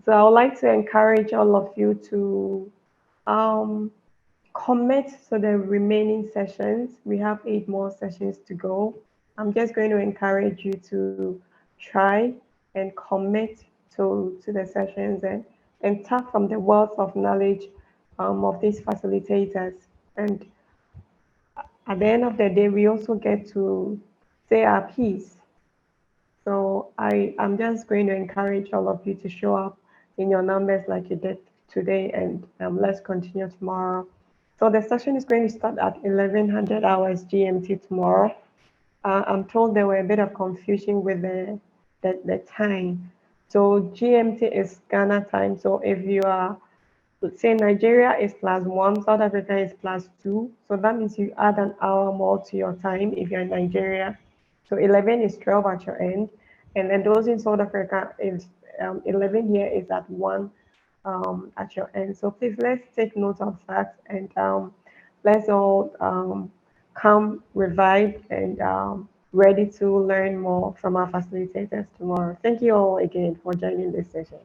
So I would like to encourage all of you to commit to the remaining sessions. We have 8 more sessions to go. I'm just going to encourage you to try and commit to the sessions and tap from the wealth of knowledge of these facilitators. And at the end of the day, we also get to say our piece. So I'm just going to encourage all of you to show up in your numbers like you did today, and let's continue tomorrow. So the session is going to start at 1100 hours GMT tomorrow. I'm told there were a bit of confusion with the time. So GMT is Ghana time. So if you are, let's say Nigeria is +1, South Africa is +2. So that means you add an hour more to your time if you're in Nigeria. So 11 is 12 at your end. And then those in South Africa is 11 here is at 1 at your end. So please let's take note of that, and let's all come revived and ready to learn more from our facilitators tomorrow. Thank you all again for joining this session.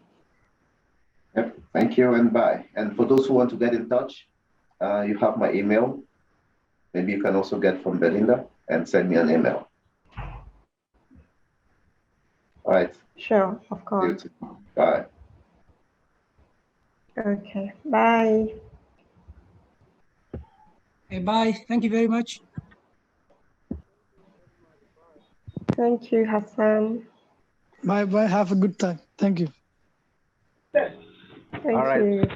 Yep. Thank you and bye. And for those who want to get in touch, you have my email. Maybe you can also get from Belinda and send me an email. All right. Sure, of course. Bye. Okay, bye. Okay, bye. Thank you very much. Thank you, Hassan. Bye bye. Have a good time. Thank you. Thank you.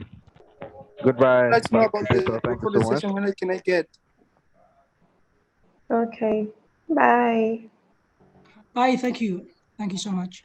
Goodbye. Let's know Bye, about Professor. Thank you the so much. session. When can I get? Okay, bye. Bye. Thank you. Thank you so much.